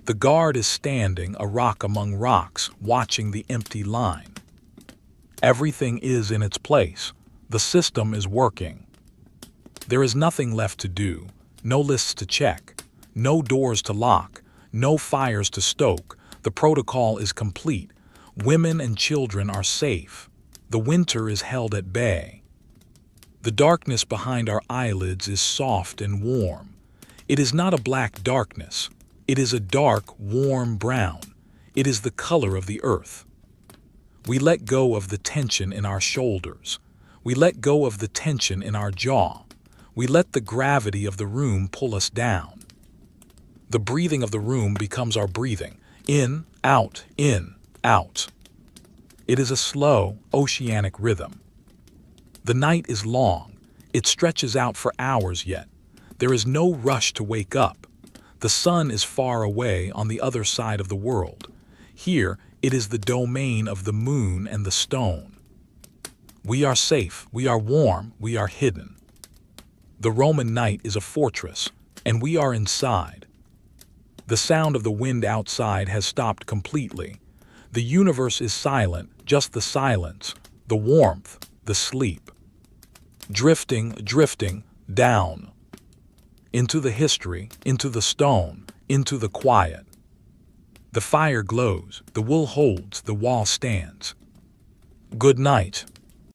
The guard is standing, a rock among rocks, watching the empty line. Everything is in its place. The system is working. There is nothing left to do, no lists to check, no doors to lock, no fires to stoke. The protocol is complete. Women and children are safe. The winter is held at bay. The darkness behind our eyelids is soft and warm. It is not a black darkness. It is a dark, warm brown. It is the color of the earth. We let go of the tension in our shoulders. We let go of the tension in our jaw. We let the gravity of the room pull us down. The breathing of the room becomes our breathing. In, out, in, out. It is a slow, oceanic rhythm. The night is long. It stretches out for hours yet. There is no rush to wake up. The sun is far away on the other side of the world. Here, it is the domain of the moon and the stone. We are safe, we are warm, we are hidden. The Roman night is a fortress, and we are inside. The sound of the wind outside has stopped completely. The universe is silent, just the silence, the warmth, the sleep. Drifting, down. Into the history, into the stone, into the quiet. The fire glows, the wool holds, the wall stands. Good night.